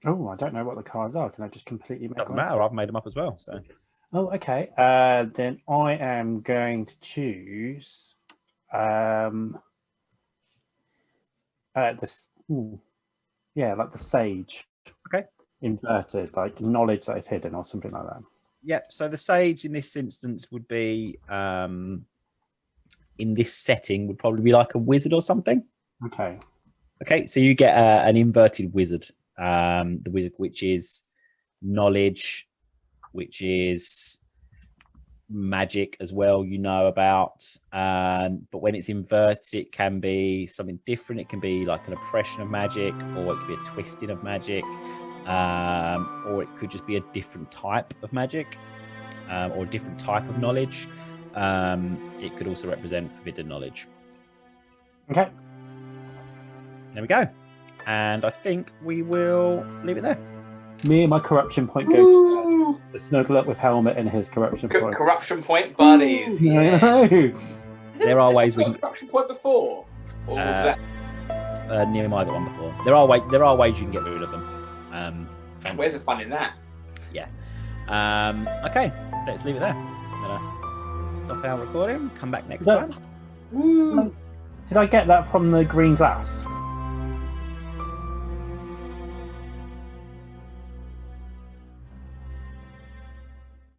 Oh, I don't know what the cards are. Can I just completely make Doesn't matter. I've made them up as well. So. Oh, okay. Then I am going to choose this. Yeah, like the sage. Okay. Inverted, like knowledge that is hidden or something like that. Yep. So the sage in this instance would be, in this setting, would probably be like a wizard or something. Okay. Okay. So you get an inverted wizard. The wizard, which is knowledge, which is magic as well, about. But when it's inverted, it can be something different. It can be like an oppression of magic, or it could be a twisting of magic, or it could just be a different type of magic, or a different type of knowledge. It could also represent forbidden knowledge. Okay. There we go. And I think we will leave it there. Me and my corruption point go to snuggle up with Helmet and his corruption point. Corruption point buddies. Yeah. There are ways we got a can. corruption point before. Or Nehemiah got one before. There are ways you can get rid of them. where's the fun in that? Okay, let's leave it there. I'm gonna stop our recording. Come back next No. time. Did I get that from the green glass?